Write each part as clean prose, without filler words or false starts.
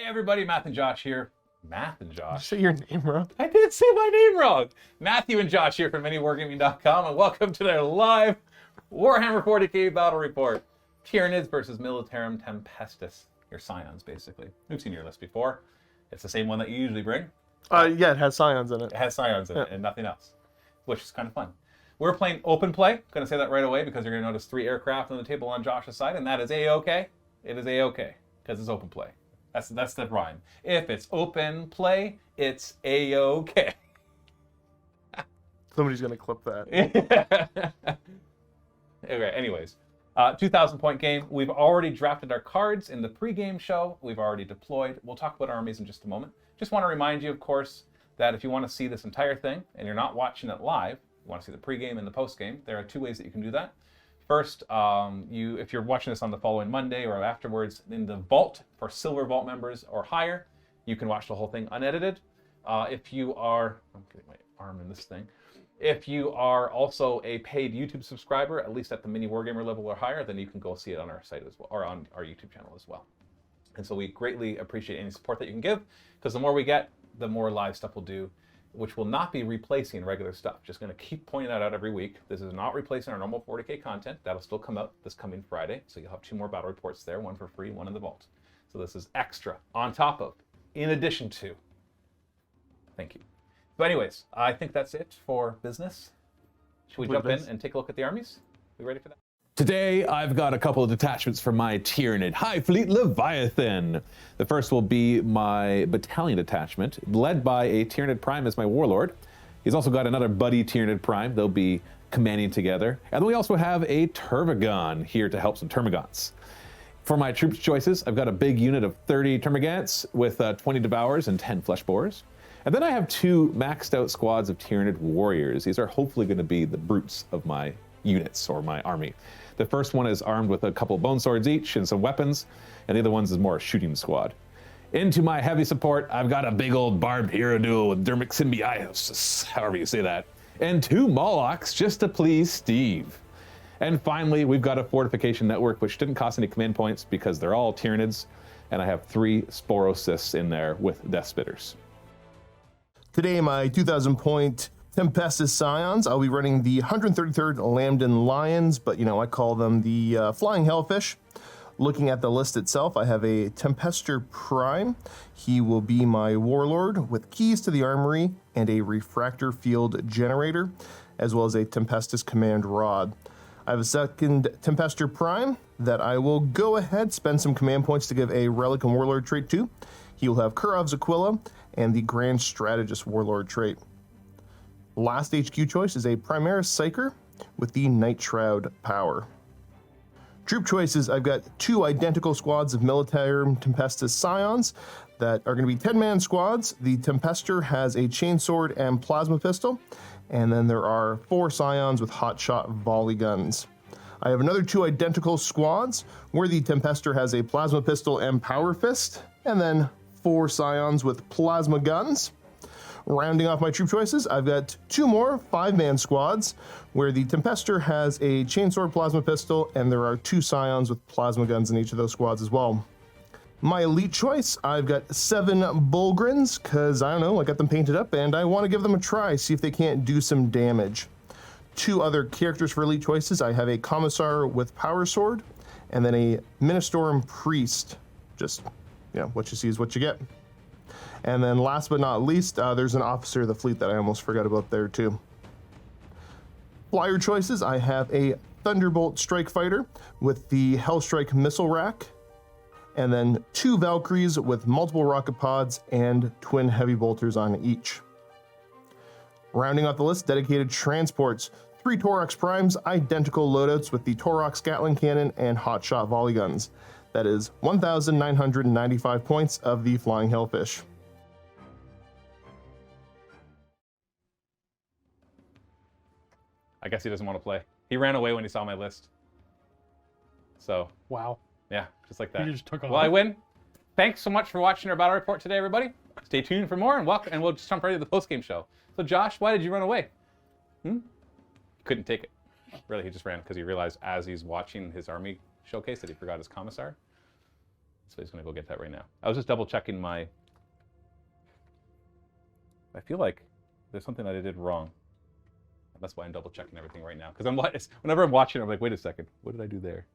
everybody, Matt and Josh here. Matt and Josh. Did you say your name wrong? I did say my name wrong. Matthew and Josh here from MiniWarGaming.com, and welcome to their live Warhammer 40k battle report. Tyranids versus Militarum Tempestus. Your Scions, basically. We've seen your list before. It's the same one that you usually bring. Yeah, it has Scions in it. It has Scions in it and nothing else, which is kind of fun. We're playing open play. Going to say that right away because you're going to notice 3 aircraft on the table on Josh's side, and that is A-OK. It is A-OK because it's open play. That's the rhyme. If it's open play, it's A-OK. Somebody's going to clip that. Okay, anyways. 2,000 point game. We've already drafted our cards in the pre-game show. We've already deployed. We'll talk about armies in just a moment. Just want to remind you, of course, that if you want to see this entire thing and you're not watching it live, you want to see the pre-game and the post-game, there are 2 ways that you can do that. First, if you're watching this on the following Monday or afterwards, in the vault for Silver Vault members or higher, you can watch the whole thing unedited. If you are, I'm getting my arm in this thing. If you are also a paid YouTube subscriber, at least at the Mini Wargamer level or higher, then you can go see it on our site as well, or on our YouTube channel as well. And so we greatly appreciate any support that you can give, because the more we get, the more live stuff we'll do, which will not be replacing regular stuff. Just going to keep pointing that out every week. This is not replacing our normal 40k content. That'll still come out this coming Friday. So you'll have 2 more battle reports there, 1 for free, 1 in the vault. So this is extra, on top of, in addition to. Thank you. So anyways, I think that's it for business. Should we jump in and take a look at the armies? We ready for that? Today, I've got a couple of detachments for my Tyranid High Fleet Leviathan. The first will be my battalion detachment, led by a Tyranid Prime as my warlord. He's also got another buddy Tyranid Prime. They'll be commanding together. And then we also have a Termagant here to help some Termagants. For my troops choices, I've got a big unit of 30 Termagants with 20 Devours and 10 Flesh Borers. And then I have 2 maxed out squads of Tyranid Warriors. These are hopefully going to be the brutes of my units or my army. The first one is armed with a couple bone swords each and some weapons, and the other one's is more a shooting squad. Into my heavy support, I've got a big old barbed hero duel with Dermic Symbiosis, however you say that, and 2 Molochs just to please Steve. And finally, we've got a fortification network which didn't cost any command points because they're all Tyranids, and I have 3 Sporocysts in there with Death Spitters. Today, my 2,000 point Tempestus Scions. I'll be running the 133rd Lambden Lions, but I call them the Flying Hellfish. Looking at the list itself, I have a Tempestus Prime. He will be my warlord with keys to the armory and a refractor field generator, as well as a Tempestus command rod. I have a second Tempestus Prime that I will go ahead, spend some command points to give a Relic and Warlord trait to. He will have Kurov's Aquila and the Grand Strategist Warlord trait. Last HQ choice is a Primaris Psyker with the Night Shroud power. Troop choices, I've got 2 identical squads of Militarum Tempestus Scions that are going to be 10-man squads. The Tempestor has a chainsword and plasma pistol, and then there are 4 Scions with hotshot volley guns. I have another 2 identical squads where the Tempestor has a plasma pistol and power fist, and then 4 Scions with plasma guns. Rounding off my troop choices, I've got 2 more 5-man squads where the Tempestor has a chainsword plasma pistol, and there are 2 Scions with plasma guns in each of those squads as well. My elite choice, I've got 7 Bulgrins, because I don't know, I got them painted up and I want to give them a try, see if they can't do some damage. 2 other characters for elite choices, I have a Commissar with Power Sword, and then a Ministorum Priest. Just, what you see is what you get. And then last but not least, there's an officer of the fleet that I almost forgot about there too. Flyer choices, I have a Thunderbolt Strike Fighter with the Hellstrike Missile Rack, and then 2 Valkyries with multiple rocket pods and twin heavy bolters on each. Rounding off the list, dedicated transports, 3 Torox Primes, identical loadouts with the Torox Gatling Cannon and hotshot volley guns. That is 1,995 points of the Flying Hellfish. I guess he doesn't want to play. He ran away when he saw my list. So. Wow. Yeah, just like that. He just took off. Well, I win. Thanks so much for watching our battle report today, everybody. Stay tuned for more, and we'll just jump right to the post-game show. So, Josh, why did you run away? Couldn't take it. Really, he just ran because he realized as he's watching his army showcase that he forgot his commissar. So he's going to go get that right now. I was just double checking my... I feel like there's something that I did wrong. That's why I'm double checking everything right now. Because whenever I'm watching, I'm like, wait a second, what did I do there?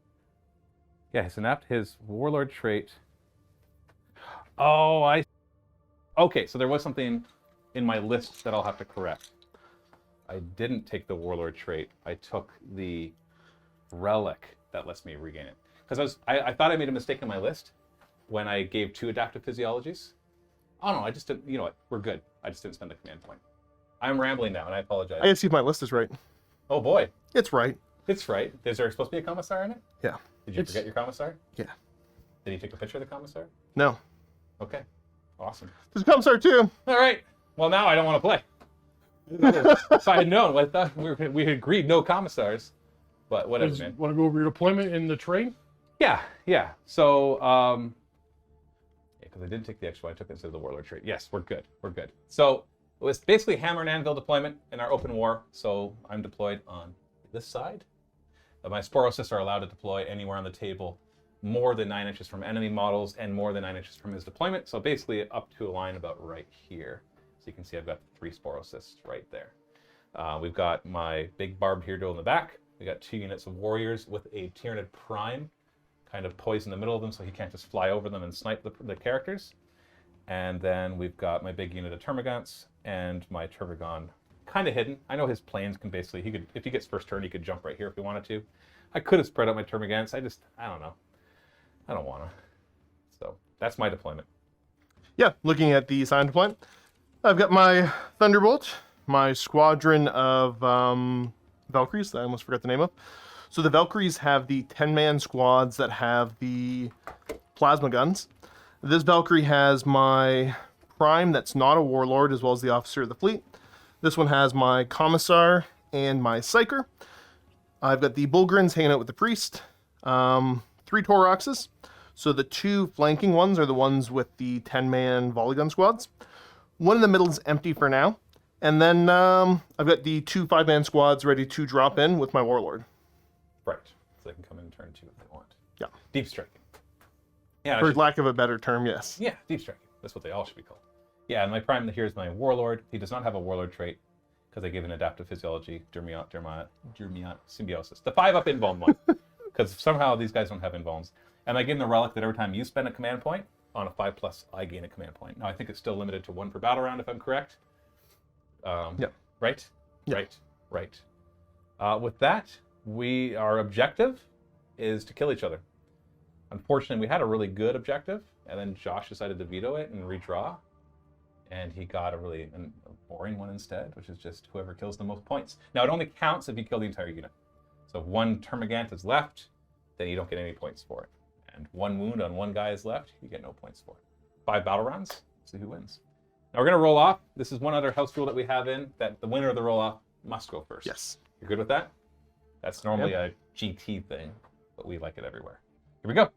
Yeah, he snapped his warlord trait. Oh, okay, so there was something in my list that I'll have to correct. I didn't take the warlord trait. I took the relic that lets me regain it. Because I thought I made a mistake in my list when I gave 2 adaptive physiologies. Oh no, I just didn't, you know what, we're good. I just didn't spend the command point. I'm rambling now, and I apologize. I gotta see if my list is right. Oh boy. It's right. It's right. Is there supposed to be a commissar in it? Yeah. Did you forget your commissar? Yeah. Did you take a picture of the commissar? No. Okay. Awesome. There's a commissar too. All right. Well, now I don't want to play. If I had known, I thought we had agreed no commissars. But whatever, man. Want to go over your deployment in the train? Yeah. So, because I didn't take the extra one, I took it instead of the warlord trait. Yes, we're good. So it was basically hammer and anvil deployment in our open war. So I'm deployed on this side. My Sporocysts are allowed to deploy anywhere on the table more than 9 inches from enemy models and more than 9 inches from his deployment. So basically up to a line about right here. So you can see I've got 3 Sporocysts right there. We've got my big barbed hero in the back. We got 2 units of warriors with a Tyranid prime kind of poised in the middle of them so he can't just fly over them and snipe the characters. And then we've got my big unit of Termagants and my Turbigon kind of hidden. I know his planes can basically, he could, if he gets first turn, he could jump right here if he wanted to. I could have spread out my Termagants. I don't know. I don't want to. So that's my deployment. Yeah, looking at the assigned deployment, I've got my Thunderbolt, my squadron of Valkyries that I almost forgot the name of. So the Valkyries have the 10-man squads that have the plasma guns. This Valkyrie has my Prime that's not a warlord, as well as the officer of the fleet. This one has my Commissar and my Psyker. I've got the Bulgarins hanging out with the Priest. 3 Tauroxes. So the 2 flanking ones are the ones with the 10-man volley gun squads. One in the middle is empty for now. And then I've got the 2 5-man squads ready to drop in with my Warlord. Right. So they can come in turn 2 if they want. Yeah. Deep striking. Yeah. For lack of a better term, yes. Yeah, deep striking. That's what they all should be called. Yeah, and my Prime here is my Warlord. He does not have a Warlord trait because I gave an adaptive physiology, Dermiot, Symbiosis. The 5-up invuln one. Because somehow these guys don't have invulns. And I gave him the relic that every time you spend a command point, on a 5+, I gain a command point. Now, I think it's still limited to 1 per battle round, if I'm correct. Yeah. Right? Yeah. Right. With that, our objective is to kill each other. Unfortunately, we had a really good objective, and then Josh decided to veto it and redraw. And he got a boring one instead, which is just whoever kills the most points. Now, it only counts if you kill the entire unit. So if 1 Termagant is left, then you don't get any points for it. And 1 wound on 1 guy is left, you get no points for it. 5 battle rounds, see who wins. Now we're going to roll off. This is one other house rule that we have in, that the winner of the roll-off must go first. Yes. You're good with that? That's normally a GT thing, but we like it everywhere. Here we go.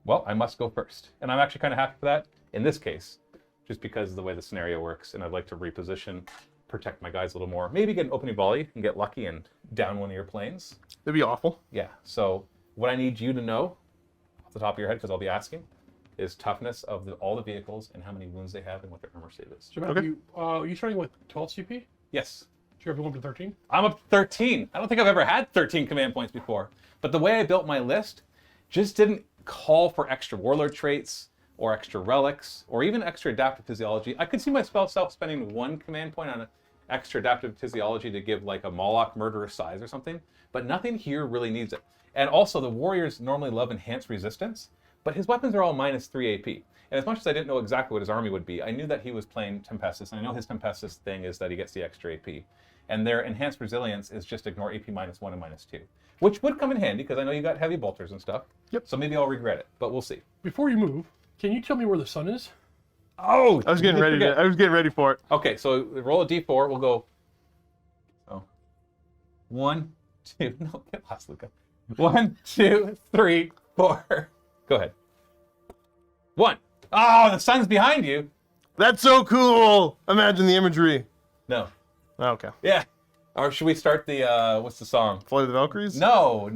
Well, I must go first. And I'm actually kind of happy for that in this case, just because of the way the scenario works, and I'd like to reposition, protect my guys a little more. Maybe get an opening volley and get lucky and down one of your planes. That'd be awful. Yeah, so what I need you to know, off the top of your head, because I'll be asking, is toughness of all the vehicles and how many wounds they have and what their armor save is. So you starting with 12 CP? Yes. So you're up to 13? I'm up to 13. I don't think I've ever had 13 command points before. But the way I built my list just didn't call for extra warlord traits or extra relics or even extra adaptive physiology. I could see myself spending 1 command point on an extra adaptive physiology to give like a Moloch murderous size or something, but nothing here really needs it. And also the warriors normally love enhanced resistance, but his weapons are all -3 AP. And as much as I didn't know exactly what his army would be, I knew that he was playing Tempestus, and I know his Tempestus thing is that he gets the extra AP. And their enhanced resilience is just ignore AP -1 and -2, which would come in handy because I know you got heavy bolters and stuff. Yep. So maybe I'll regret it, but we'll see. Before you move, can you tell me where the sun is? Oh, I was getting ready for it. Okay, so roll a d4. We'll go. Oh, 1, 2. No, get lost, Luca. 1, 2, 3, 4. Go ahead. 1. Oh, the sun's behind you. That's so cool. Imagine the imagery. No. Okay. Yeah. Or should we start the what's the song? Flight of the Valkyries? No.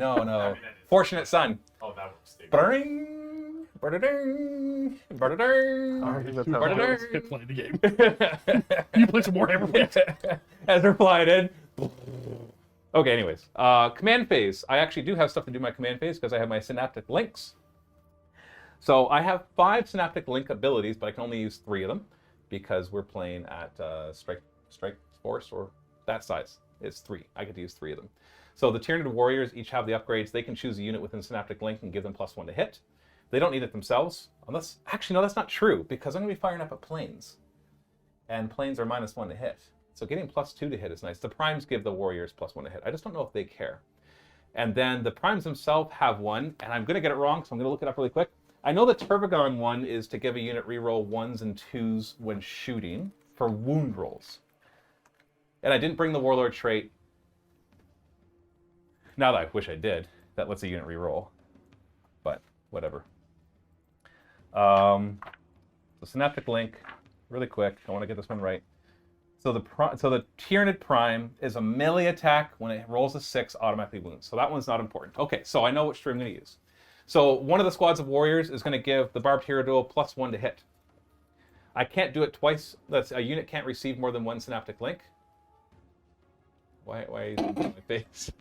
Fortunate Son. Oh, that was stupid. Bring. Ba-da-ding, ba-da-ding. I think that's how Right it there. goes. Hit play the game. You play some Warhammer, please. As they're flying in. Okay, anyways. Command phase. I actually do have stuff to do my command phase because I have my synaptic links. So I have 5 synaptic link abilities, but I can only use 3 of them because we're playing at strike force or that size. It's 3. I get to use 3 of them. So the Tyranid warriors each have the upgrades. They can choose a unit within synaptic link and give them +1 to hit. They don't need it themselves, unless, actually no, that's not true, because I'm going to be firing up at planes. And planes are -1 to hit. So getting +2 to hit is nice. The primes give the warriors +1 to hit. I just don't know if they care. And then the primes themselves have one, and I'm going to get it wrong, so I'm going to look it up really quick. I know the Turbigon one is to give a unit reroll 1s and 2s when shooting for wound rolls. And I didn't bring the warlord trait. Now that I wish I did, that lets a unit reroll. But whatever. The synaptic link, really quick. I want to get this one right. So the Tyranid Prime is a melee attack. When it rolls a 6, automatically wounds. So that one's not important. Okay, so I know which string I'm going to use. So one of the squads of warriors is going to give the Barbed Hero Duo +1 to hit. I can't do it twice. That's a unit can't receive more than 1 synaptic link. Why are you looking at my face?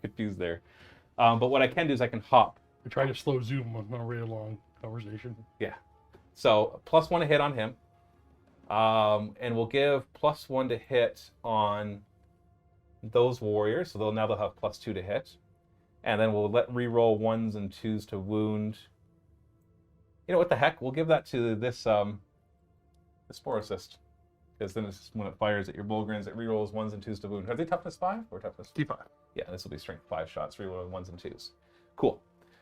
Confused there. But what I can do is I can hop. We're trying to slow zoom on a really long conversation. Yeah. So +1 to hit on him. And we'll give +1 to hit on those warriors. So they'll have +2 to hit. And then we'll reroll 1s and 2s to wound. You know what the heck? We'll give that to this Spore Assist. Because then it's when it fires at your Bulgrins, it rerolls 1s and 2s to wound. Are they toughness 5 or toughness? D5. Yeah, this will be strength 5 shots, reroll 1s and 2s. Cool.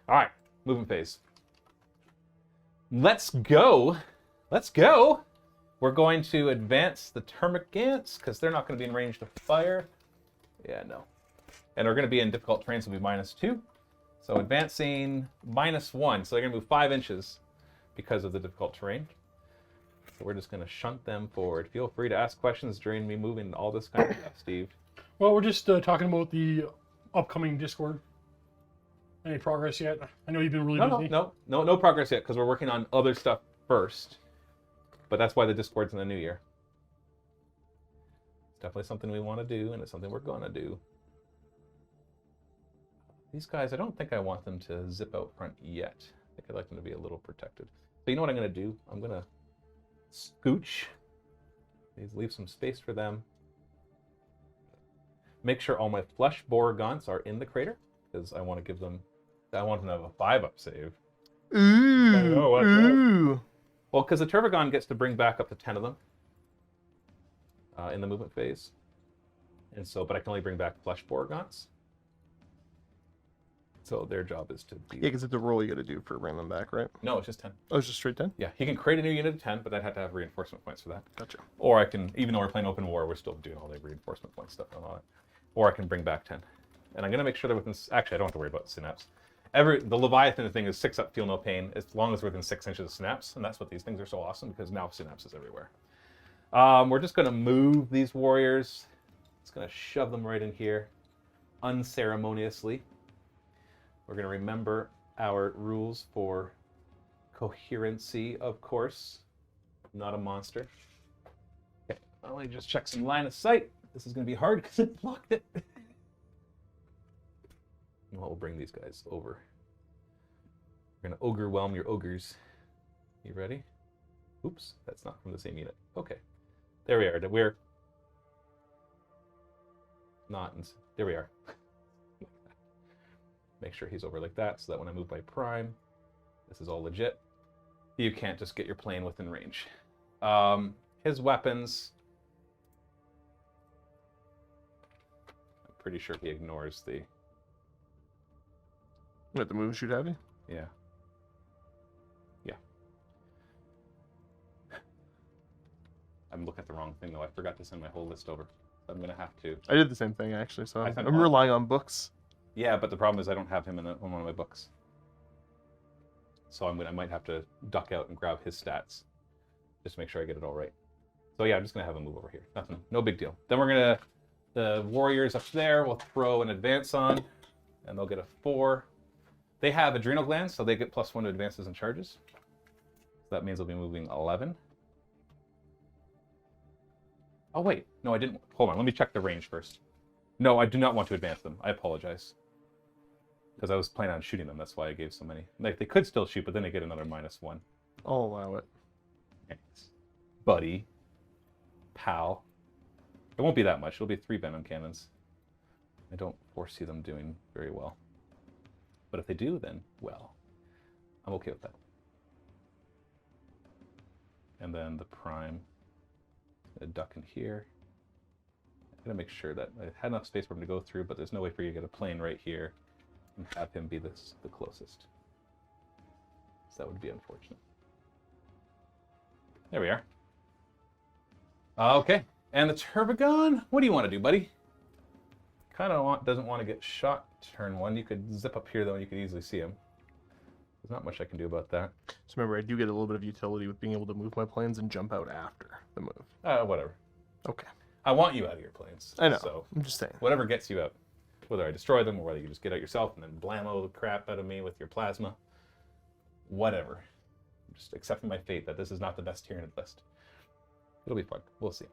All right, movement phase. Let's go. Let's go. We're going to advance the Termagants because they're not going to be in range to fire. Yeah, no. And we're going to be in difficult terrain, so it'll be -2. So advancing -1. So they're going to move 5 inches because of the difficult terrain. So we're just going to shunt them forward. Feel free to ask questions during me moving all this kind of stuff, Steve. Well, we're just talking about the upcoming Discord. Any progress yet? I know you've been really busy. No progress yet because we're working on other stuff first. But that's why the Discord's in the new year. It's definitely something we want to do, and it's something we're going to do. These guys, I don't think I want them to zip out front yet. I think I'd like them to be a little protected. So you know what I'm going to do? I'm going to scooch. Please leave some space for them. Make sure all my flesh boar gaunts are in the crater, because I want to give them... I want them to have a 5-up save. Ooh. Well, because the Turbigon gets to bring back up to 10 of them in the movement phase. And so, but I can only bring back flesh boar gaunts. So their job is to be... Yeah, because it's a roll you got to do for bringing them back, right? No, it's just 10. Oh, it's just straight 10? Yeah, he can create a new unit of 10, but I'd have to have reinforcement points for that. Gotcha. Or I can, even though we're playing open war, we're still doing all the reinforcement point stuff and all that. Or I can bring back 10. And I'm going to make sure they're within... Actually, I don't have to worry about synapse. The Leviathan thing is 6 up, feel no pain, as long as we're within 6 inches of synapse. And that's what these things are so awesome, because now synapse is everywhere. We're just going to move these warriors. Just going to shove them right in here, unceremoniously. We're going to remember our rules for coherency, of course. Not a monster. Okay, I'll only just check some line of sight. This is going to be hard because I blocked it. We'll bring these guys over. We're going to ogre-whelm your ogres. You ready? Oops, that's not from the same unit. Okay. There we are. We're not... There we are. Make sure he's over like that, so that when I move my prime, this is all legit. You can't just get your plane within range. His weapons... I'm pretty sure he ignores the... What, the move shoot heavy? Yeah. Yeah. I'm looking at the wrong thing, though. I forgot to send my whole list over. So I'm going to have to... I did the same thing, actually, so I sent I'm all- relying on books. Yeah, but the problem is I don't have him in one of my books. So I might have to duck out and grab his stats. Just to make sure I get it all right. So yeah, I'm just going to have him move over here. Nothing, no big deal. Then we're going to... The warriors up there will throw an advance on. And they'll get a 4. They have adrenal glands, so they get +1 to advances and charges. So that means they'll be moving 11. Oh, wait. No, I didn't. Hold on. Let me check the range first. No, I do not want to advance them. I apologize. Because I was planning on shooting them. That's why I gave so many. Like, they could still shoot, but then they get another -1. I'll allow it. Thanks. Buddy. Pal. It won't be that much. It'll be 3 venom cannons. I don't foresee them doing very well. But if they do, then, well, I'm okay with that. And then the prime. A duck in here. I'm going to make sure that I had enough space for him to go through, but there's no way for you to get a plane right here and have him be the closest. So that would be unfortunate. There we are. Okay. And the Turbigon, what do you want to do, buddy? Kind of doesn't want to get shot turn 1. You could zip up here, though, and you could easily see him. There's not much I can do about that. So remember, I do get a little bit of utility with being able to move my planes and jump out after the move. Whatever. Okay. I want you out of your planes. I know. So I'm just saying. whatever gets you out. Whether I destroy them or whether you just get out yourself and then blammo the crap out of me with your plasma. Whatever. I'm just accepting my fate that this is not the best Tyranid list. It'll be fun. We'll see.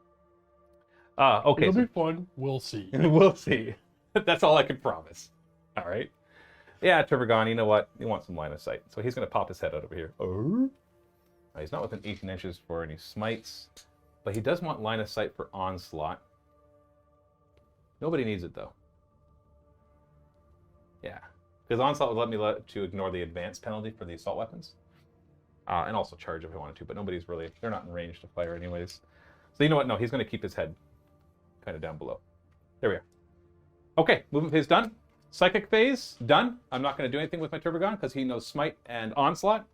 Okay. It'll be fun. We'll see. We'll see. That's all I can promise. All right. Yeah, Turbigon, you know what? He wants some line of sight. So he's going to pop his head out over here. Oh. He's not within 18 inches for any smites. But he does want line of sight for onslaught. Nobody needs it, though. Yeah. Because onslaught would let me to ignore the advance penalty for the assault weapons. And also charge if I wanted to. But nobody's really... They're not in range to fire anyways. So you know what? No, he's going to keep his head kind of down below. There we are. Okay, movement phase done. Psychic phase done. I'm not going to do anything with my Turbigon because he knows Smite and Onslaught.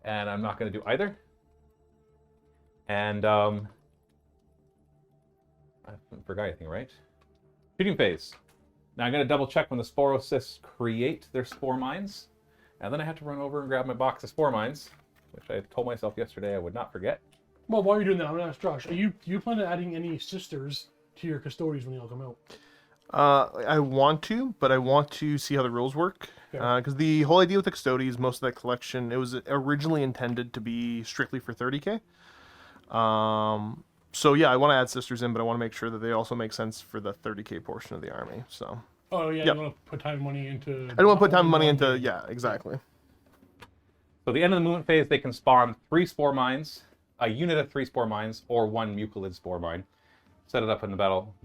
And I'm not going to do either. And I forgot anything, right? Shooting phase. Now I'm going to double check when the Sporocysts create their spore mines. And then I have to run over and grab my box of spore mines, which I told myself yesterday I would not forget. Well, while you're doing that, I'm going to ask Josh, are you planning on adding any sisters to your custodians when they all come out? I want to, but I want to see how the rules work. Because the whole idea with the custodians, most of that collection, it was originally intended to be strictly for 30k. So yeah, I want to add sisters in, but I want to make sure that they also make sense for the 30k portion of the army. So. Oh yeah, yep. You want to put time and money into... I don't want to put time and money into... Yeah, exactly. So at the end of the movement phase, they can spawn 3 spore mines, a unit of 3 spore mines, or 1 mucilid spore mine. Set it up in the battle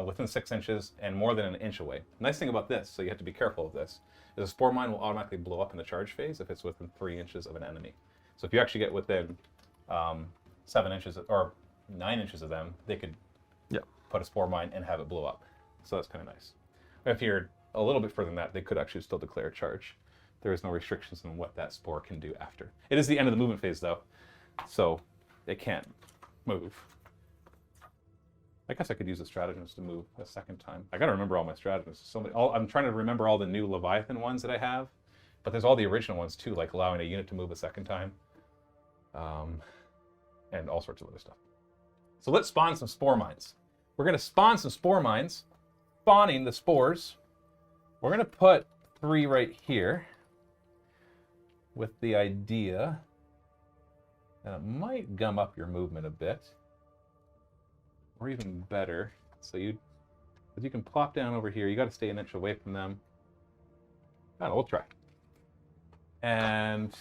within 6 inches and more than an inch away. Nice thing about this, so you have to be careful of this, is a spore mine will automatically blow up in the charge phase if it's within 3 inches of an enemy. So if you actually get within 7 inches or 9 inches of them, they could put a spore mine and have it blow up. So that's kind of nice. If you're a little bit further than that, they could actually still declare a charge. There is no restrictions on what that spore can do after. It is the end of the movement phase, though, so they can't move. I guess I could use the stratagems to move a second time. I gotta remember all my stratagems. So many, I'm trying to remember all the new Leviathan ones that I have, but there's all the original ones too, like allowing a unit to move a second time, and all sorts of other stuff. So let's spawn some spore mines. We're gonna spawn some spore mines, spawning the spores. We're gonna put 3 right here, with the idea that it might gum up your movement a bit. Or even better, so you can plop down over here. You got to stay an inch away from them. I don't know, we'll try. And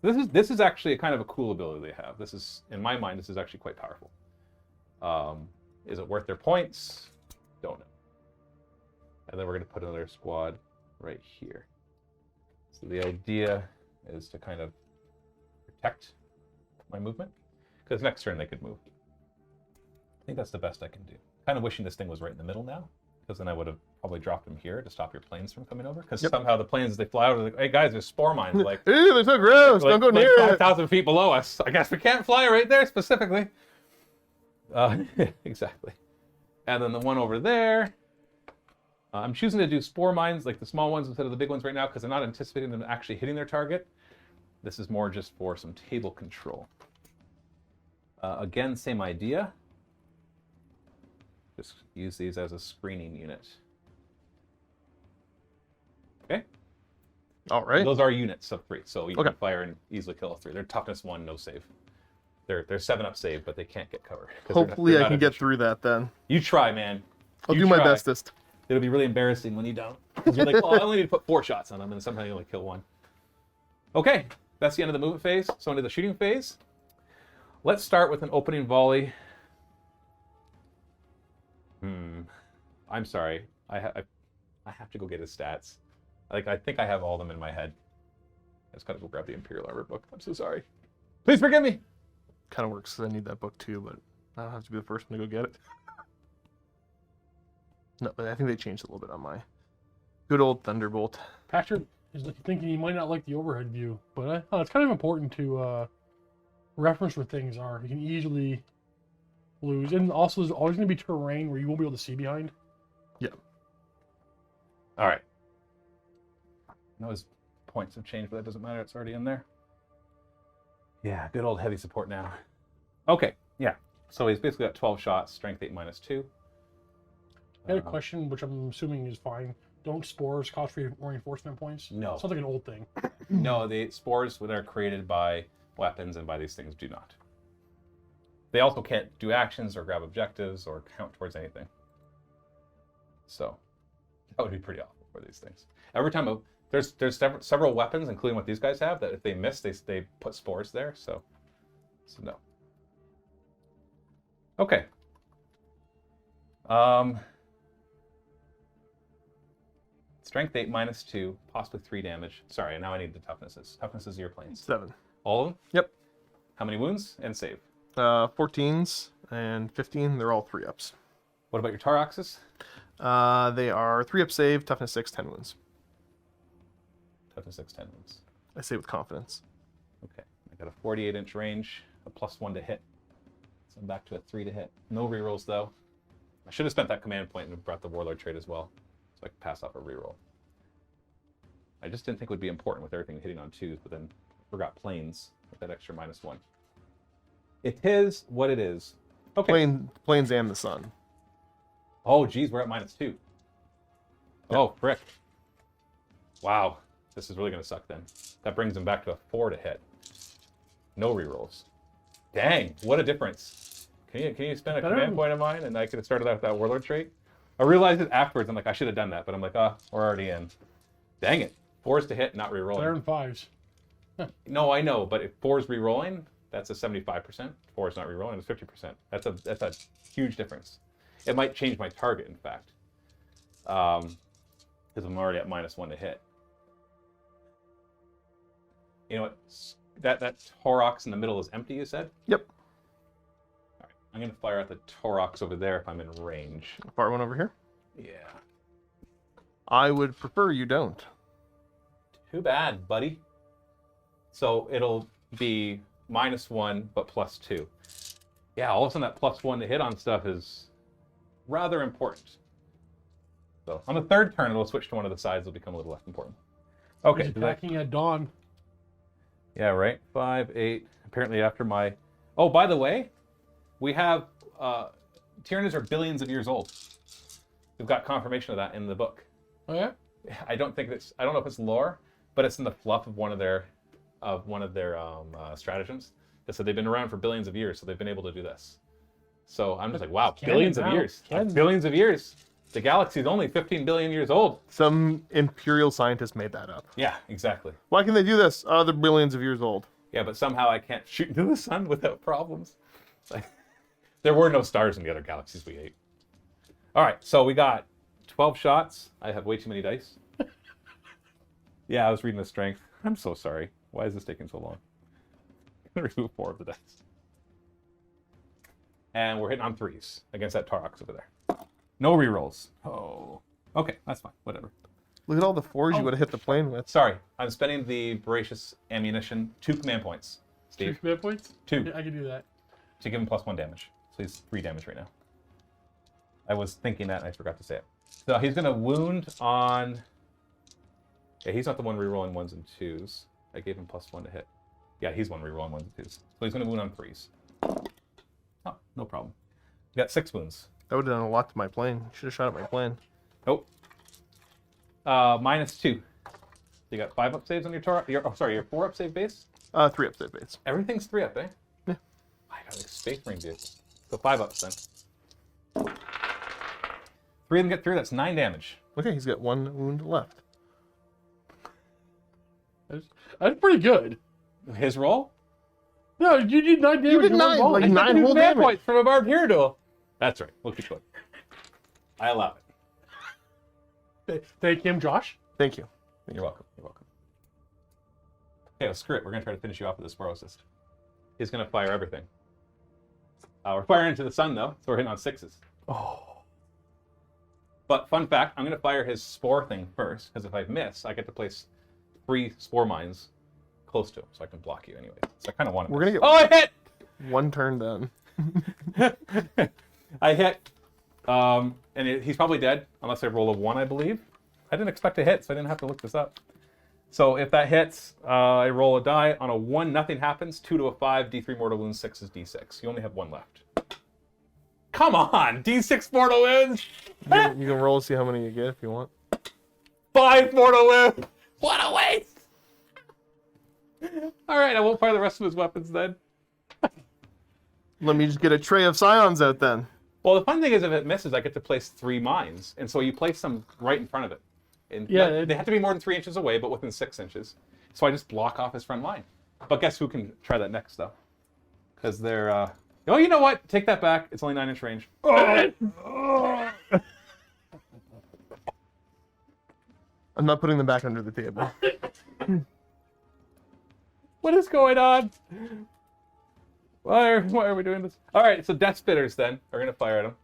this is actually a kind of a cool ability they have. This is, in my mind, this is actually quite powerful. Is it worth their points? Don't know. And then we're going to put another squad right here. So the idea is to kind of protect my movement, because next turn they could move. I think that's the best I can do. Kind of wishing this thing was right in the middle now, because then I would have probably dropped them here to stop your planes from coming over. Because somehow the planes, as they fly out, are like, hey guys, there's spore mines. Like, ew, they're so gross. Don't go near it. 5,000 feet below us. I guess we can't fly right there specifically. Exactly. And then the one over there. I'm choosing to do spore mines, like the small ones instead of the big ones right now, because I'm not anticipating them actually hitting their target. This is more just for some table control. Again, same idea. Just use these as a screening unit. Okay? All right. Those are units of 3, so you Okay. can fire and easily kill a 3. They're toughness 1, no save. They're 7-up save, but they can't get cover. 'cause Hopefully they're I not can get efficient. through that then. You try, man. I'll You do my try. bestest. It'll be really embarrassing when you don't. 'Cause you're like, well, I only need to put 4 shots on them, and sometimes you only kill 1. Okay, that's the end of the movement phase. So into the shooting phase. Let's start with an opening volley. I'm sorry. I have to go get his stats. I think I have all of them in my head. I just gotta go grab the Imperial Armor book. I'm so sorry. Please forgive me. Kind of works because I need that book too, but I don't have to be the first one to go get it. No, but I think they changed it a little bit on my good old Thunderbolt. Patrick is thinking he might not like the overhead view, but it's kind of important to reference where things are. You can easily lose. And also, there's always going to be terrain where you won't be able to see behind. Yeah. All right. I know his points have changed, but that doesn't matter. It's already in there. Yeah, good old heavy support now. Okay, yeah. So he's basically got 12 shots, strength 8 minus 2. I had a question, which I'm assuming is fine. Don't spores cost reinforcement points? No. Sounds like an old thing. No, the spores that are created by weapons and by these things do not. They also can't do actions or grab objectives or count towards anything. So that would be pretty awful for these things. Every time there's several weapons, including what these guys have, that if they miss, they put spores there. So no. Okay. Strength 8 minus 2, possibly 3 damage. Sorry, now I need the toughnesses. Toughnesses of your planes. 7. All of them? Yep. How many wounds and save? 14s and 15, they're all 3-ups. What about your Taraxes? They are 3-up save, toughness 6, 10 wounds. Toughness 6, 10 wounds. I say with confidence. Okay. I got a 48-inch range, a +1 to hit. So I'm back to a 3 to hit. No rerolls, though. I should have spent that command point and brought the Warlord trait as well, so I could pass off a reroll. I just didn't think it would be important with everything hitting on 2s, but then forgot planes with that extra -1. It is what it is. Okay. Planes and the sun. Oh, geez, we're at -2. Oh, frick. Wow. This is really going to suck then. That brings him back to a 4 to hit. No rerolls. Dang, what a difference. Can you spend a command point of mine and I could have started out with that Warlord trait? I realized it afterwards. I'm like, I should have done that, but I'm like, we're already in. Dang it. 4s to hit, not rerolling. They're in 5s. No, I know, but if 4's rerolling, that's a 75%. 4's not rerolling, it's 50%. That's a huge difference. It might change my target, in fact, because I'm already at -1 to hit. You know what? That Taurox in the middle is empty, you said? Yep. All right, I'm going to fire at the Taurox over there if I'm in range. Far one over here. Yeah. I would prefer you don't. Too bad, buddy. So it'll be -1, but +2. Yeah, all of a sudden that +1 to hit on stuff is rather important. So on the third turn, it'll switch to one of the sides. It'll become a little less important. Okay. He's attacking at dawn. Yeah, right. 5, 8. Apparently after my... Oh, by the way, we have... Tyranids are billions of years old. We've got confirmation of that in the book. Oh, yeah? I don't know if it's lore, but it's in the fluff of one of their stratagems. They said they've been around for billions of years, so they've been able to do this. So I'm just like, wow, billions of years. Billions of years. The galaxy is only 15 billion years old. Some Imperial scientist made that up. Yeah, exactly. Why can they do this? Oh, they're billions of years old. Yeah, but somehow I can't shoot into the sun without problems. There were no stars in the other galaxies we ate. All right, so we got 12 shots. I have way too many dice. Yeah, I was reading the strength. I'm so sorry. Why is this taking so long? I'm going to remove 4 of the dice. And we're hitting on 3s against that Taurox over there. No rerolls. Oh. Okay, that's fine. Whatever. Look at all the 4s you would have hit the plane with. Sorry, I'm spending the voracious ammunition. 2 command points. 2 Steve, command points? 2 Yeah, I can do that. to give him +1 damage. So he's 3 damage right now. I was thinking that and I forgot to say it. So he's going to wound on... Yeah, he's not the one rerolling 1s and 2s. I gave him +1 to hit. Yeah, he's one rerolling 1s and 2s. So he's going to wound on 3s. Oh, no problem. We got 6 wounds. That would have done a lot to my plane. Should have shot at my plane. Nope. -2. You got 5 up saves on your your 4 up save base? 3 up save base. Everything's 3 up, eh? Yeah. I got like Space Marine vehicles. So 5 ups then. 3 of them get through, that's 9 damage. Okay, he's got 1 wound left. That's pretty good. His roll? No, you did 9 damage. You did in one 9, roll. like I 9 took whole command damage. points from a barbed hero duel. That's right. We'll keep going. I allow it. Thank him, Josh. Thank you. You're welcome. You're welcome. Okay, well, screw it. We're going to try to finish you off with the Spore Assist. He's going to fire everything. We're firing into the sun, though, so we're hitting on 6s. Oh. But fun fact, I'm going to fire his Spore thing first, because if I miss, I get to place 3 Spore Mines close to him, so I can block you anyway. So I kind of want to We're gonna get Oh, I hit! 1 turn done. I hit. He's probably dead, unless I roll a 1, I believe. I didn't expect to hit, so I didn't have to look this up. So if that hits, I roll a die. On a 1, nothing happens. 2 to a 5, D3 mortal wounds, 6 is D6. You only have 1 left. Come on! D6 mortal wounds! You can roll to see how many you get if you want. 5 mortal wounds! What a waste! Alright, I won't fire the rest of his weapons then. Let me just get a tray of Scions out then. Well, the fun thing is if it misses, I get to place 3 mines. And so you place them right in front of it. And Yeah, they have to be more than 3 inches away, but within 6 inches. So I just block off his front line. But guess who can try that next, though? Because they're... Oh, you know what? Take that back. It's only 9-inch range. I'm not putting them back under the table. What is going on? Why are we doing this? All right, so Death Spitters then are going to fire at him.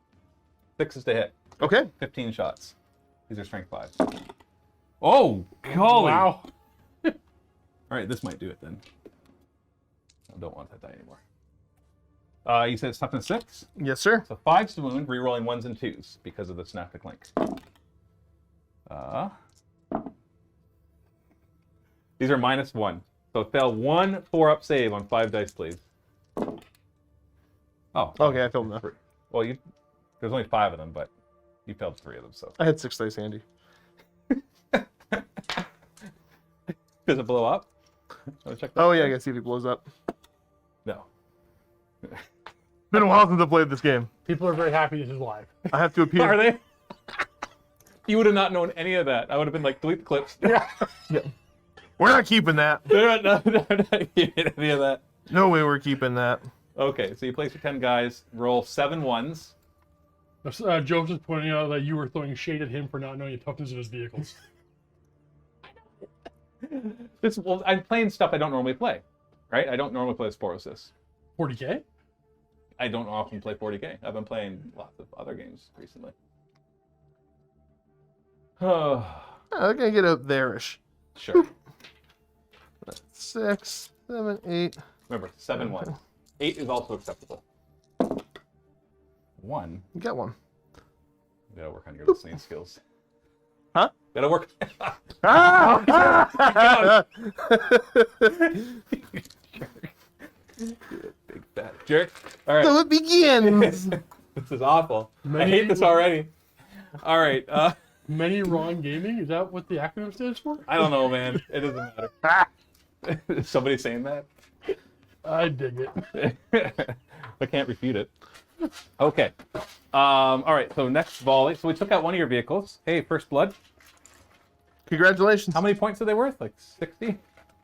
6 is to hit. Okay. 15 shots. These are strength 5. Oh, golly. Wow. All right, this might do it then. I don't want that die anymore. You said it's something 6? Yes, sir. So 5's to wound, rerolling 1s and 2s because of the synaptic link. These are -1. So fail 1 4-up save on 5 dice, please. Oh. Okay, I failed enough. Well, there's only 5 of them, but you failed 3 of them, so. I had 6 dice handy. Does it blow up? Wanna check that? Oh yeah, I gotta see if he blows up. No. Been a while since I played this game. People are very happy this is live. I have to appear. Are they? You would have not known any of that. I would have been like, delete the clips. Yeah. We're not keeping that. They're not keeping any of that. No way we're keeping that. Okay, so you place your 10 guys, roll 7 1s. Joe's just pointing out that you were throwing shade at him for not knowing the toughness of his vehicles. Well, I'm playing stuff I don't normally play, right? I don't normally play Sporosis. 40k? I don't often play 40k. I've been playing lots of other games recently. Oh, They're gonna get up there-ish. sure. 6, 7, 8. Remember, 7 1. 8 is also acceptable. 1. You got 1. You gotta work on your listening skills. Huh? Gotta work. Ah! Big fat jerk. All right. So it begins. This is awful. I hate this already. All right. MiniWarGaming? Is that what the acronym stands for? I don't know, man. It doesn't matter. Is somebody saying that? I dig it. I can't refute it. Okay. All right. So next volley. So we took out one of your vehicles. Hey, first blood. Congratulations. How many points are they worth? Like 60?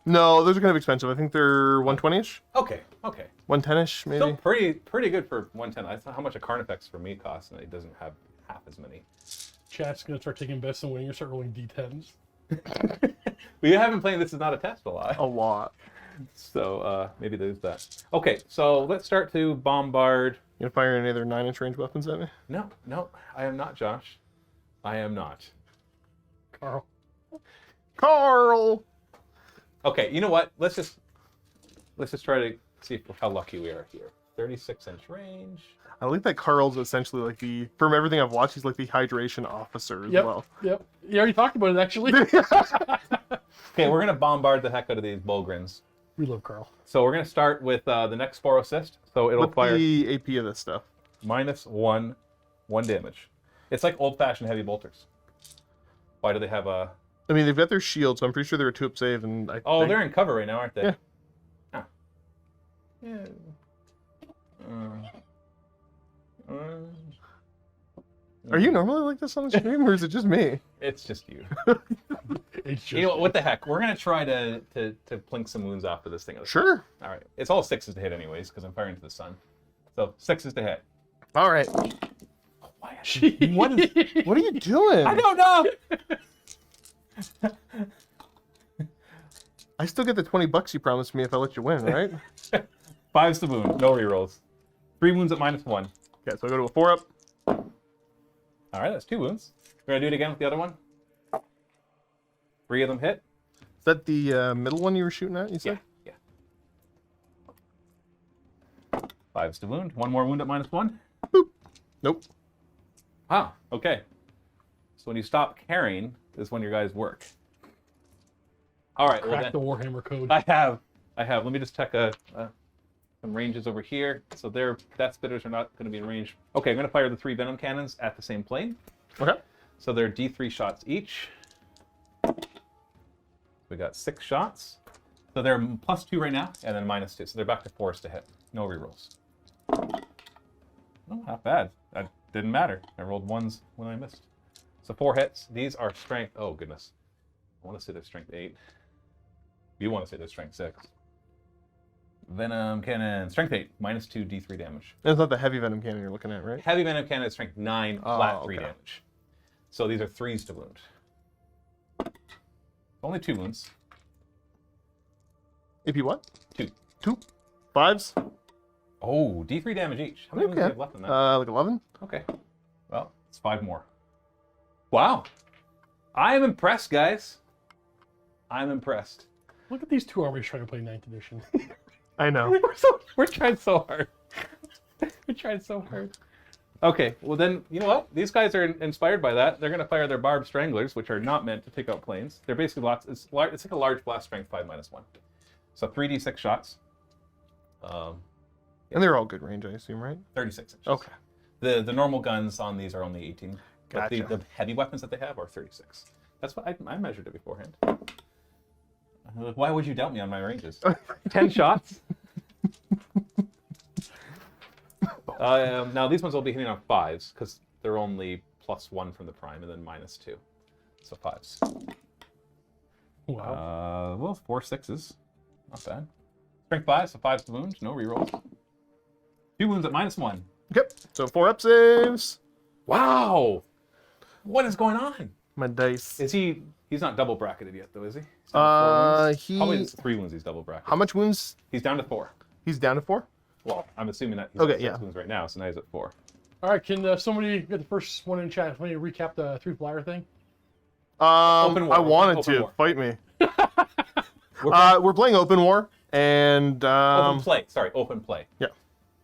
No, those are kind of expensive. I think they're 120-ish, Okay. Okay. 110-ish, maybe. Still pretty good for 110. That's not how much a Carnifex for me costs, and it doesn't have half as many. Chat's gonna start taking best and winning and start rolling d10s. We have been playing This Is Not a Test a lot. A lot. So maybe there's that. Okay, so let's start to bombard. You gonna fire any other 9-inch range weapons at me? No, I am not, Josh. I am not. Carl! Okay, you know what? Let's just try to see how lucky we are here. 36-inch range. I like that Carl's essentially like from everything I've watched, he's like the hydration officer as well. Yep. You already talked about it, actually. Okay, we're going to bombard the heck out of these Bullgrins. We love Carl. So we're going to start with the next Spore Assist. So it'll What's fire the AP of this stuff? -1 damage. It's like old-fashioned heavy bolters. Why do they have a... I mean, they've got their shield, so I'm pretty sure they're a 2-up save. And They're in cover right now, aren't they? Yeah. Ah. Yeah. Are you normally like this on the stream, or is it just me? It's just you. It's just You know what the heck? We're gonna try to plink some wounds off of this thing. Sure. All right. It's all 6s to hit anyways, because I'm firing to the sun. So 6s to hit. All right. What are you doing? I don't know. I still get the $20 you promised me if I let you win, right? 5s to wound, no rerolls. 3 wounds at -1. Okay, so I go to a 4-up. All right, that's 2 wounds. We're gonna do it again with the other one. 3 of them hit. Is that the middle one you were shooting at, you said? Yeah. 5s to wound. 1 more wound at -1. Boop. Nope. Ah, okay. So when you stop carrying is when your guys work. All right, well crack then, the Warhammer code. I have. Let me just check some ranges over here. So that spitters are not going to be in range. Okay, I'm going to fire the 3 venom cannons at the same plane. Okay. So they're D3 shots each. We got 6 shots. So they're +2 right now, and then -2. So they're back to 4s to hit. No rerolls. Oh, not bad. That didn't matter. I rolled 1s when I missed. So 4 hits. These are strength. Oh, goodness. I want to say they're strength 8. You want to say they're strength 6. Venom cannon. Strength 8. -2 D3 damage. That's not the heavy venom cannon you're looking at, right? Heavy venom cannon is strength 9, Oh, flat 3 okay. damage. So these are 3s to wound. Only 2 wounds. AP what? 2. 2? 5s? Oh, D3 damage each. How many wounds do you have left in that? Like 11? Okay. Well, it's 5 more. Wow. I am impressed, guys. I'm impressed. Look at these 2 armies trying to play 9th edition. I know. We're trying so hard. We're trying so hard. Okay, well then, you know what? These guys are inspired by that. They're going to fire their barbed stranglers, which are not meant to take out planes. They're basically it's like a large blast strength 5 -1. So 3d6 shots. And they're all good range, I assume, right? 36 inches. Okay. The normal guns on these are only 18. But Gotcha. the heavy weapons that they have are 36. That's what I measured it beforehand. Why would you doubt me on my ranges? 10 shots. Now these ones will be hitting on 5s because they're only +1 from the prime and then -2. So 5s. Wow. Well, 4 6s. Not bad. Strength 5, so 5s to wound. No rerolls. 2 wounds at -1. Okay, so 4-up saves. Wow! What is going on? My dice. Is he? He's not double bracketed yet, though, is he? He's down to 4 wounds? Probably it's 3 wounds. He's double bracketed. How much wounds? He's down to 4. He's down to 4? Well, I'm assuming that he's Okay, at 6 yeah. wounds right now, so now he's at 4. All right, can somebody get the first one in chat? Somebody recap the 3 flyer thing? Open war. I wanted Open to. war. Fight me. We're We're playing Open War, and... open play. Sorry, open play. Yeah.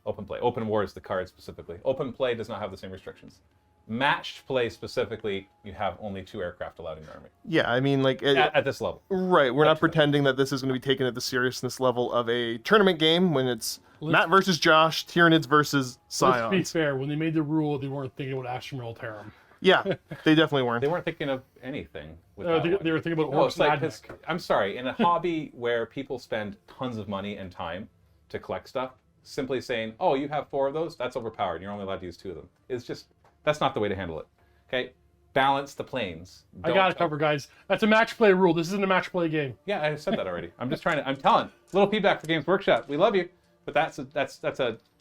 Open play. Open war is the card specifically. Open play does not have the same restrictions. Matched play specifically, you have only 2 aircraft allowed in your army. Yeah, I mean, like... At this level. Right, we're not That's right. pretending that this is going to be taken at the seriousness level of a tournament game when it's Matt versus Josh, Tyranids versus Let's be Scions. fair. When they made the rule, they weren't thinking about Astra Militarum. Yeah, they definitely weren't. They weren't thinking of anything with that They one. were thinking about No, Orcs it's like, and 'cause- Admech. I'm sorry, in a hobby where people spend tons of money and time to collect stuff, simply saying, oh, you have 4 of those, that's overpowered. You're only allowed to use 2 of them. It's just, that's not the way to handle it. Okay? Balance the planes. I got it covered, guys. That's a match play rule. This isn't a match play game. Yeah, I said that already. I'm just trying to, I'm telling. Little feedback for Games Workshop. We love you. But that's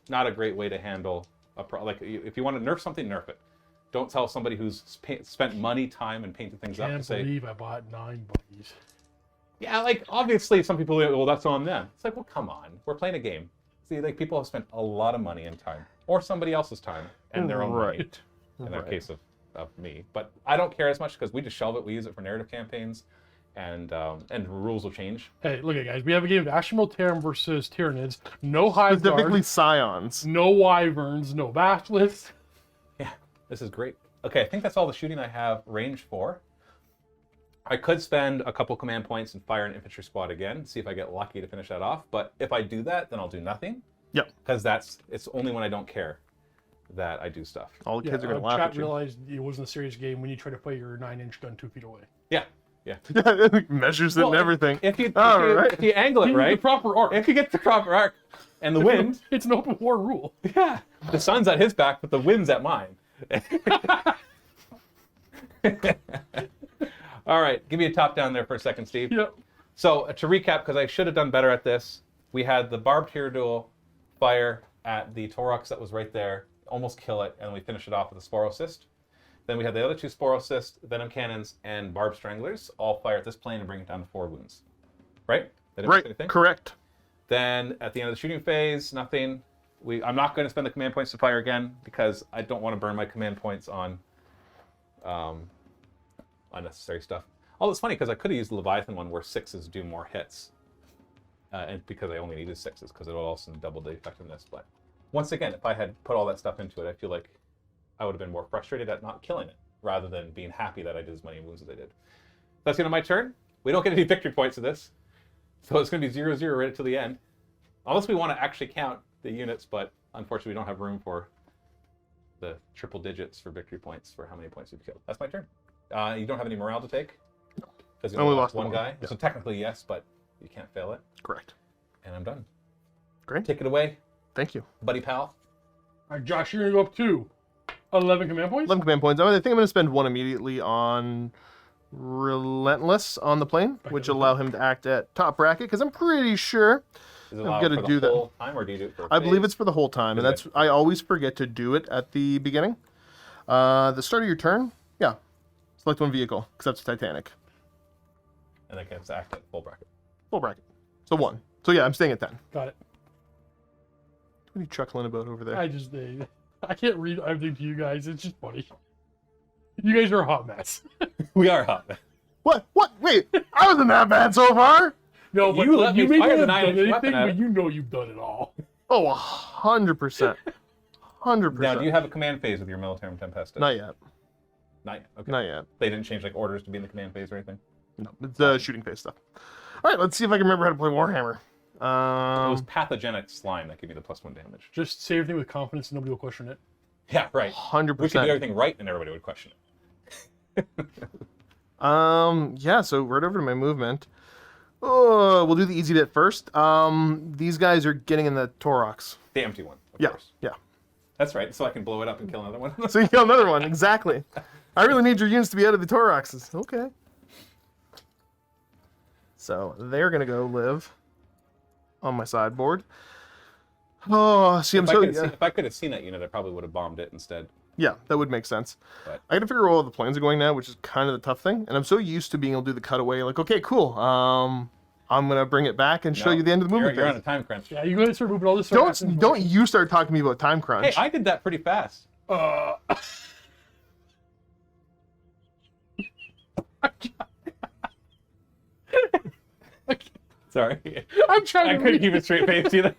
not a great way to handle like, if you want to nerf something, nerf it. Don't tell somebody who's spent money, time, and painted things up to Can't say, believe I bought 9 buggies. yeah, like, obviously some people are, well, that's on them. It's like, well, come on. We're playing a game. See, like, people have spent a lot of money and time, or somebody else's time, and their own money, Right. in that Right. case of me. But I don't care as much because we just shelve it. We use it for narrative campaigns, and rules will change. Hey, look at guys. We have a game of Astra Militarum versus Tyranids. No Hive Specifically Guard, Scions. no Wyverns, no Basilisks. Yeah, this is great. Okay, I think that's all the shooting I have range for. I could spend a couple command points and fire an infantry squad again, see if I get lucky to finish that off. But if I do that, then I'll do nothing. Yep. Because it's only when I don't care that I do stuff. All the kids are going to laugh Chat at you. realized it wasn't a serious game when you try to play your 9-inch gun 2 feet away. Yeah, Yeah. Yeah, it measures it Well, and everything. If you Right. if you angle it You need right, the proper arc. if you get the proper arc and the wind, It's an open war rule. yeah, the sun's at his back, but the wind's at mine. All right, give me a top down there for a second, Steve. Yep. So to recap, because I should have done better at this, we had the barbed Hierodule fire at the Torox that was right there, almost kill it, and we finish it off with a Sporocyst. Then we had the other two Sporocysts, Venom Cannons, and Barbed Stranglers all fire at this plane and bring it down to 4 wounds. Right? They didn't miss Right, anything? correct. Then at the end of the shooting phase, nothing. I'm not going to spend the command points to fire again because I don't want to burn my command points on unnecessary stuff. Although it's funny because I could have used the Leviathan one where 6s do more hits. And because I only needed 6s because it'll also double the effectiveness. But once again, if I had put all that stuff into it, I feel like I would have been more frustrated at not killing it rather than being happy that I did as many wounds as I did. That's the end of my turn. We don't get any victory points of this. So it's going to be 0-0 right to the end. Unless we want to actually count the units, but unfortunately we don't have room for the triple digits for victory points for how many points we've killed. That's my turn. You don't have any morale to take? Because you only lost one guy. Yeah. So technically yes, but you can't fail it. Correct. And I'm done. Great. Take it away, Thank you. buddy pal. All right, Josh, you're going to go up to 11 command points? 11 command points. I think I'm going to spend one immediately on Relentless on the plane, which allow him to act at top bracket, because I'm pretty sure Is it I'm allowed going to for do the that. whole time, or do you do it for a I believe phase? it's for the whole time, and Okay. that's I always forget to do it at the beginning. The start of your turn, yeah. Select one vehicle, except Titanic. And then it's act at full bracket. Full bracket. So 1. So yeah, I'm staying at 10. Got it. What are you chuckling about over there? I can't read everything to you guys. It's just funny. You guys are a hot mess. We are hot. What? Wait, I wasn't that bad so far. No, but You let me may fire not the have done 9-inch weapon anything, at but it. you know you've done it all. Oh, 100%. 100%. Now, do you have a command phase with your Militarum Tempestus? Not yet. Not yet. Okay. Not yet. They didn't change like orders to be in the command phase or anything? No, it's shooting phase stuff. All right, let's see if I can remember how to play Warhammer. It was pathogenic slime that gave you the +1 damage. Just say everything with confidence and nobody will question it. Yeah, right. 100%. We could do everything right and everybody would question it. Yeah, so right over to my movement. Oh, we'll do the easy bit first. These guys are getting in the Torox. The empty one, of Yeah, course. yeah. That's right, so I can blow it up and kill another one. So you kill another one, exactly. I really need your units to be out of the Toroxes. Okay. So they're gonna go live on my sideboard. Oh, see, If I could have seen that unit, I probably would have bombed it instead. Yeah, that would make sense. But I gotta figure out where all the planes are going now, which is kind of the tough thing. And I'm so used to being able to do the cutaway, like, okay, cool. I'm gonna bring it back and show you the end of the movement. You're on a time crunch. Yeah, you go ahead and start moving all this. Don't you start talking to me about time crunch. Hey, I did that pretty fast. Sorry. I'm trying I to couldn't read. keep a straight face either.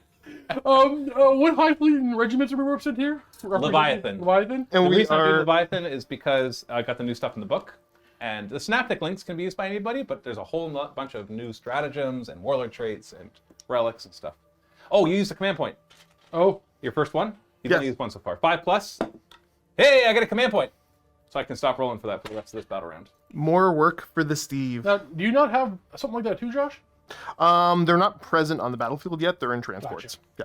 What high fleet and regiments are we represented here? Leviathan. Leviathan? And The we reason I did are Leviathan is because I got the new stuff in the book. And the synaptic links can be used by anybody, but there's a whole bunch of new stratagems and warlord traits and relics and stuff. Oh, you used a command point. Oh, Your first one? You've Yes. only used one so far. 5+. Hey, I got a command point. So I can stop rolling for that for the rest of this battle round. more work for the Steve. now, do you not have something like that too, Josh? They're not present on the battlefield yet. They're in transports. Yeah.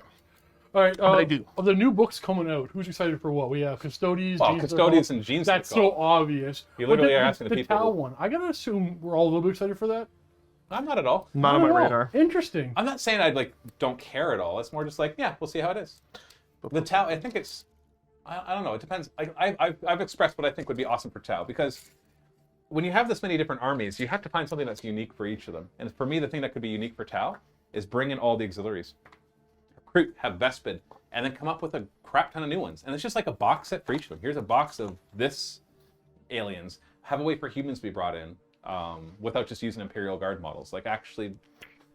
All right. But I do. Of the new books coming out, who's excited for what? We have Custodes. Well, Genes of the Custodes Hall. and Genes of That's the so Hall. obvious. You But literally are asking the people. Tau one. I gotta assume we're all a little bit excited for that. I'm not at all. Not on I my don't know. radar. Interesting. I'm not saying I don't care at all. It's more just like, yeah, we'll see how it is. The Tau, I think it's, I don't know. It depends. I've expressed what I think would be awesome for Tau because when you have this many different armies, you have to find something that's unique for each of them. And for me, the thing that could be unique for Tau is bring in all the auxiliaries, recruit, have Vespid, and then come up with a crap ton of new ones. And it's just like a box set for each of them. Here's a box of this aliens. Have a way for humans to be brought in without just using Imperial Guard models. Like actually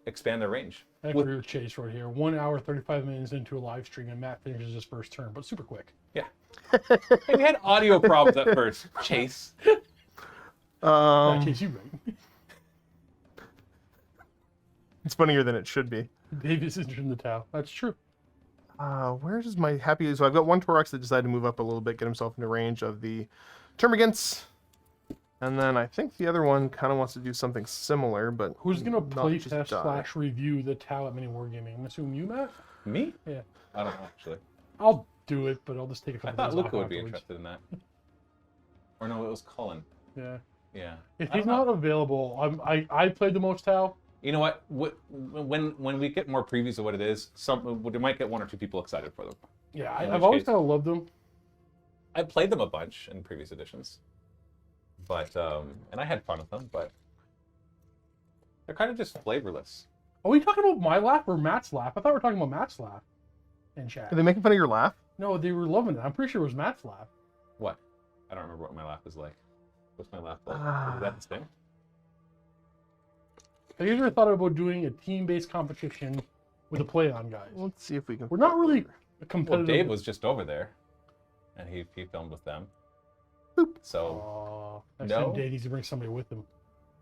expand their range. I agree with Chase right here. 1 hour, 35 minutes into a live stream, and Matt finishes his first turn, but super quick. Yeah. Hey, we had audio problems at first. Chase. Chase, you right. It's funnier than it should be. Davis is in the Tau. That's true. Where is my happy? So I've got one Torox that decided to move up a little bit, get himself into range of the Termagants. And then I think the other one kind of wants to do something similar, but Who's gonna not play just test die. / review the Tau at MiniWarGaming? I'm assuming you, Matt? Me? Yeah. I don't know, actually. I'll do it, but I'll just take a I couple thought days Luca off would be afterwards. interested in that. Or no, it was Cullen. Yeah. Yeah. If I don't he's know. not available, I played the most Tau. You know what? When we get more previews of what it is, we might get 1 or 2 people excited for them. Yeah, In I've which always case- kind of loved them. I played them a bunch in previous editions, but and I had fun with them, but they're kind of just flavorless. Are we talking about my laugh or Matt's laugh? I thought we were talking about Matt's laugh in chat. Are they making fun of your laugh? No, they were loving it. I'm pretty sure it was Matt's laugh. What? I don't remember what my laugh is like. What's my laugh like? Is that the same? Have you ever thought about doing a team-based competition with the play-on guys? Let's see if we can. We're not really a Well, competitive. Dave was just over there, and he filmed with them. Boop. So Next No. time Dave needs to bring somebody with him.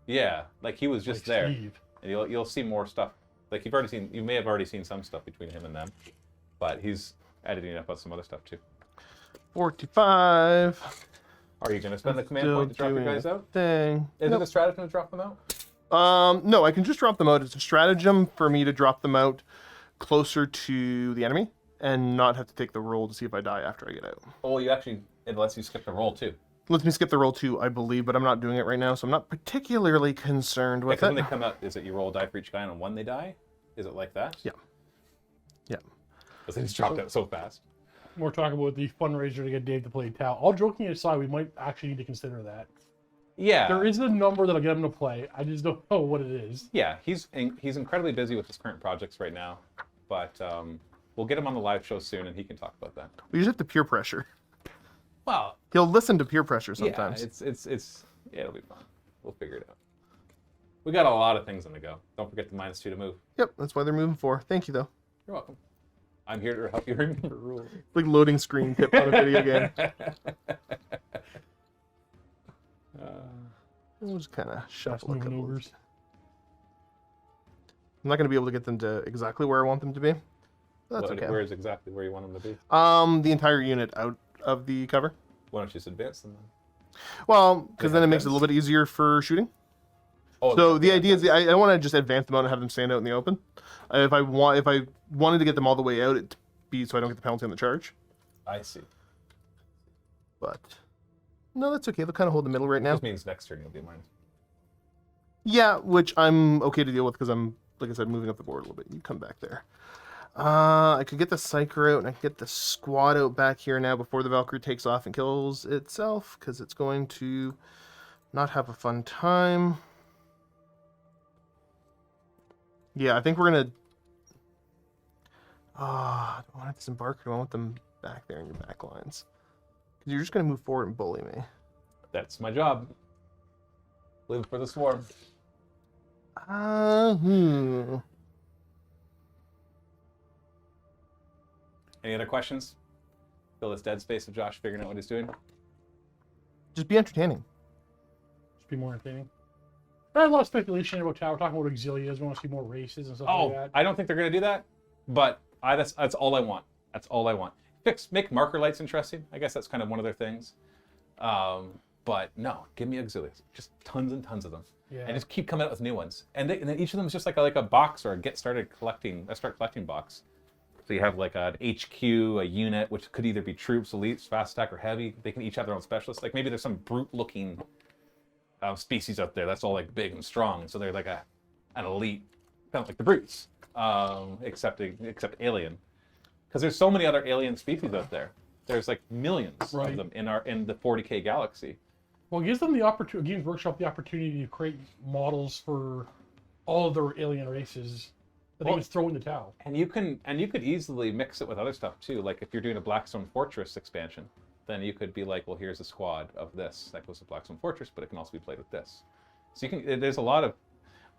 yeah, like he was just like there, Steve. and you'll see more stuff. Like you may have already seen some stuff between him and them, but he's editing up on some other stuff too. 45. Are you gonna spend the command Still point to drop your doing guys a out? Thing. Is Nope. it a stratagem to drop them out? No, I can just drop them out. It's a stratagem for me to drop them out closer to the enemy and not have to take the roll to see if I die after I get out. Oh, you actually, it lets you skip the roll too. Lets me skip the roll too, I believe, but I'm not doing it right now, so I'm not particularly concerned with Because when it. they come out, is it you roll a die for each guy, and on one they die? Is it like that? Yeah. Yeah. Because they just dropped out so fast. We're talking about the fundraiser to get Dave to play Tau. All joking aside, we might actually need to consider that. Yeah. There is a number that'll get him to play. I just don't know what it is. Yeah, he's incredibly busy with his current projects right now, but we'll get him on the live show soon, and he can talk about that. We just have to peer pressure. Well, He'll listen to peer pressure sometimes. yeah, yeah, it'll be fun. We'll figure it out. We got a lot of things on the go. Don't forget the -2 to move. Yep, that's why they're moving 4. Thank you, though. You're welcome. I'm here to help you remember rules. Like loading screen tip on a video game. We'll just kind of Fast shuffle a moving couple. overs. I'm not going to be able to get them to exactly where I want them to be. But that's okay. Where is exactly where you want them to be? The entire unit out of the cover. Why don't you just advance them then? Well, because They then it have makes it a little bit easier for shooting. Oh, So the idea is, I want to just advance them out and have them stand out in the open. If I wanted to get them all the way out, it'd be so I don't get the penalty on the charge. I see. But no, that's okay. They'll kind of hold the middle right now. This means next turn you'll be mine. Yeah, which I'm okay to deal with because I'm, like I said, moving up the board a little bit. You come back there. I could get the Psyker out and I could get the squad out back here now before the Valkyrie takes off and kills itself because it's going to not have a fun time. Yeah, I think we're gonna. Do I want to disembark or do I want them back there in your back lines? Because you're just gonna move forward and bully me. That's my job. Live for the swarm. Any other questions? Fill this dead space of Josh figuring out what he's doing. Just be entertaining. Just be more entertaining. I had a lot of speculation about Tau. We're talking about auxilias. We want to see more races and stuff like Oh, that. I don't think they're gonna do that, but that's all I want. That's all I want. Make marker lights interesting. I guess that's kind of one of their things. But no, give me auxiliaries. Just tons and tons of them. Yeah. And just keep coming out with new ones. And then each of them is just like a box or a start collecting box. So you have like an HQ, a unit, which could either be troops, elites, fast attack, or heavy. They can each have their own specialists. Like maybe there's some brute-looking species out there that's all like big and strong, and so they're like an elite, kind of like the brutes, except alien. Because there's so many other alien species out there. There's like millions Right. of them in the 40K galaxy. Well, it gives them the opportunity, Games Workshop the opportunity to create models for all of their alien races that they Well- can throw in the Tau. And you could easily mix it with other stuff too. Like if you're doing a Blackstone Fortress expansion, then you could be like, well, here's a squad of this that goes to Blackstone Fortress, but it can also be played with this. So you can. There's a lot of.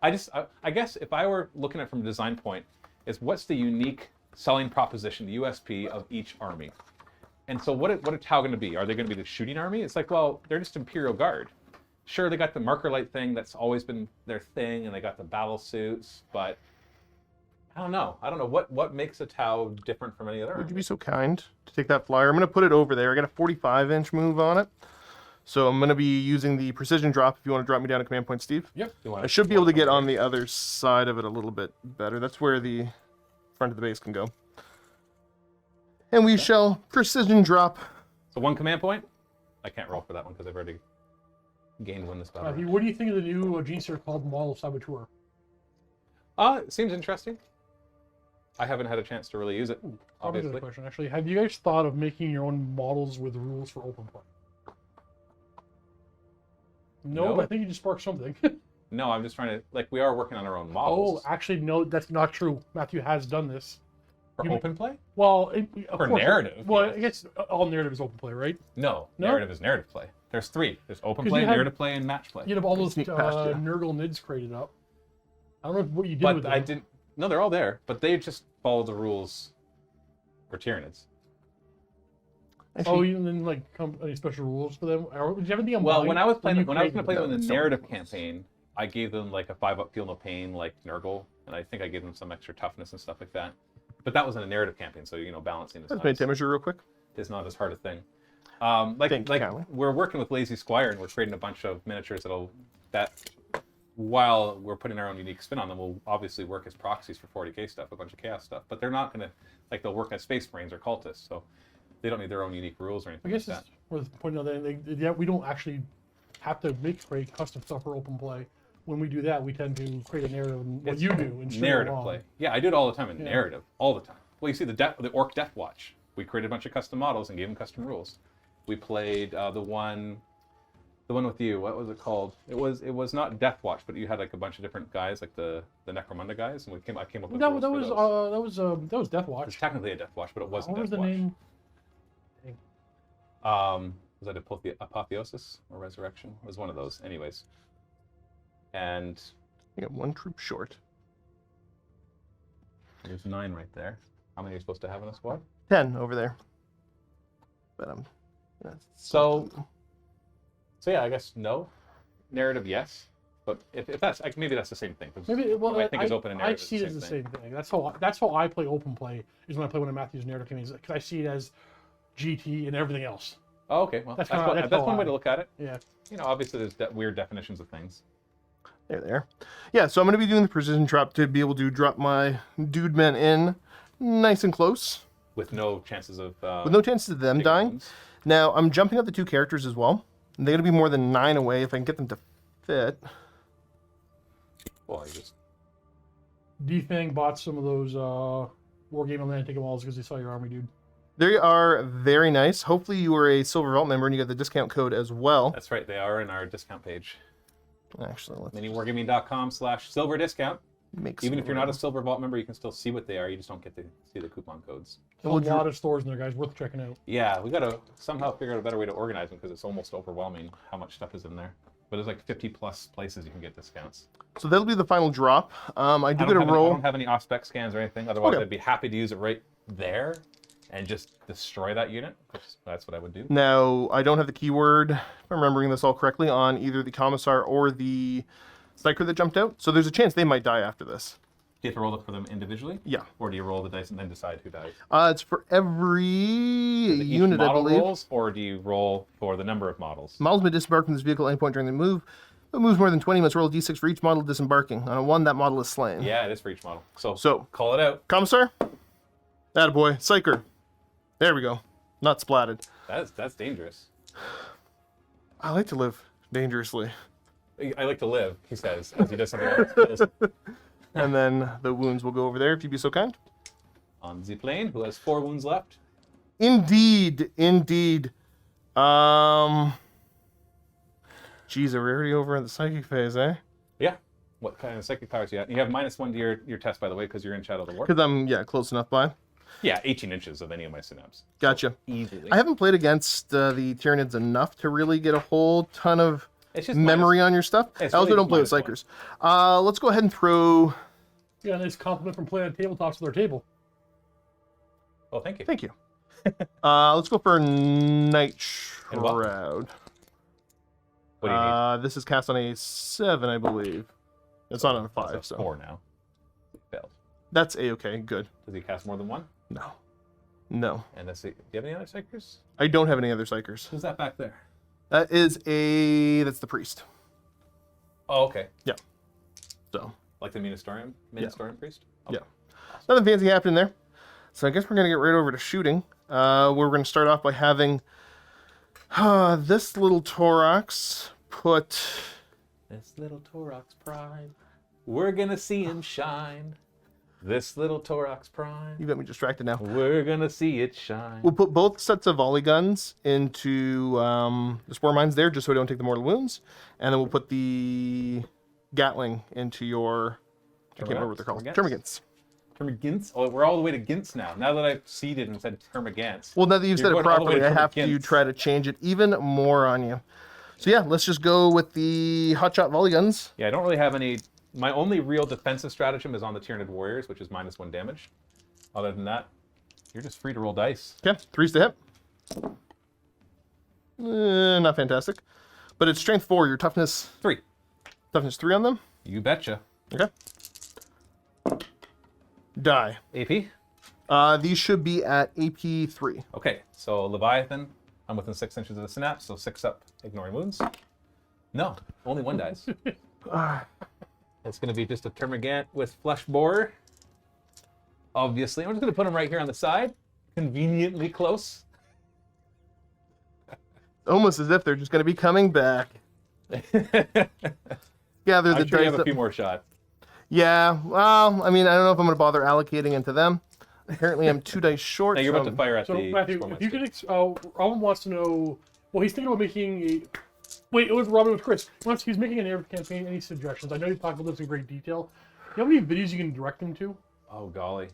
I guess if I were looking at it from a design point, is what's the unique selling proposition, the USP of each army. And so what are Tau going to be? Are they going to be the shooting army? It's like, well, they're just Imperial Guard. Sure, they got the marker light thing that's always been their thing, and they got the battle suits, but I don't know. What makes a Tau different from any other Would army? you be so kind to take that flyer? I'm going to put it over there. I got a 45-inch move on it. So I'm going to be using the precision drop if you want to drop me down a command point, Steve. Yep. I should be able to get on the other side of it a little bit better. That's where the front of the base can go. And we shall precision drop. So 1 command point. I can't roll for that one because I've already gained 1 this battle. What do you think of the new gene series called Model Saboteur? It seems interesting. I haven't had a chance to really use it, Probably a obviously. good question, actually. Have you guys thought of making your own models with rules for open play? No, No. but I think you just sparked something. No, I'm just trying to, like, we are working on our own models. Oh, actually, no, that's not true. Matthew has done this. For you- open play? Well, of For course, narrative, Well, yes. I guess all narrative is open play, right? No, No? narrative is narrative play. There's 3. There's open 'Cause play, you have- narrative play, and match play. You have all those Sneak past ya. Nurgle Nids created up. I don't know what you did But with them. I didn't. No, they're all there. But they just follow the rules for Tyranids. Oh, you didn't like any special rules for them? Or did you have anything on Well, mind when I was playing, you when I was going to play created them in the them? narrative campaign, I gave them like a 5-up feel no pain, like Nurgle, and I think I gave them some extra toughness and stuff like that. But that was in a narrative campaign, so balancing is Let's not, make temperature real quick. is not as hard a thing. Thank you, Callie. Like we're working with Lazy Squire, and we're creating a bunch of miniatures that while we're putting our own unique spin on them, will obviously work as proxies for 40k stuff, a bunch of chaos stuff. But they're not going to, like, they'll work as Space Marines or cultists, so they don't need their own unique rules or I anything guess like it's that. worth pointing out that we don't actually have to create custom stuff for open play. When we do that, we tend to create a narrative and what It's you do and string it Narrative along. play. Yeah, I do it all the time in Yeah. narrative, all the time. Well, you see the Orc Death Watch. We created a bunch of custom models and gave them custom rules. We played the one with you. What was it called? It was not Death Watch, but you had like a bunch of different guys, like the Necromunda guys, and I came up with rules for those. That was Death It's Watch. technically a Death Watch, but it wasn't What was Death the Watch. name? Was that Apotheosis or Resurrection? It was one of those. Anyways. And You got 1 troop short. there's 9 right there. How many are you supposed to have in a squad? 10 over there. But So yeah, I guess no. Narrative, yes. But if that's maybe that's the same thing. 'Cause Maybe well, I think it's open and I narrative. see it as the same thing. That's how I play open play. Is when I play one of Matthew's narrative campaigns because I see it as GT and everything else. Oh, okay. Well, That's that's how one way I- to look at it. Yeah. Obviously there's weird definitions of things. there. Yeah, so I'm going to be doing the precision drop to be able to drop my dude men in nice and close. With no chances of With no chances of them taking dying. wounds. Now, I'm jumping up the 2 characters as well. They're going to be more than 9 away if I can get them to fit. Well, you just Defang bought some of those Wargaming land taking walls because they saw your army, dude. They are very nice. Hopefully you are a Silver Vault member and you got the discount code as well. that's right. They are in our discount page. Actually, let's MiniWarGaming.com/silver discount. make Even some if you're not a room. Silver Vault member, you can still see what they are. You just don't get to see the coupon codes. There's a lot of stores in there, guys. Worth checking out. Yeah, we got to somehow figure out a better way to organize them because it's almost overwhelming how much stuff is in there. But there's like 50 plus places you can get discounts. So that'll be the final drop. I do get a I roll. don't have any off-spec scans or anything. Otherwise, Okay. I'd be happy to use it right there and just destroy that unit. That's what I would do. Now, I don't have the keyword, if I'm remembering this all correctly, on either the Commissar or the Psyker that jumped out. So there's a chance they might die after this. Do you have to roll it for them individually? Yeah. Or do you roll the dice and then decide who dies? It's for every Is it each unit, I model believe. rolls, or do you roll for the number of models? Models may disembark from this vehicle at any point during the move. If it moves more than 20, must roll a d6 for each model disembarking. On a 1, that model is slain. Yeah, it is for each model. So So- call it out. Commissar? Attaboy. Psyker. There we go. Not splatted. That's dangerous. I like to live dangerously. I like to live, he says, as he does something else. And then the wounds will go over there, if you'd be so kind. On the plane, who has 4 wounds left. Indeed. Geez, are we already over in the psychic phase, eh? Yeah. What kind of psychic powers you have? You have -1 to your test, by the way, because you're in Shadow of the War. Because I'm, close enough by. Yeah, 18 inches of any of my synapses. Gotcha. Easily. I haven't played against the Tyranids enough to really get a whole ton of It's just memory on your stuff. It's I also really don't play with -1. Psychers. Let's go ahead and throw... Yeah, nice compliment from playing on tabletops with our table. Oh, thank you. Thank you. Let's go for Night And what? Shroud. What do you need? This is cast on a 7, I believe. It's not on a 5, That's a so 4 now. Failed. that's a-okay. Good. Does he cast more than 1? No. And let's see. Do you have any other psychers? I don't have any other Psychers. Who's that back there? That's the priest. Oh, okay. Yeah. So. Like the Ministorium priest? Yeah. Nothing fancy happening there. So I guess we're going to get right over to shooting. We're going to start off by having this little Torox put... This little Torox Prime. We're going to see him shine. This little Torox Prime. You got me distracted now. We're going to see it shine. We'll put both sets of volley guns into the spore mines there, just so we don't take the mortal wounds. And then we'll put the Gatling into your... I can't remember what they're called. Termagants. Termagants? Oh, we're all the way to Gintz now. Now that I've seeded and said Termagants. Well, now that you've said it properly, I have to try to change it even more on you. So yeah, let's just go with the hotshot volley guns. Yeah, I don't really have any... My only real defensive stratagem is on the Tyranid warriors, which is -1 damage. Other than that, you're just free to roll dice. Okay, 3s to hit. Not fantastic. But it's strength 4, your toughness... 3. Toughness 3 on them? You betcha. Okay. Die. AP? These should be at AP 3. Okay, so Leviathan, I'm within 6 inches of the synapse, so 6 up, ignoring wounds. No, only 1 dies. It's going to be just a Termagant with flesh borer. Obviously, I'm just going to put him right here on the side, conveniently close. Almost as if they're just going to be coming back. Gather the I'm sure you dice have a up. few more shot. Yeah, well, I mean, I don't know if I'm going to bother allocating into them. Apparently, I'm 2 dice short. Now you're so about to fire at So the Matthew, Score if you Monster. could, Robin wants to know. Well, he's thinking about making a. Wait, it was Robin with Chris. He's making a narrative campaign. Any suggestions? I know you talked about this in great detail. Do you have any videos you can direct him to? Oh, golly.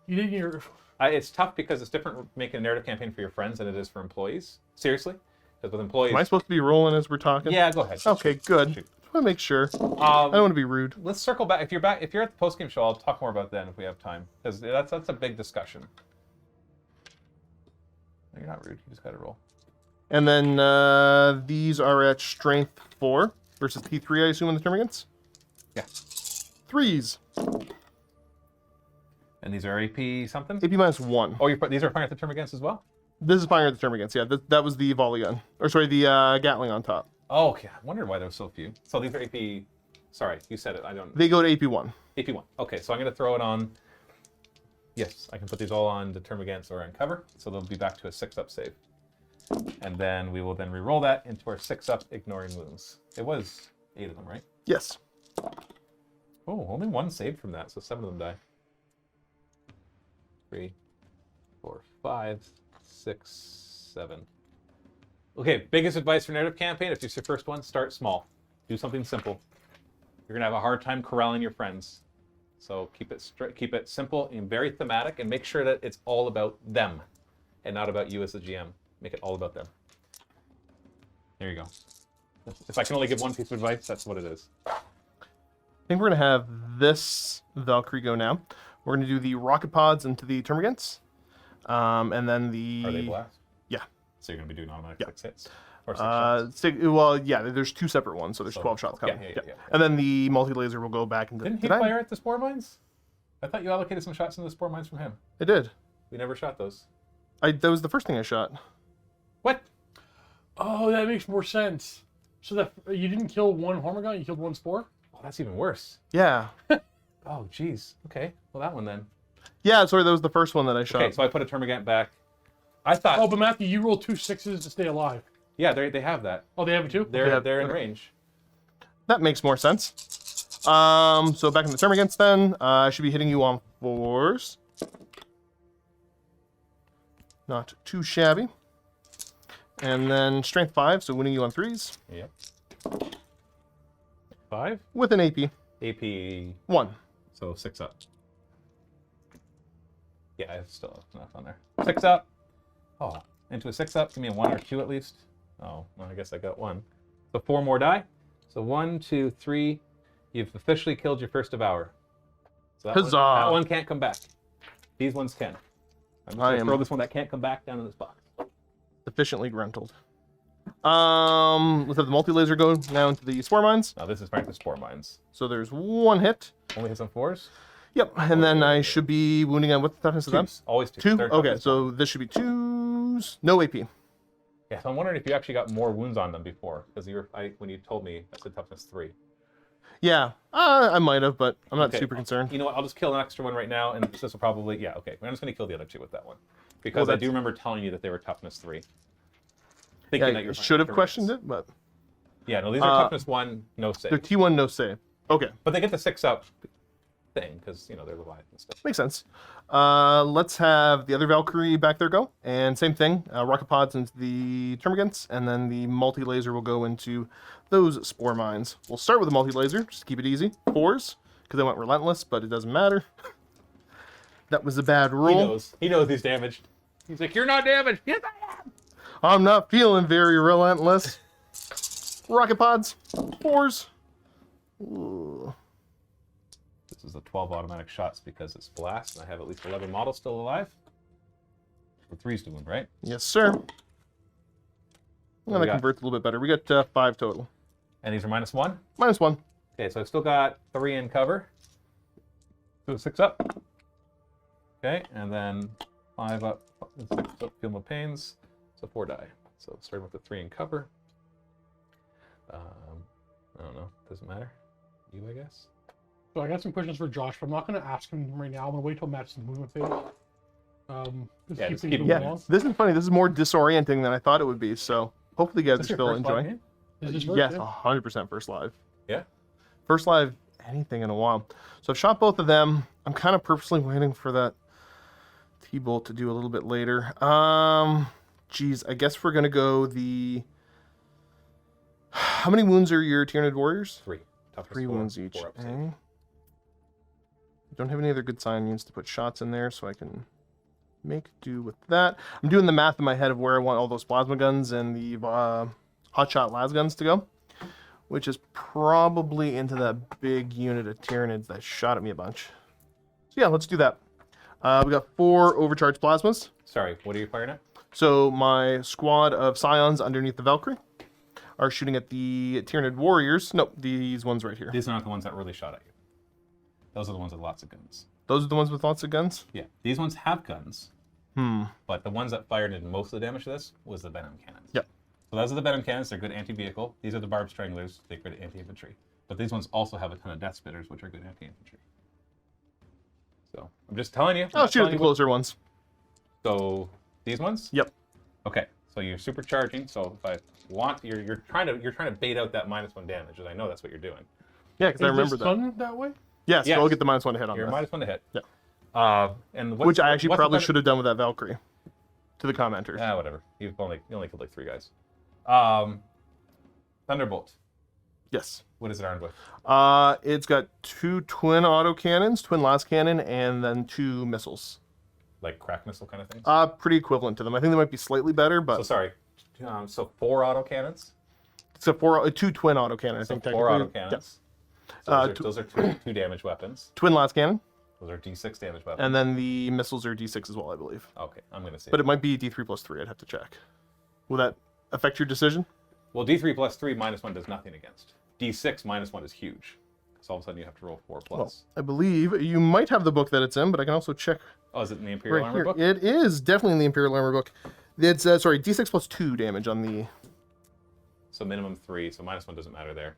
You did your. It's tough because it's different making a narrative campaign for your friends than it is for employees. Seriously. Because with employees... Am I supposed to be rolling as we're talking? Yeah, go ahead. Okay, good. Just want to make sure. I don't want to be rude. Let's circle back. If you're at the post-game show, I'll talk more about that if we have time. Because that's a big discussion. No, you're not rude. You just got to roll. And then these are at strength 4 versus P3, I assume, in the Termagants? Yeah. 3s. And these are AP something? AP -1. Oh, these are firing at the Termagants as well? This is firing at the Termagants, yeah. That was the volley gun. Or sorry, the Gatling on top. Oh, okay. I wondered why there were so few. So these are AP... Sorry, you said it. I don't... They go to AP1. AP1. Okay, so I'm going to throw it on... Yes, I can put these all on the Termagants or on cover. So they'll be back to a 6-up save. And then we will then re-roll that into our 6-up ignoring wounds. It was 8 of them, right? Yes. Oh, only 1 saved from that, so 7 of them die. 3, 4, 5, 6, 7. Okay, biggest advice for narrative campaign, if it's your first one, start small. Do something simple. You're gonna have a hard time corralling your friends. So keep it simple and very thematic, and make sure that it's all about them and not about you as the GM. Make it all about them. There you go. If I can only give one piece of advice, that's what it is. I think we're going to have this Valkyrie go now. We're going to do the rocket pods into the Termagants. And then the... Are they blast? Yeah. So you're going to be doing automatic Yeah. 6 hits? Or 6 shots? Well, yeah, there's 2 separate ones, so there's 12 shots coming. Yeah. And then the multi-laser will go back into... Didn't he fire at the spore mines? I thought you allocated some shots into the spore mines from him. I did. We never shot those. That was the first thing I shot. What? Oh, that makes more sense. So that you didn't kill 1 Hormigant, you killed 1 spore? Oh, that's even worse. Yeah. Oh, jeez. Okay. Well, that one then. Yeah, sorry, that was the first one that I shot. Okay, so I put a Termagant back. I thought... Oh, but Matthew, you rolled 2 6s to stay alive. Yeah, they have that. Oh, they have it too? They're in range. That makes more sense. So back in the Termagants then. I should be hitting you on 4s. Not too shabby. And then strength 5, so winning you on 3s. Yep. 5? With an AP. AP... 1. So 6 up. Yeah, I still have enough on there. 6 up. Oh, into a 6 up. Give me a 1 or 2 at least. Oh, well, I guess I got 1. So 4 more die. So 1, 2, 3. You've officially killed your first Devourer. So that Huzzah! that one can't come back. These ones can. I'm just going to am- throw this one that can't come back down in this box. Sufficiently gruntled. Let's have the multi-laser go now into the spore mines. Now this is firing the spore mines. So there's 1 hit. Only hits on 4s? Yep, and then I should be wounding on what the toughness of them? 2s. Always 2. 2? They're Okay, toughness. so this should be 2s. No AP. Yeah, so I'm wondering if you actually got more wounds on them before, because when you told me I said toughness 3. Yeah, I might have, but I'm not Okay, super concerned. You know what? I'll just kill an extra one right now, and this will probably okay. I'm just going to kill the other 2 with that one, because I do remember telling you that they were toughness 3. Thinking that Yeah, you're should have Tyranids. questioned it, but Yeah, no, these are toughness 1, no save. they're T1 no save. Okay, But they get the 6 up thing because they're Leviathan and stuff. makes sense. Let's have the other Valkyrie back there go, and same thing. Rocket pods into the termagants, and then the multi-laser will go into those spore mines. We'll start with the multi-laser, just to keep it easy. 4s, because I went relentless, but it doesn't matter. That was a bad roll. He knows he's damaged. He's like, you're not damaged. Yes, I am. I'm not feeling very relentless. Rocket pods, 4s. Ooh. This is the 12 automatic shots because it's blast, and I have at least 11 models still alive. The 3's doing, right? Yes, sir. I'm What gonna we got? convert a little bit better. We got 5 total. And these are -1. -1. Okay, so I've still got 3 in cover. So 6 up. Okay, and then 5 up, 6 up, feel no pains. So 4 die. So starting with the 3 in cover. I don't know. Doesn't matter. You, I guess. So I got some questions for Josh, but I'm not going to ask him right now. I'm going to wait till Matt's movement phase. Yeah, just things keep moving Yeah, along. this is funny. This is more disorienting than I thought it would be. So hopefully you guys Is are this your still first live enjoying. game? Is this first? Yes, Yeah. 100% first live. Yeah. First live anything in a while. So I've shot both of them. I'm kind of purposely waiting for that T-bolt to do a little bit later. Geez, I guess we're gonna go the. How many wounds are your Tyranid warriors? 3. Toughness 3 4, wounds each. 4 up save. Okay. Don't have any other good sign units to put shots in there, so I can make do with that. I'm doing the math in my head of where I want all those plasma guns and the hotshot las guns to go, which is probably into that big unit of Tyranids that shot at me a bunch. So yeah, let's do that. We got 4 overcharged plasmas. Sorry, what are you firing at? So my squad of Scions underneath the Valkyrie are shooting at the Tyranid warriors. Nope, these ones right here. These are not the ones that really shot at you. Those are the ones with lots of guns. Those are the ones with lots of guns? Yeah, these ones have guns. But the ones that fired and did most of the damage to this was the venom cannons. Yep. So those are the venom cannons. They're good anti-vehicle. These are the barbed stranglers. They're good anti-infantry. But these ones also have a ton of death spitters, which are good anti-infantry. So I'm just telling you. I'll shoot at the closer ones. So these ones. Yep. Okay. So you're supercharging. So if I want, you're trying to bait out that -1 damage, and I know that's what you're doing. Yeah, because I remember Is that. this done that way? Yes, Yes. so I'll get the -1 to hit on You're this. -1 to hit. Yeah. And Which I actually probably should. should have done with that Valkyrie. To the commenters. Ah, whatever. You only killed like 3 guys. Thunderbolt. Yes. What is it armed with? It's got 2 twin autocannons, twin last cannon, and then 2 missiles. Like crack missile kind of things? Pretty equivalent to them. I think they might be slightly better, but So sorry. So 4 autocannons? it's a 2 twin autocannon, I So think 4 technically. autocannons. Yeah. So those are 2 damage weapons. Twin last cannon, Those are D6 damage weapons. and then the missiles are D6 as well, I believe. Okay, I'm going to say. But it might be D3 plus 3, I'd have to check. Will that affect your decision? Well, D3 plus 3 -1 does nothing against. D6 -1 is huge. So all of a sudden you have to roll 4 plus. Well, I believe you might have the book that it's in, but I can also check Oh, is it in the Imperial right Armor here. book? It is definitely in the Imperial Armor book. It's, sorry, D6 plus 2 damage on the... So minimum 3, so -1 doesn't matter there.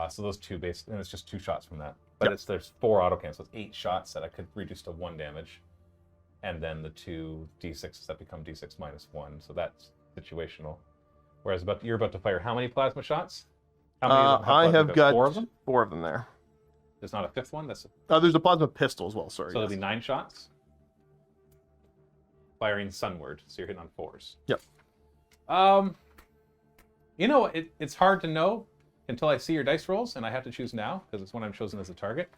So those 2 base, and it's just 2 shots from that. But Yep. there's 4 autocannons, so it's 8 shots that I could reduce to 1 damage. And then the 2 D6s that become D6 -1, so that's situational. Whereas you're about to fire how many plasma shots? How many of them I plasma have guns? got 4 of them? 4 of them there. There's not a 5th one? That's There's a plasma pistol as well, sorry. So there'll yes. be 9 shots. Firing sunward, so you're hitting on 4s. Yep. You know, it's hard to know until I see your dice rolls, and I have to choose now because it's when I'm chosen as a target.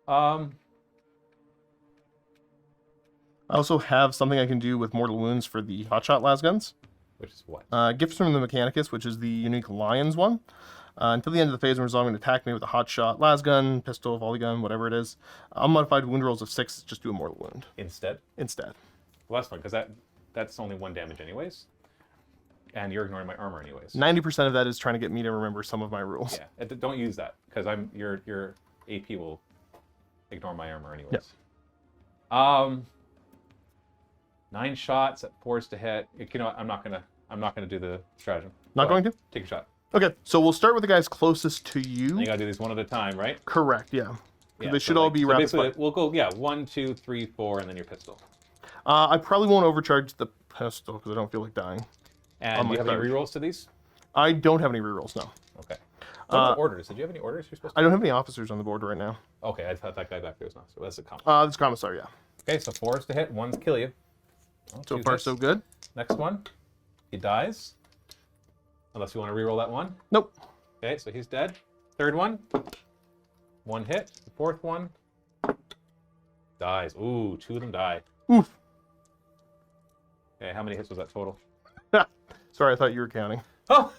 I also have something I can do with mortal wounds for the hotshot las guns. Which is what? Gifts from the Mechanicus, which is the unique Lions one. Until the end of the phase, when resolving to attack me with a hotshot las gun, pistol, volley gun, whatever it is, unmodified wound rolls of 6, just do a mortal wound Instead? instead. Well, that's fine, because that's only 1 damage anyways. And you're ignoring my armor anyways. 90% of that is trying to get me to remember some of my rules. Yeah, don't use that, because your AP will ignore my armor anyways. Yep. 9 shots at 4s to hit. You know what? I'm not gonna do the stratagem. Not going to? Take a shot. Okay, so we'll start with the guys closest to you. And you gotta do these one at a time, right? Correct, yeah. Yeah, They should all be so rapid basically, fire. we'll go 1, 2, 3, 4, and then your pistol. I probably won't overcharge the pistol because I don't feel like dying. And do my you have any third. rerolls to these? I don't have any rerolls, no. Okay. What about orders? Did you have any orders you're supposed to? I don't have any officers on the board right now. Okay, I thought that guy back there was not. So that's a common. This commissar, yeah. Okay, so 4s to hit, 1s kill you. Well, So 2 far, hits. so good. Next one, he dies. Unless you want to reroll that one. Nope. Okay, so he's dead. Third one, 1 hit. The fourth one dies. Ooh, 2 of them die. Oof. Okay, how many hits was that total? Sorry, I thought you were counting. Oh.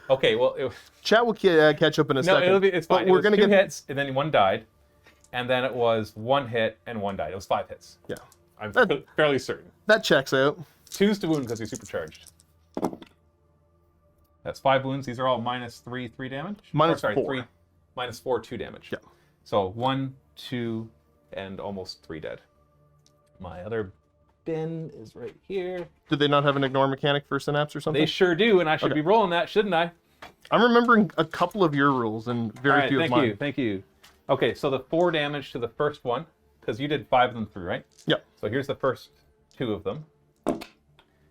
Okay, well, Chat will catch up in a second. it's fine. But we're It was gonna 2 get hits, and then 1 died, and then it was 1 hit and 1 died. It was 5 hits. Yeah. I'm fairly certain. That checks out. 2's to wound because he's supercharged. That's 5 wounds. These are all -3 damage. Minus sorry, 4. 3 -4 2 damage. Yeah. So 1, 2, and almost 3 dead. My other bin is right here. Did they not have an ignore mechanic for synapse or something? They sure do, and I should Okay. be rolling that, shouldn't I? I'm remembering a couple of your rules and very All right, few of mine. thank you. Okay, so the 4 damage to the first one, because you did 5 of them through, right? Yep. So here's the first 2 of them.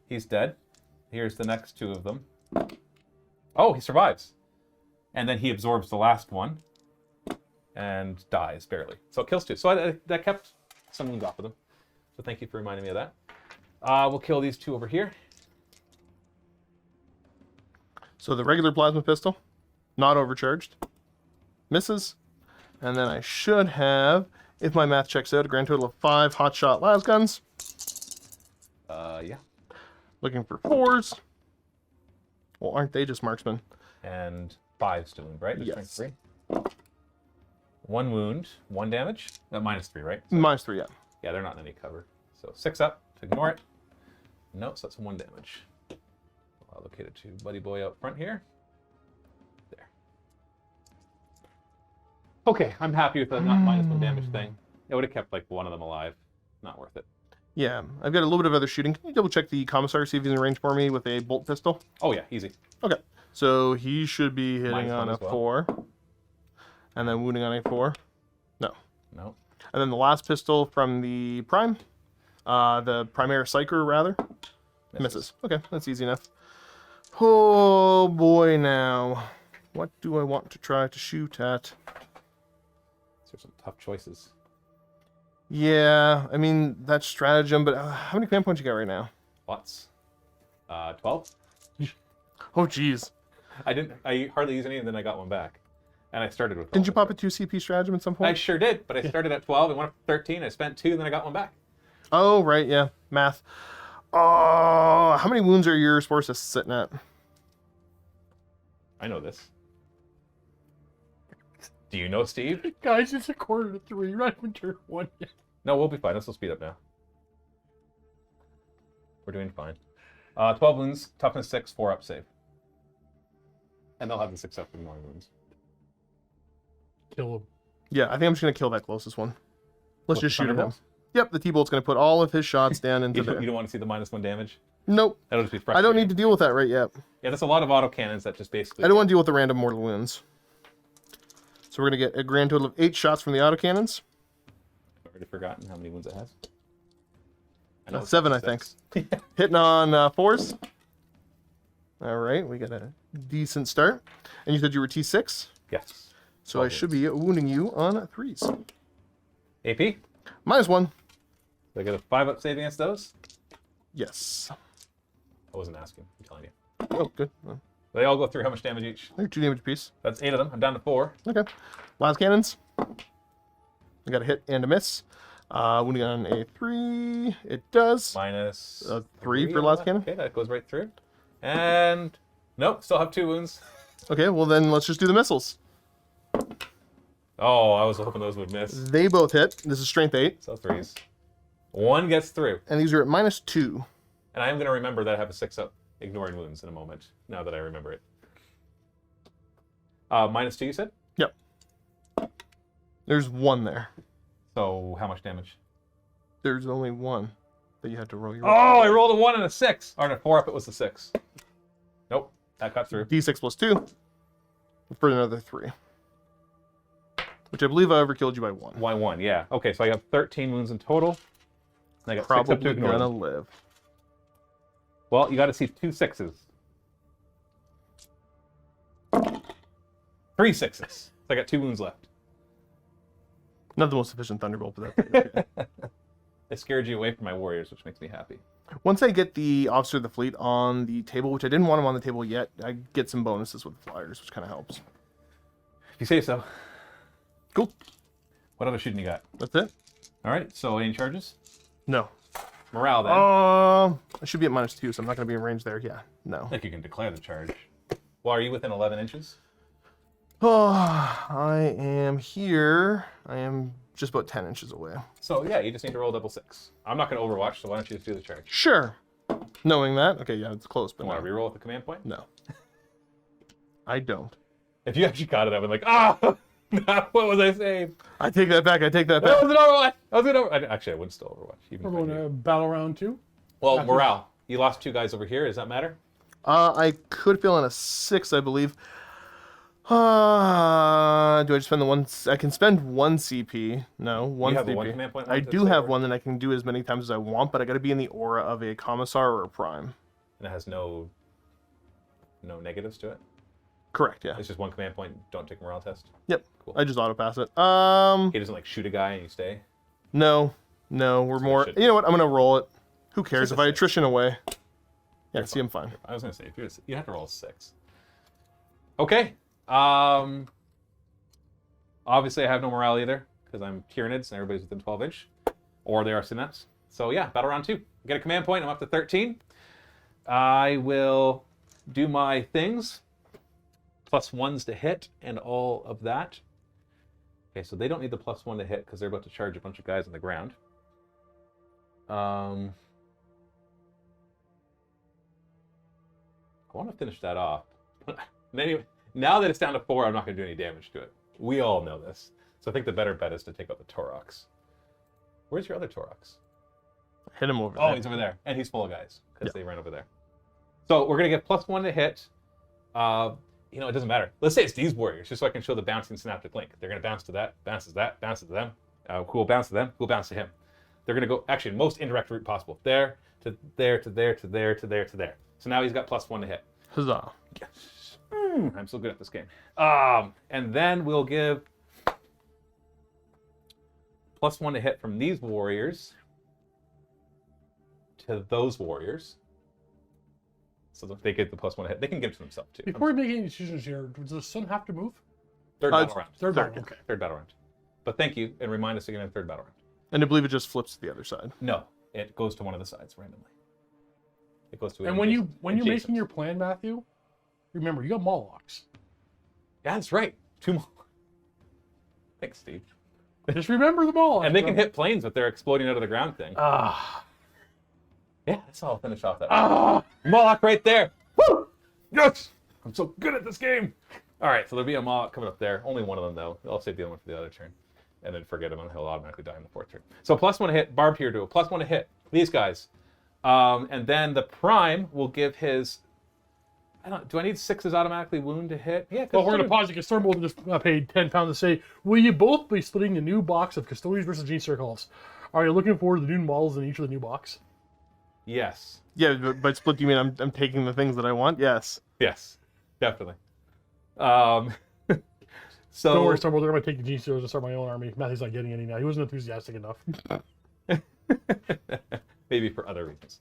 He's dead. Here's the next 2 of them. Oh, he survives. And then he absorbs the last one and dies barely. So it kills 2. So that kept some wounds off of them. So thank you for reminding me of that. We'll kill these 2 over here. So the regular plasma pistol, not overcharged, misses. And then I should have, if my math checks out, a grand total of 5 hotshot las guns. Yeah. Looking for 4s. Well, aren't they just marksmen? And 5's to wound, right? There's Yes. strength 3. 1 wound, 1 damage. -3, right? So, -3, yeah. yeah, they're not in any cover. So 6 up to ignore it. No, so that's 1 damage. I'll allocate it to Buddy Boy out front here. There. Okay, I'm happy with the not -1 damage thing. It would have kept like 1 of them alive. Not worth it. Yeah, I've got a little bit of other shooting. Can you double check the commissar, see if he's in range for me with a bolt pistol? Oh yeah, easy. Okay, so he should be hitting -1 on a as well. 4. And then wounding on a 4. No. No. And then the last pistol from the prime, the Primaris Psyker, rather, misses. Okay, that's easy enough. Oh boy, now. What do I want to try to shoot at? These are some tough choices. Yeah, I mean, that's stratagem, but how many command points you got right now? Lots. 12. Oh, jeez. I hardly used any, and then I got 1 back. And I started with 12. Didn't you pop a 2 CP stratagem at some I point? sure did, but I started at 12 and went up to 13. I spent 2, and then I got 1 back. Oh, right, yeah. Math. Oh, how many wounds are your spore cysts sitting at? I know this. Do you know, Steve? Guys, it's a 2:45. You're not even turn 1 yet. No, we'll be fine. This will speed up now. We're doing fine. 12 wounds, toughness 6, 4 up save. And they'll have the 6 up ignoring wounds. Kill him. Yeah, I think I'm just going to kill that closest one. Let's What, just the shoot at him. Thunderbolts? Yep, the T-Bolt's going to put all of his shots down into You there. don't want to see the -1 damage? Nope. That'll just be I frustrating. don't need to deal with that right yet. Yeah, that's a lot of autocannons that just basically... I don't want to deal with the random mortal wounds. So we're going to get a grand total of 8 shots from the autocannons. I've already forgotten how many wounds it has. I know it's 7, I think. 6. Hitting on 4s. All right, we got a decent start. And you said you were T6? Yes. So I should be wounding you on 3s. AP? -1. Do I get a 5 up save against those? Yes. I wasn't asking. I'm telling you. Oh, good. Well, They all go through how much damage each? they're 2 damage apiece. That's 8 of them. I'm down to 4. Okay. Last cannons. I got a hit and a miss. Wounding on a 3. It does. Minus... 3 for on last that. cannon. Okay, that goes right through. And... Nope, still have 2 wounds. Okay, well then let's just do the missiles. Oh, I was hoping those would miss. They both hit. This is strength 8. So 3s. 1 gets through. And these are at -2. And I am going to remember that I have a 6 up ignoring wounds in a moment, now that I remember it. -2, you said? Yep. There's 1 there. So how much damage? There's only 1. that you had to roll your. Oh, I rolled a 1 and a 6. Or a 4 if it was the 6. Nope, that got through. D6 plus 2 for another 3. Which I believe I overkilled you by 1. Why 1? Yeah. Okay, so I have 13 wounds in total. And I got 6 up to Probably ignore gonna them. live. Well, you got to see 2 6s. 3 6s. So I got 2 wounds left. Not the most efficient Thunderbolt, but that's okay. I scared you away from my warriors, which makes me happy. Once I get the Officer of the Fleet on the table, which I didn't want him on the table yet, I get some bonuses with the flyers, which kind of helps. If you say so. Cool. What other shooting you got? That's it? All right, so any charges? No. Morale then. I should be at -2, so I'm not going to be in range there. Yeah, no. I think you can declare the charge. Well, are you within 11 inches? Oh, I am here. I am just about 10 inches away. So yeah, you just need to roll double 6. I'm not going to overwatch, so why don't you just do the charge? Sure. Knowing that, okay, yeah, it's close, but You want no. to reroll at the command point? No. I don't. If you actually got it, I would like, ah, what was I saying? I take that back. I take that That back. was an overwatch. That was an overwatch. Actually, I would still overwatch. Even We're if I going knew. to battle round 2. Well, morale. You lost 2 guys over here. Does that matter? I could fill in a 6, I believe. Do I just spend the 1? I can spend 1 CP. No, 1 have the CP. 1 command point I left, do that's have it? one that I can do as many times as I want, but I got to be in the aura of a commissar or a prime. And it has no negatives to it. Correct. Yeah. It's just 1 command point. Don't take a morale test. Yep. Cool. I just auto pass it. He doesn't like shoot a guy and you stay. No. We're more. should- You know what? I'm gonna roll it. Who cares Just if a I 6. attrition away? Yeah. You're See, I'm fine. I was gonna say if you have to roll a 6. Okay. Obviously I have no morale either because I'm Tyranids and everybody's within 12 inch, or they are Synapse. So yeah, battle round 2. Get a command point. I'm up to 13. I will do my things. +1s to hit and all of that. Okay, so they don't need the +1 to hit because they're about to charge a bunch of guys on the ground. I want to finish that off. Anyway, now that it's down to 4, I'm not going to do any damage to it. We all know this. So I think the better bet is to take out the Taurox. Where's your other Taurox? Hit him over Oh, there. he's over there. And he's full of guys because Yeah. they ran over there. So we're going to get +1 to hit. It doesn't matter. Let's say it's these warriors, just so I can show the bouncing synaptic link. They're going to bounce to that, bounces that, bounces to them. Who will bounce to them? Who will bounce to him? They're going to go, actually, most indirect route possible. There, to there, to there, to there, to there, to there. So now he's got +1 to hit. Huzzah. I'm so good at this game. And then we'll give +1 to hit from these warriors to those warriors. So that they get the +1 to hit. They can give it to themselves too. Before we make any decisions here, does the sun have to move? Third battle round. Third battle, okay. Third battle round. But thank you, and remind us again in the third battle round. And I believe it just flips to the other side. No, it goes to one of the sides randomly. It goes to. And when you're making your plan, Matthew, remember you got Molochs. Yeah, that's right. 2 more. Thanks, Steve. Just remember the Molochs. And they can hit planes with their exploding out of the ground thing. Yeah, that's all. I'll finish off that. Moloch right there. Woo! Yes! I'm so good at this game. All right, so there'll be a Moloch coming up there. Only one of them, though. I'll save the other one for the other turn. And then forget him, and he'll automatically die in the 4th turn. So +1 to hit. Barb here do a +1 to hit. These guys. And then the Prime will give his... do I need 6s automatically wound to hit? Yeah. Well, we're going to pause it because Stormbolt just paid £10 to say, will you both be splitting the new box of Custodians versus Gene Circles? Are you looking forward to the new models in each of the new box? Yes. Yeah, but by split, do you mean I'm taking the things that I want? Yes. Yes. Definitely. So... Don't worry, Stormbolt, they're going to take the Gene Circles and start my own army. Matthew's not getting any now. He wasn't enthusiastic enough. Maybe for other reasons.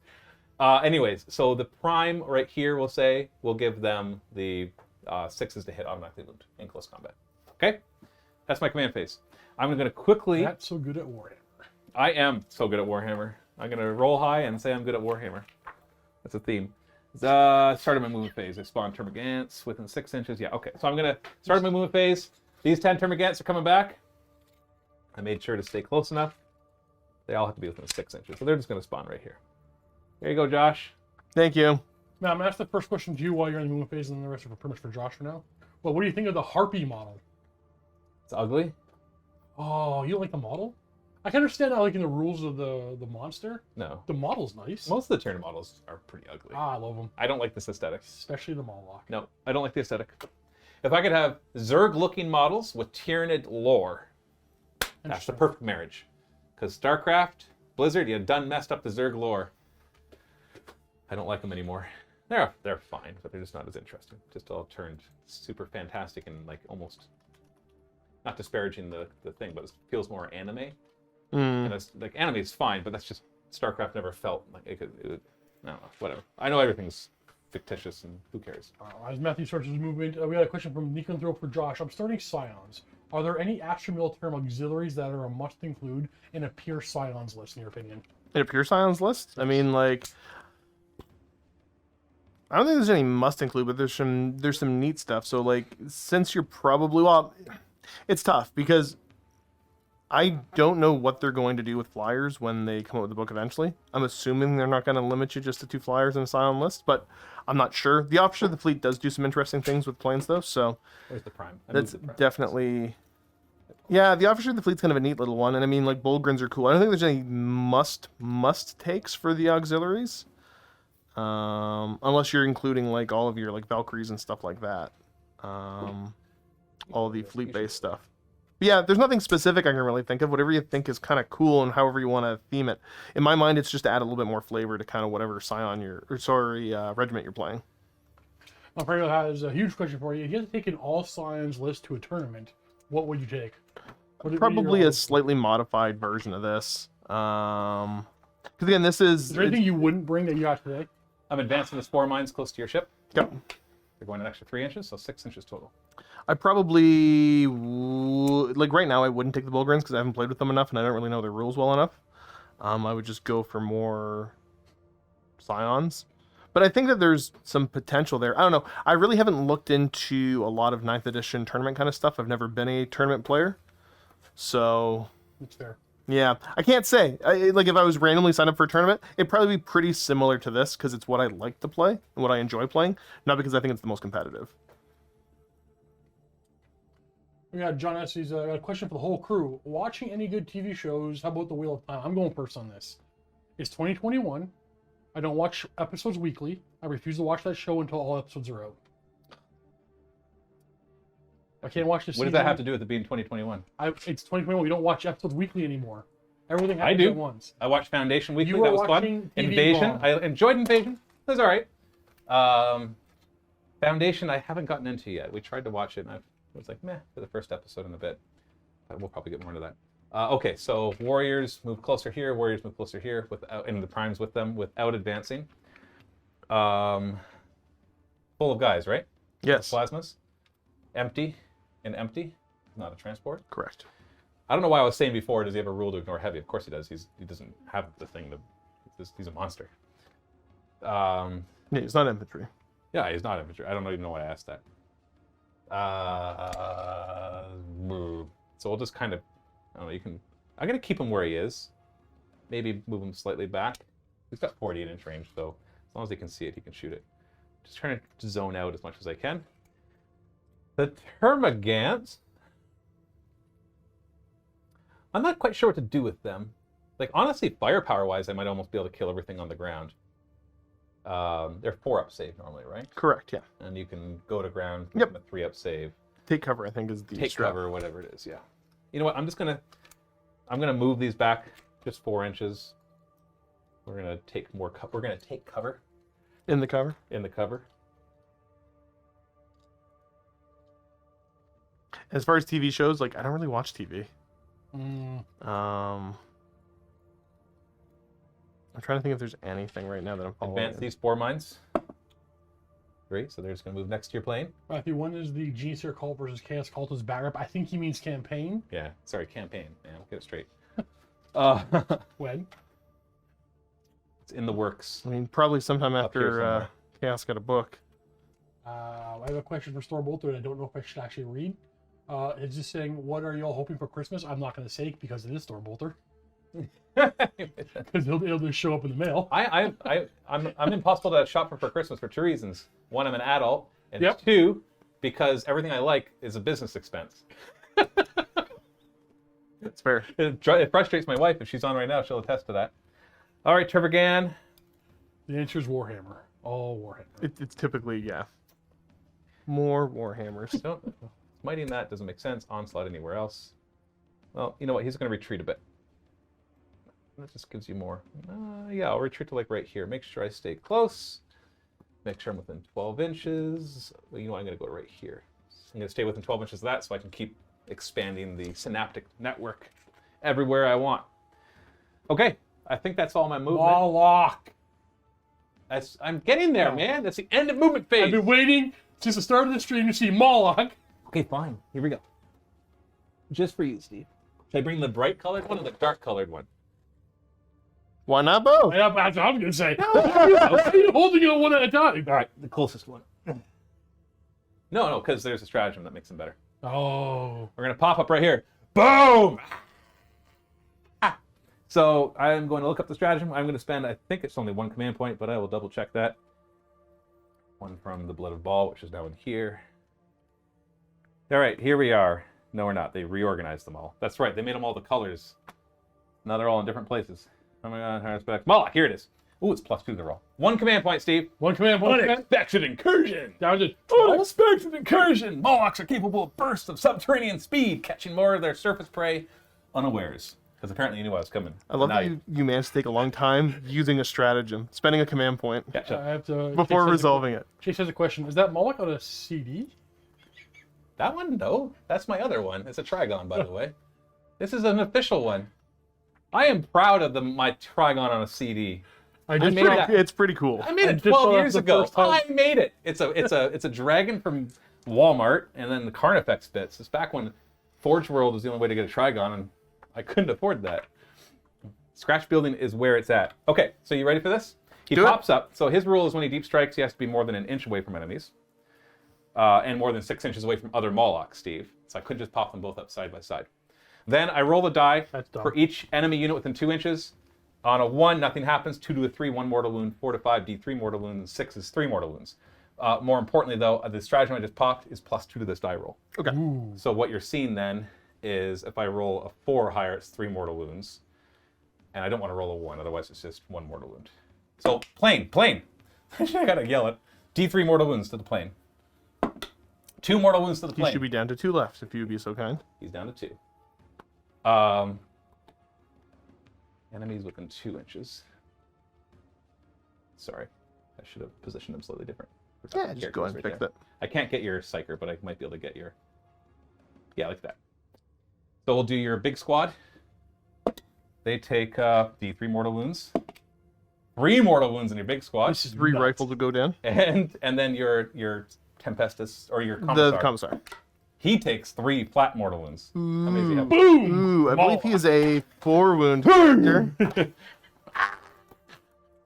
Anyways, so the Prime right here, we'll give them the 6s to hit automatically wound in close combat. Okay? That's my command phase. I'm going to quickly... That's so good at Warhammer. I am so good at Warhammer. I'm going to roll high and say I'm good at Warhammer. That's a theme. Started my movement phase. I spawned Termagants within 6 inches. Yeah, okay. So I'm going to start my movement phase. These 10 Termagants are coming back. I made sure to stay close enough. They all have to be within 6 inches. So they're just going to spawn right here. There you go, Josh. Thank you. Now, I'm going to ask the first question to you while you're in the movement phase, and then the rest are pretty much for Josh for now. Well, what do you think of the Harpy model? It's ugly. Oh, you don't like the model? I can understand not liking the rules of the monster. No. The model's nice. Most of the Tyranid models are pretty ugly. I love them. I don't like this aesthetic. Especially the Moloch. No, I don't like the aesthetic. If I could have Zerg-looking models with Tyranid lore, that's the perfect marriage. Because StarCraft, Blizzard, you done messed up the Zerg lore. I don't like them anymore. They're fine, but they're just not as interesting. Just all turned super fantastic and like almost, not disparaging the thing, but it feels more anime. And it's, like anime is fine, but that's just StarCraft never felt like it could. I don't know, whatever. I know everything's fictitious and who cares. As Matthew starts his movement, we got a question from Nicanthrope for Josh. I'm starting Scions. Are there any Astro-Militarum auxiliaries that are a must include in a pure Scions list, in your opinion? In a pure Scions list? I mean, like, I don't think there's any must include, but there's some neat stuff. So, like, since you're probably, well, it's tough because I don't know what they're going to do with flyers when they come out with the book eventually. I'm assuming they're not going to limit you just to 2 flyers in a Scion list, but I'm not sure. The Officer of the Fleet does do some interesting things with planes, though, so Where's the Prime? that's definitely... Yeah, the Officer of the Fleet's kind of a neat little one, and I mean, like, Bullgrins are cool. I don't think there's any must takes for the auxiliaries, unless you're including, like, all of your, like, Valkyries and stuff like that. All the fleet-based stuff. But yeah, there's nothing specific I can really think of. Whatever you think is kind of cool and however you want to theme it. In my mind, it's just to add a little bit more flavor to kind of whatever regiment you're playing. Alfredo has a huge question for you. If you had to take an all Scions list to a tournament, what would you take? Probably a slightly modified version of this. Because again, this is... Is there anything you wouldn't bring that you got today? I'm advancing the spore mines close to your ship. Yep. They're going an extra 3 inches, so 6 inches total. I probably like right now I wouldn't take the Bullgrins because I haven't played with them enough and I don't really know their rules well enough. I would just go for more Scions. But I think that there's some potential there. I don't know. I really haven't looked into a lot of 9th edition tournament kind of stuff. I've never been a tournament player. So That's fair. Yeah, I can't say. Like if I was randomly signed up for a tournament, it'd probably be pretty similar to this because it's what I like to play and what I enjoy playing, not because I think it's the most competitive. We got John S. He's got a question for the whole crew. Watching any good TV shows? How about the Wheel of Time? I'm going first on this. It's 2021. I don't watch episodes weekly. I refuse to watch that show until all episodes are out. I can't watch this. What does that have to do with it being 2021? It's 2021. We don't watch episodes weekly anymore. Everything I happens do. at once. I watched Foundation weekly. You were That was fun. watching TV Invasion. wrong. I enjoyed Invasion. It was all right. Foundation, I haven't gotten into yet. We tried to watch it, and I was like, meh, for the first episode in a bit. But we'll probably get more into that. Okay, so Warriors move closer here. Warriors move closer here, and the Primes with them without advancing. Full of guys, right? Yes. Plasmas. Empty and empty. Not a transport. Correct. I don't know why I was saying before, does he have a rule to ignore heavy? Of course he does. He doesn't have the thing to... He's a monster. Yeah, he's not infantry. Yeah, he's not infantry. I don't even know why I asked that. So we'll just kind of... I don't know, I'm going to keep him where he is. Maybe move him slightly back. He's got 48-inch range, so as long as he can see it, he can shoot it. Just trying to zone out as much as I can. The Termagants... I'm not quite sure what to do with them. Like, honestly, firepower-wise, I might almost be able to kill everything on the ground. They're 4-up save normally, right? Correct, yeah. And you can go to ground, Yep. give them a 3-up save. Take cover, I think, is the Take strat. cover, whatever it is, yeah. You know what, I'm gonna move these back just 4 inches. We're gonna take more cover. We're gonna take cover In the cover. in the cover. As far as TV shows, like, I don't really watch TV. Mm. I'm trying to think if there's anything right now that I'm following. Advance these 4 mines. 3, so they're just gonna move next to your plane. Matthew, when is the Geneseer Cult versus Chaos Cultist back up? I think he means campaign. Yeah, sorry, campaign. Yeah, we'll get it straight. When? It's in the works. I mean, probably sometime Up here after somewhere. Chaos got a book. I have a question for Stormbolter, and I don't know if I should actually read. It's just saying, what are y'all hoping for Christmas? I'm not going to say because it is Stormbolter. Because it'll just show up in the mail. I'm impossible to shop for Christmas for 2 reasons. 1, I'm an adult, and Yep. 2, because everything I like is a business expense. That's fair. It frustrates my wife. If she's on right now, she'll attest to that. All right, Trevor Gann. The answer is Warhammer. All Warhammer. It's typically, yeah. More Warhammers. Don't mighty that doesn't make sense. Onslaught anywhere else. Well, you know what? He's going to retreat a bit. That just gives you more. Yeah, I'll retreat to like right here. Make sure I stay close. Make sure I'm within 12 inches. Well, you know what? I'm going to go right here. I'm going to stay within 12 inches of that so I can keep expanding the synaptic network everywhere I want. Okay, I think that's all my movement. Moloch. I'm getting there, man. That's the end of movement phase. I've been waiting since the start of the stream to see Moloch. Okay, fine. Here we go. Just for you, Steve. Should I bring the bright colored one or the dark colored one? Why not both? That's what I was going to say. Why are you holding it one at a time? All right, the closest one. No, because there's a stratagem that makes them better. Oh. We're going to pop up right here. Boom! Ah. So I'm going to look up the stratagem. I'm going to spend, I think it's only one command point, but I will double check that. One from the Blooded Ball, which is now in here. All right, here we are. No, we're not. They reorganized them all. That's right. They made them all the colors. Now they're all in different places. Oh my god, respect. Moloch, here it is. Ooh, it's +2 to the roll. One command point, Steve. One command point. Unexpected incursion. Down to Unexpected incursion. Molochs are capable of bursts of subterranean speed, catching more of their surface prey unawares. Because apparently you knew I was coming. I love Now that you managed to take a long time using a stratagem, spending a command point Catch I up. have to. before resolving it. Chase has a question. Is that Moloch on a CD? That one? No. That's my other one. It's a Trigon, by the way. This is an official one. I am proud of my Trigon on a CD. I just made that. It's pretty cool. I made I it just 12 saw that years the ago. first time. I made it. It's a dragon from Walmart, and then the Carnifex bits. It's back when Forge World was the only way to get a Trigon, and I couldn't afford that. Scratch building is where it's at. Okay, so you ready for this? He Do it. pops up. So his rule is when he deep strikes, he has to be more than an inch away from enemies, and more than 6 inches away from other Molochs, Steve. So I couldn't just pop them both up side by side. Then I roll the die That's dumb. for each enemy unit within 2 inches. On a 1, nothing happens. 2 to a 3, 1 mortal wound. 4 to 5, D3 mortal wounds. And 6 is 3 mortal wounds. More importantly, though, the stratagem I just popped is +2 to this die roll. Okay. So what you're seeing then is if I roll a 4 or higher, it's 3 mortal wounds. And I don't want to roll a 1, otherwise it's just 1 mortal wound. So, plane. I gotta yell it. D3 mortal wounds to the plane. 2 mortal wounds to the He plane. should be down to 2 left, if you would be so kind. He's down to 2. Enemies within 2 inches. Sorry, I should have positioned them slightly different. Yeah, just go ahead and fix that. I can't get your Psyker, but I might be able to get your... Yeah, like that. So we'll do your big squad. They take D3 mortal wounds. 3 mortal wounds in your big squad. This is 3 nuts. rifles to go down. And then your Tempestus, or your The Commissar. commissar. He takes 3 flat mortal wounds. How many does he have? Boom! Ooh, I believe he is a 4-wound character.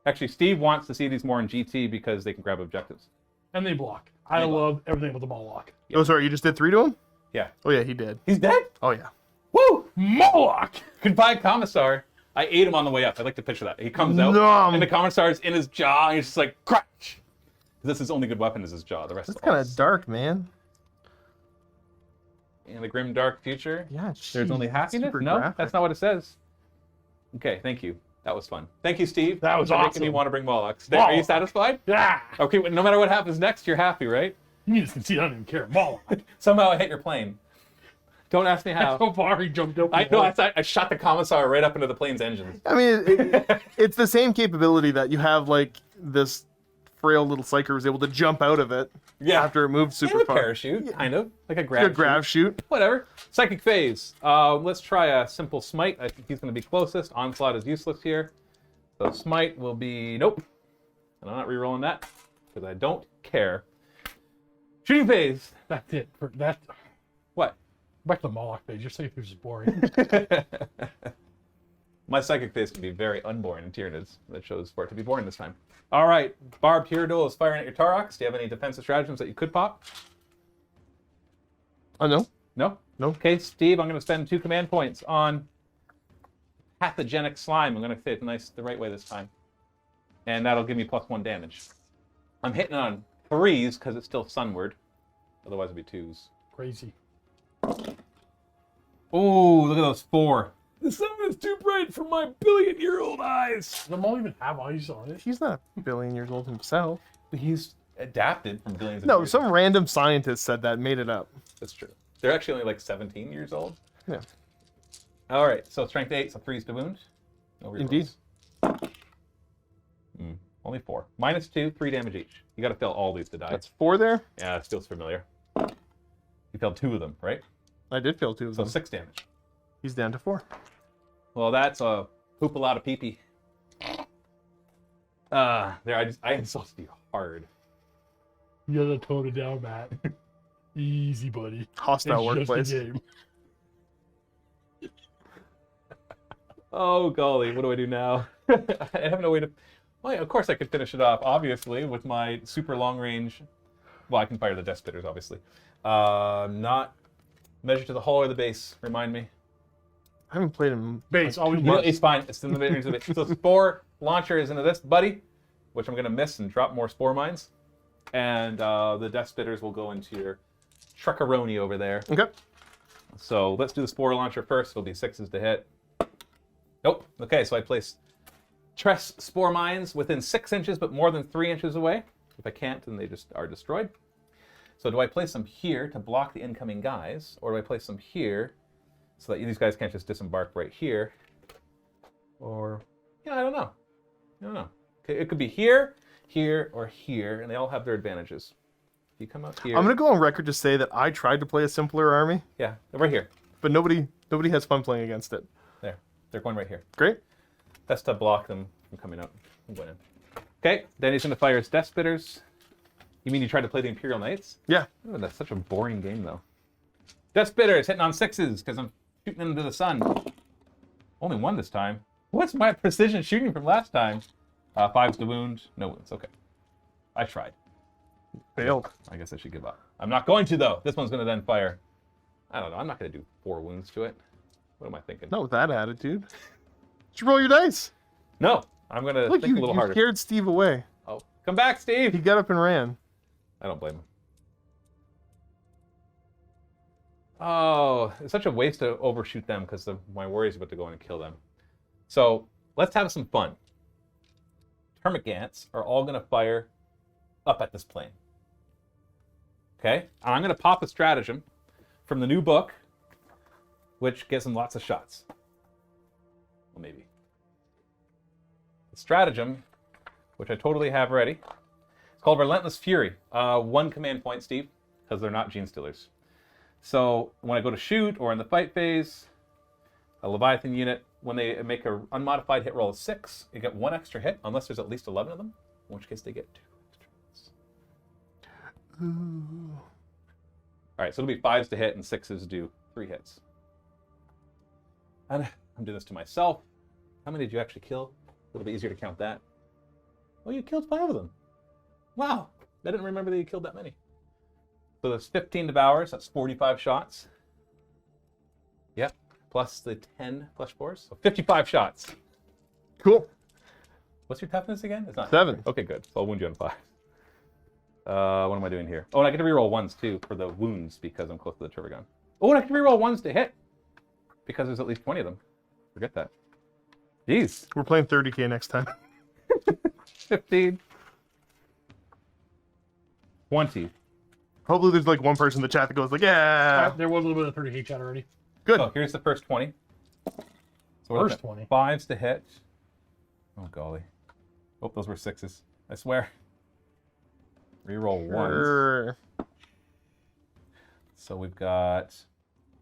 Actually, Steve wants to see these more in GT because they can grab objectives. And they block. I They block. love everything about the Moloch. Oh, sorry, you just did 3 to him? Yeah. Oh, yeah, he did. He's dead? Oh, yeah. Woo! Moloch! Goodbye, Commissar. I ate him on the way up. I like to picture that. He comes out, Nom. and the Commissar's in his jaw, and he's just like, crunch! This is his only good weapon is his jaw. The rest That's is all kind of dark, man. in the grim, dark future. Yeah, There's only happiness? super No, graphic. that's not what it says. Okay, thank you. That was fun. Thank you, Steve. That was for making me awesome. want to bring Molochs. There, Are you Moloch. satisfied? Yeah! Okay, well, no matter what happens next, you're happy, right? You need to concede. I don't even care. Moloch. Somehow I hit your plane. Don't ask me how. So far, he jumped up. I know. I shot the Commissar right up into the plane's engines. I mean, it's the same capability that you have, like, this frail little psyker was able to jump out of it after it moved super And a far. parachute, kind of like a grab. Good grab shoot. Whatever. Psychic phase. Let's try a simple smite. I think he's going to be closest. Onslaught is useless here. So smite will be nope. And I'm not re-rolling that because I don't care. Shooting phase. That's it. For that. What? Back to the Moloch page. Your safe is boring. My psychic phase can be very unboring in Tyranids. That shows for it to be boring this time. All right. Barbed Hierodule is firing at your Tarox. Do you have any defensive stratagems that you could pop? Oh, no. No? No. Okay, Steve, I'm going to spend 2 command points on pathogenic slime. I'm going to say it the right way this time. And that'll give me +1 damage. I'm hitting on 3s because it's still sunward. Otherwise it'd be 2s. Crazy. Oh, look at those 4. The sun is too bright for my billion-year-old eyes. Does the mall even have eyes on it? He's not a billion years old himself. He's adapted from billions of No, years. some random scientist said that, made it up. That's true. They're actually only like 17 years old. Yeah. All right, so strength 8, so 3's to wound. No rerolls. Indeed. Only 4. -2, 3 damage each. You got to fail all these to die. That's 4 there. Yeah, it feels familiar. You failed 2 of them, right? I did fail 2 of So them. 6 damage. He's down to 4. Well, that's a poop a lot of pee-pee. There, I insulted you hard. You gotta tone it down, Matt. Easy, buddy. Hostile It's workplace. just a game. Oh, golly, what do I do now? I have no way to... Well, yeah, of course I could finish it off, obviously, with my super long range... Well, I can fire the Death Spitters, obviously. Not measure to the hull or the base, remind me. I haven't played him. Base, always You know, base. it's fine, it's in the range of the base. So 4 launchers into this, buddy, which I'm going to miss and drop more spore mines. And the Death Spitters will go into your truckaroni over there. Okay. So let's do the spore launcher first. It'll be 6s to hit. Nope. Okay, so I place Tress spore mines within 6 inches, but more than 3 inches away. If I can't, then they just are destroyed. So do I place them here to block the incoming guys, or do I place them here so that these guys can't just disembark right here? Or, yeah, I don't know. I don't know. Okay, it could be here, here, or here, and they all have their advantages. If you come up here, I'm gonna go on record to say that I tried to play a simpler army, yeah, right here. but nobody has fun playing against it. There, they're going right here. Great. That's to block them from coming up and going in. Okay, then he's going to fire his Death Spitters. You mean you tried to play the Imperial Knights? Yeah. Oh, that's such a boring game, though. Death Spitters hitting on 6s because I'm shooting them into the sun. Only 1 this time. What's my precision shooting from last time? 5s to wound. No wounds. Okay. I tried. Failed. I guess I should give up. I'm not going to, though. This one's going to then fire. I don't know. I'm not going to do 4 wounds to it. What am I thinking? Not with that attitude. Just roll your dice. No. I'm going to Look, think a little you harder. scared Steve away. Oh, come back, Steve. He got up and ran. I don't blame him. Oh, it's such a waste to overshoot them because my warrior is about to go in and kill them. So let's have some fun. Termagants are all going to fire up at this plane. Okay? And I'm going to pop a stratagem from the new book, which gives them lots of shots. Well, maybe. The stratagem, which I totally have ready, it's called Relentless Fury. 1 command point, Steve, because they're not gene stealers. So when I go to shoot or in the fight phase, a Leviathan unit, when they make an unmodified hit roll of 6, you get 1 extra hit, unless there's at least 11 of them, in which case they get 2 extra hits. Ooh. All right, so it'll be 5s to hit and 6s do 3 hits. And I'm doing this to myself. How many did you actually kill? A little bit easier to count that. Oh, you killed 5 of them. Wow, I didn't remember that you killed that many. So there's 15 devours, that's 45 shots. Yep, plus the 10 flesh spores, so 55 shots. Cool. What's your toughness again? It's not 7. Okay, good. So I'll wound you on 5. What am I doing here? Oh, and I get to reroll 1s too for the wounds because I'm close to the Turbogun. Oh, and I can reroll 1s to hit because there's at least 20 of them. Forget that. Jeez. We're playing 30K next time. 15. 20. Hopefully there's like one person in the chat that goes like, yeah. There was a little bit of 30K chat already. Good. So here's the first 20. So we're First looking 20. at 5s to hit. Oh, golly. Oh, those were 6s. I swear. Reroll 1s. Sure. So we've got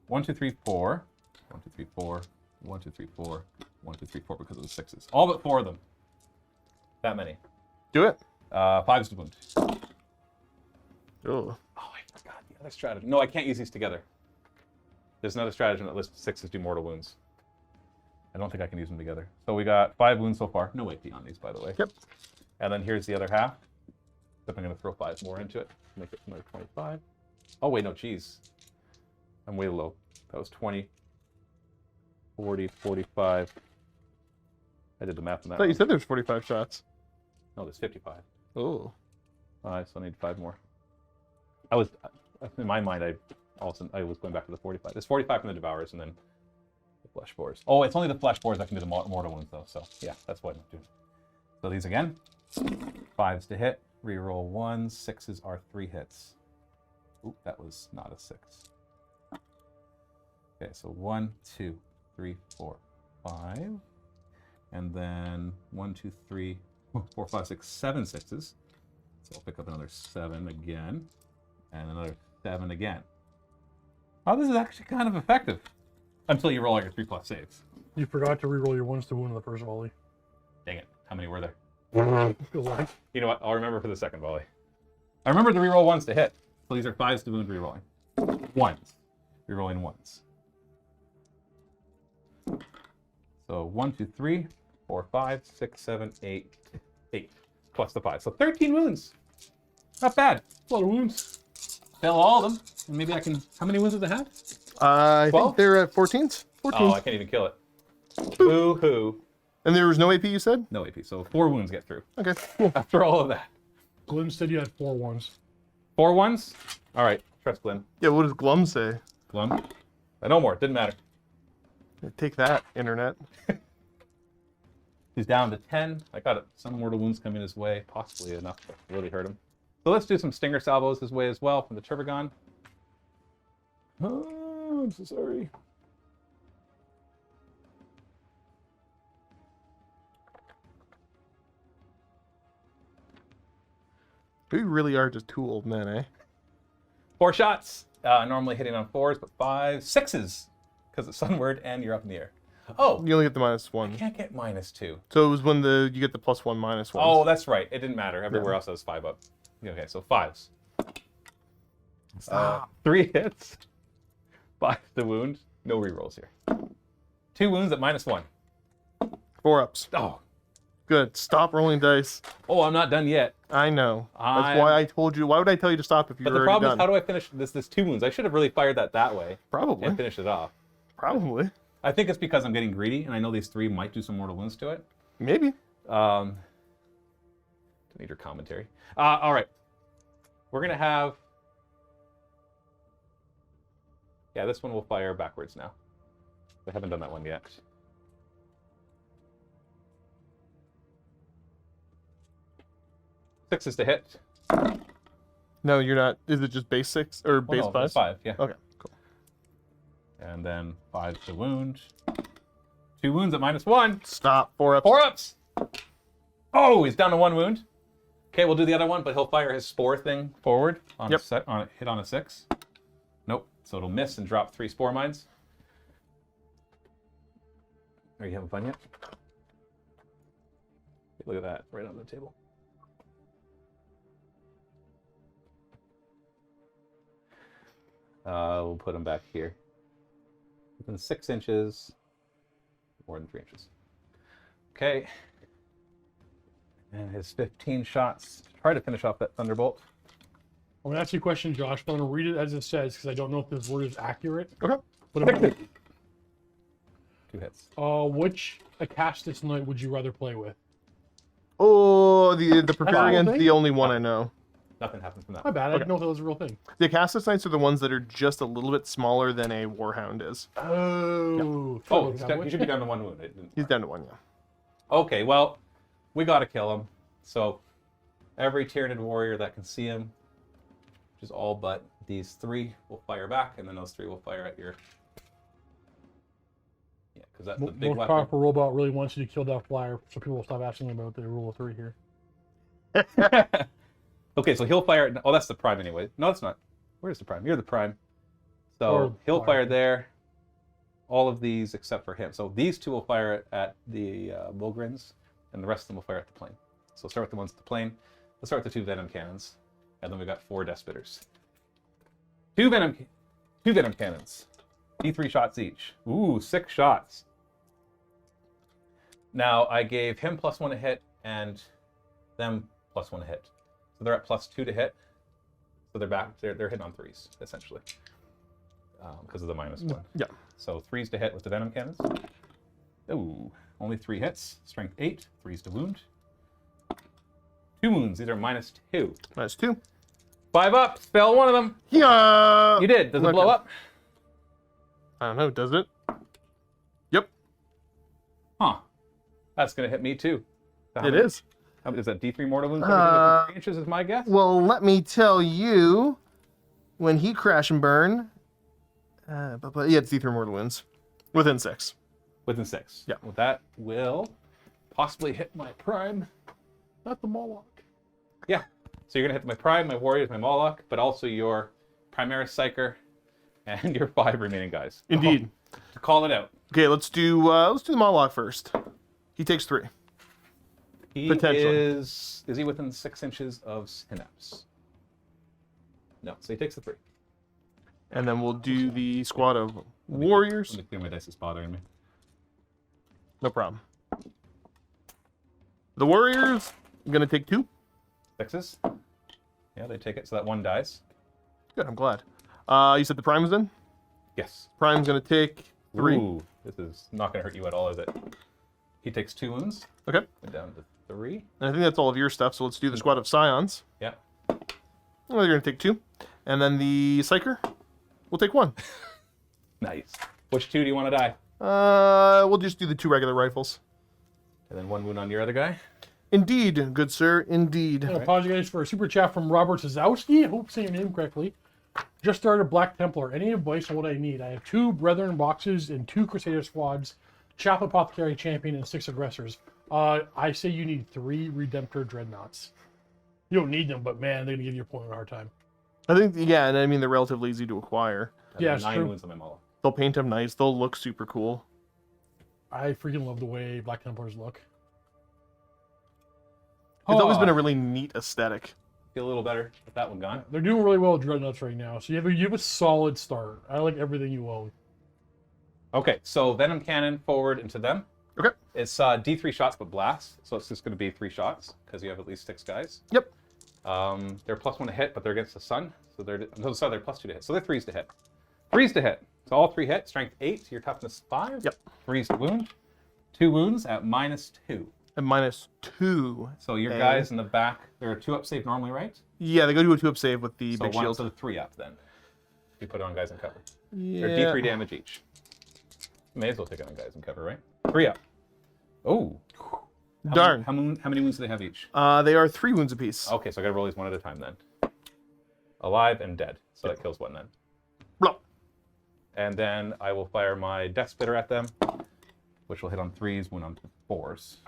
1, 2, 3, 4. 1, 2, 3, 4. 1, 2, 3, 4. 1, 2, 3, 4 because of the 6s. All but 4 of them. That many. Do it. 5s to wound. Oh. Oh, I forgot the other stratagem. No, I can't use these together. There's another stratagem that lists 6s do mortal wounds. I don't think I can use them together. So we got 5 wounds so far. No AP on these, by the way. Yep. And then here's the other half. Except I'm going to throw 5 more into it. Make it another 25. Oh, wait, no, geez. I'm way low. That was 20, 40, 45. I did the math on that. I thought you wrong. said there's 45 shots. No, there's 55. Oh. I still need 5 more. I was, in my mind, I Also, I was going back to the 45. There's 45 from the Devourers and then the Flesh Boars. Oh, it's only the Flesh Boars that can do the mortal wounds, though. So, yeah, that's what I'm doing. So these again. 5s to hit. Reroll 1s. 6s are 3 hits. Oop, that was not a 6. Okay, so 1, 2, 3, 4, 5. And then 1, 2, 3, 4, 5, 6, 7 6s. So I'll pick up another 7 again. And another 7 again. Oh, this is actually kind of effective. Until you roll out your 3+ saves. You forgot to reroll your 1s to wound in the first volley. Dang it. How many were there? Feels like. You know what? I'll remember for the second volley. I remember to reroll 1s to hit. So these are 5s to wound rerolling. 1s. Rerolling 1s. So 1, 2, 3, 4, 5, 6, 7, 8. 8. Plus the 5. So 13 wounds. Not bad. A lot of wounds. Fill all of them. And maybe I can... How many wounds do they have? I 12? think they're at 14s. 14. Oh, I can't even kill it. Boo-hoo. And there was no AP, you said? No AP. So 4 wounds get through. Okay, cool. After all of that. Glenn said you had 4 1s. 4 1s? All right. Trust Glenn. Yeah, what does Glum say? Glum. No more. Didn't matter. Take that, internet. He's down to 10. I got some mortal wounds coming his way, possibly enough to really hurt him. So let's do some stinger salvos his way as well from the Turbogon. Oh, I'm so sorry. We really are just 2 old men, eh? 4 shots. Normally hitting on 4s, but 5s, 6s. Because it's sunward and you're up in the air. Oh, You only get the -1. can't get -2. So it was when you get the +1 -1. Oh, that's right. It didn't matter. Everywhere else has 5 up. Okay, so 5s. Stop. 3 hits. 5 to wound. No rerolls here. 2 wounds at -1. 4 ups. Oh. Good. Stop rolling dice. Oh, I'm not done yet. I know. That's why I told you. Why would I tell you to stop if you But were the already problem done? is, how do I finish this 2 wounds? I should have really fired that way Probably. and finished it off. Probably. I think it's because I'm getting greedy, and I know these 3 might do some mortal wounds to it. Maybe. Don't need your commentary. All right. We're going to have... Yeah, this one will fire backwards now. I haven't done that one yet. Sixes to hit. No, you're not. Is it just base 6 or base no, 5? it's 5, yeah. Okay, cool. And then 5 to wound. 2 wounds at -1. Stop. 4 ups. 4 ups. Oh, he's down to 1 wound. Okay, we'll do the other one, but he'll fire his spore thing forward on Yep. a hit on a 6. Nope. So it'll miss and drop 3 spore mines. Are you having fun yet? Look at that, right on the table. We'll put him back here. Within 6 inches, more than 3 inches. Okay. And his 15 shots. Try to finish off that Thunderbolt. I'm gonna ask you a question, Josh, but I'm gonna read it as it says because I don't know if this word is accurate. Okay. But I'm gonna, 2 hits. which Acastus Knight would you rather play with? Oh, the Preparian's thing? the only one I know. Nothing happens from that. My bad. I didn't know that was a real thing. The Acastus Knights are the ones that are just a little bit smaller than a Warhound is. Oh. Oh, he should be down to 1 wound. He's down to 1, yeah. Okay, well, we gotta kill him. So, every Tyranid warrior that can see him, which is all but these 3, will fire back, and then those 3 will fire at your... Yeah, because that's the big Most weapon. powerful robot really wants you to kill that flyer, so people will stop asking about the rule of 3 here. Okay, so he'll fire... Oh, that's the prime anyway. No, that's not. Where's the prime? You're the prime. So, Or he'll fire. fire there. All of these except for him. So, these 2 will fire at the Mulgrins, and the rest of them will fire at the plane. So, start with the ones at the plane. Let's start with the 2 venom cannons. And then we got 4 death spitters. 2 venom cannons. D3 shots each. Ooh, 6 shots. Now I gave him +1 to hit and them +1 to hit. So they're at +2 to hit. So they're back. They're hitting on 3s essentially because of the -1. Yeah. So 3s to hit with the venom cannons. Ooh, only 3 hits. Strength 8. 3s to wound. 2 wounds. These are -2. -2. 5 up. Spell one of them. Yeah. You did. Does it blow up? I don't know. Does it? Yep. Huh. That's going to hit me too. It is. Is that D3 mortal wounds? Within 3 inches is my guess. Well, let me tell you, when he crash and burn, but yeah, it's D3 mortal wounds. Within 6. Within 6. Yeah. Well, that will possibly hit my prime. Not the Moloch. Yeah. So you're going to hit my prime, my warriors, my Moloch, but also your Primaris Psyker and your 5 remaining guys. Indeed. To call it out. Okay, let's do the Moloch first. He takes 3. He Potentially. is he within 6 inches of Synapse? No, so he takes the 3. And then we'll do the squad of warriors. Let me clear my dice is bothering me. No problem. The warriors, I'm going to take 2. 6s. Yeah, they take it, so that 1 dies. Good, I'm glad. You said the prime was in? Yes. Prime's going to take 3. Ooh, this is not going to hurt you at all, is it? He takes 2 wounds. Okay. Went down to 3. And I think that's all of your stuff, so let's do the squad of Scions. Yeah. Well, you're going to take 2. And then the Psyker will take 1. Nice. Which 2 do you want to die? We'll just do the 2 regular rifles. And then 1 wound on your other guy. Indeed, good sir, indeed. I apologize for a super chat from Robert Zazowski. I hope I'm saying your name correctly. Just started Black Templar. Any advice on what I need? I have 2 Brethren boxes and 2 Crusader squads, Chaplain Apothecary Champion, and 6 Aggressors. I say you need 3 Redemptor Dreadnoughts. You don't need them, but man, they're going to give your opponent a hard time. I think, yeah, and I mean, they're relatively easy to acquire. Yeah, it's 9 true. wounds on my Moloch. They'll paint them nice. They'll look super cool. I freaking love the way Black Templars look. It's always been a really neat aesthetic. Feel a little better with that one gone. They're doing really well with Dreadnoughts right now, so you have a solid start. I like everything you own. Okay, so Venom Cannon forward into them. Okay. It's D3 shots but blast, so it's just going to be 3 shots because you have at least 6 guys. Yep. They're +1 to hit, but they're against the sun, so they're sorry, they're +2 to hit. So they're 3s to hit. 3s to hit. So all 3 hit. Strength 8, your toughness 5. Yep. 3s to wound. 2 wounds at -2. And -2. So your guys in the back, they're a 2-up save normally, right? Yeah, they go to a 2-up save with the So big 1 shield. to the 3-up then. You put it on guys in cover. Yeah. They're D3 damage each. May as well take it on guys in cover, right? 3-up. Oh. Darn. How many wounds do they have each? They are 3 wounds apiece. Okay, so I gotta roll these one at a time then. Alive and dead. So that kills 1 then. Blah. And then I will fire my Death Spitter at them, which will hit on 3s, wound on 4s.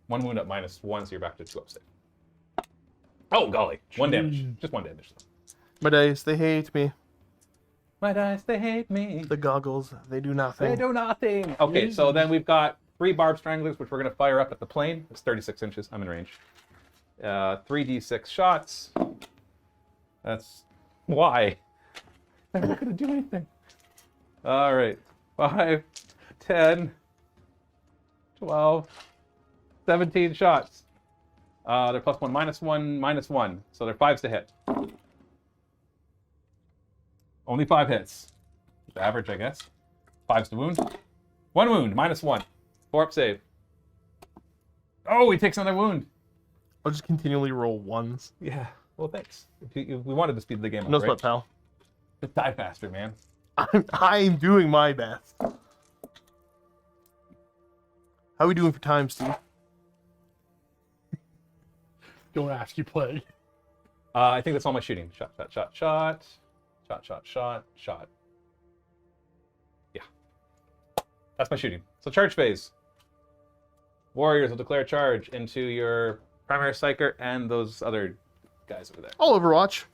1 wound at -1, so you're back to 2-up save. Oh, golly. 1 damage. Just 1 damage. My dice, they hate me. My dice, they hate me. The goggles, they do nothing. They do nothing. Okay, so then we've got 3 Barb Stranglers, which we're going to fire up at the plane. It's 36 inches. I'm in range. 3d6 shots. That's... Why? I'm not going to do anything. All right. 5, 10, 12, 17 shots. They're +1, -1, -1. So they're 5s to hit. Only 5 hits. The average, I guess. 5s to wound. 1 wound, -1. 4-up save. Oh, he takes another wound. I'll just continually roll 1s. Yeah. Well, thanks. We wanted to speed the game up, No right? sweat, pal. Just die faster, man. I'm doing my best. How are we doing for time, Steve? Don't ask, you play. I think that's all my shooting. Shot, shot, shot, shot. Shot, shot, shot, shot. Yeah. That's my shooting. So charge phase. Warriors will declare charge into your primary psyker and those other guys over there. All Overwatch.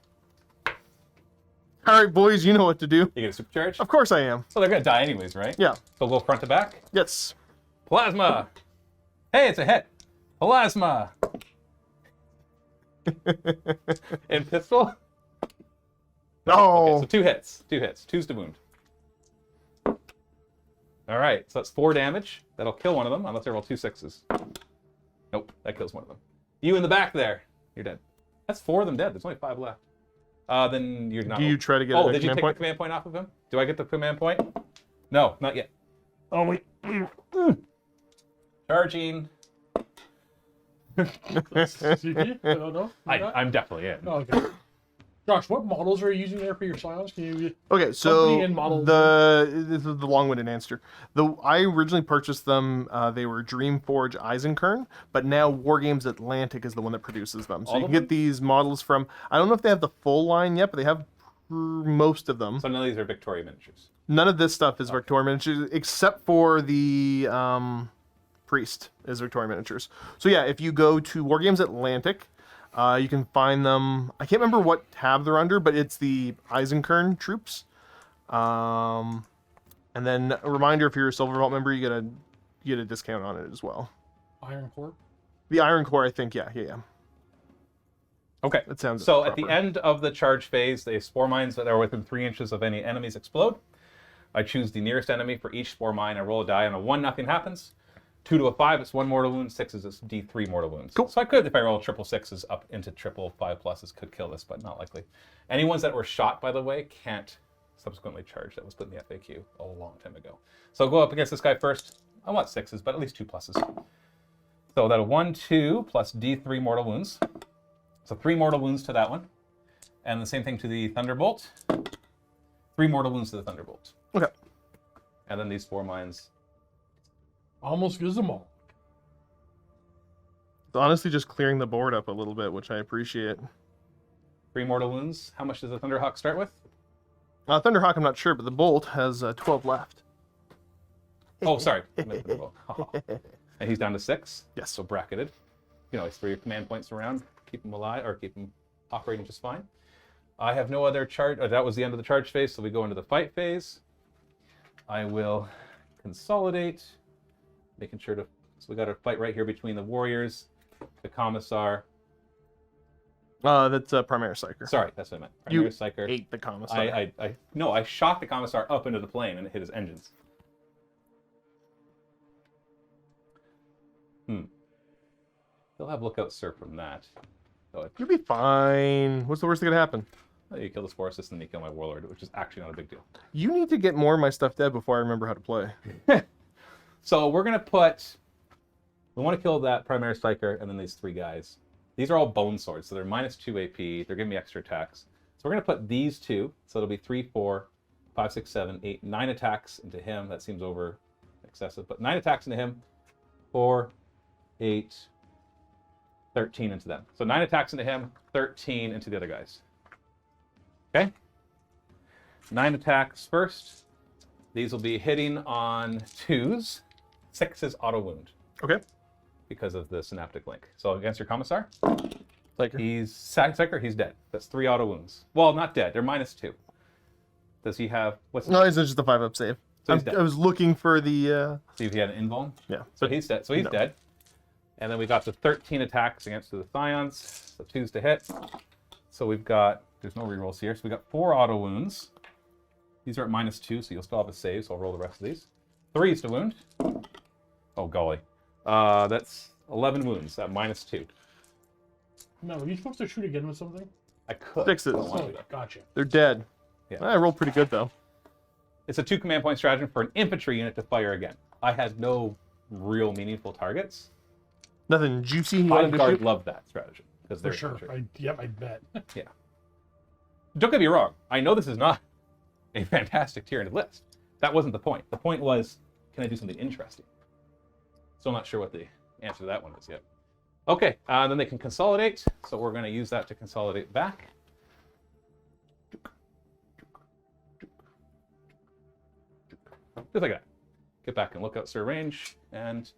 All right, boys, you know what to do. You get a supercharge? Of course I am. So they're going to die anyways, right? Yeah. So we'll go front to back. Yes. Plasma! Hey, it's a hit! Plasma! And pistol? No. Okay, so 2 hits. 2 hits. 2's to wound. Alright, so that's 4 damage. That'll kill one of them, unless I roll 2 6s. Nope, that kills one of them. You in the back there. You're dead. That's 4 of them dead. There's only 5 left. Then you're not... Do you try to get Oh, a did you command take point? the command point off of him? Do I get the command point? No, not yet. Oh, wait. Charging. CP? I don't know. I'm definitely in. Oh, okay. Josh, what models are you using there for your Scions? Can you Okay, so company and model? this is the long-winded answer. I originally purchased them. They were Dreamforge Eisenkern, but now Wargames Atlantic is the one that produces them. So All you of can get these models from. I don't know if they have the full line yet, but they have most of them. So none of these are Victoria miniatures. None of this stuff is Victoria miniatures, except for the Priest is Victoria miniatures. So yeah, if you go to Wargames Atlantic. You can find them. I can't remember what tab they're under, but it's the Eisenkern troops. And then a reminder: if you're a Silver Vault member, you get a discount on it as well. Iron Core. The Iron Core, I think. Yeah. Okay. That sounds so proper. at the end of the charge phase, the spore mines that are within 3 inches of any enemies explode. I choose the nearest enemy for each spore mine. I roll a die. On a 1, nothing happens. 2 to a 5, it's 1 mortal wound. 6 is D3 mortal wounds. Cool. So I could, if I roll triple 6s up into triple 5+s, could kill this, but not likely. Any ones that were shot, by the way, can't subsequently charge. That was put in the FAQ a long time ago. So I'll go up against this guy first. I want 6s, but at least 2+s. So that'll 1, 2 plus D3 mortal wounds. So 3 mortal wounds to that one. And the same thing to the Thunderbolt. 3 mortal wounds to the Thunderbolt. Okay. And then these 4 mines. Almost gives them all. It's honestly just clearing the board up a little bit, which I appreciate. 3 mortal wounds. How much does the Thunderhawk start with? Thunderhawk, I'm not sure, but the Bolt has 12 left. Oh, sorry. I meant Thunderbolt. And he's down to 6. Yes. So bracketed. You know, always throw your command points around, keep him alive, or keep him operating just fine. I have no other charge. That was the end of the charge phase, so we go into the fight phase. I will consolidate, making sure to. So we got a fight right here between the warriors, the commissar. That's Primaris Psyker. Sorry, that's what I meant. You Primaris Psyker. ate the Commissar. No, I shot the commissar up into the plane and it hit his engines. They'll have lookout sir from that. So You'll be fine. What's the worst that could happen? you kill the spore assist and you kill my warlord, which is actually not a big deal. You need to get more of my stuff dead before I remember how to play. So we're gonna put. We want to kill that Primaris Psyker and then these 3 guys. These are all bone swords, so they're -2 AP. They're giving me extra attacks. So we're gonna put these 2. So it'll be 3, 4, 5, 6, 7, 8, 9 attacks into him. That seems over excessive, but 9 attacks into him. 4, 8, 13 into them. So 9 attacks into him, 13 into the other guys. Okay? 9 attacks first. These will be hitting on 2s. 6 is auto wound Okay. because of the synaptic link. So against your commissar, Psyker. he's Psyker, he's dead. That's 3 auto wounds. Well, not dead. They're -2. Does he have what's? No, it's just a 5-up save. So he's dead. I was looking for the. See if he had an invuln. Yeah. So he's dead. So he's No. dead. And then we got the 13 attacks against the Scions. So 2s to hit. So we've got. There's no rerolls here. So we got 4 auto wounds. These are at -2, so you'll still have a save. So I'll roll the rest of these. 3s to wound. Oh golly. That's 11 wounds at -2. No, are you supposed to shoot again with something? I could. 6s. I don't want to Oh, do that. gotcha. They're dead. Yeah. I rolled pretty good though. It's a 2 command point stratagem for an infantry unit to fire again. I had no real meaningful targets. Nothing juicy. You wanted to Bodyguard shoot? loved that stratagem because For they're sure. infantry. I bet. Yeah. Don't get me wrong. I know this is not a fantastic Tyranid list. That wasn't the point. The point was, can I do something interesting? Still not sure what the answer to that one is yet. Okay, then they can consolidate. So we're going to use that to consolidate back. Just like that. Get back and look out, sir, range. And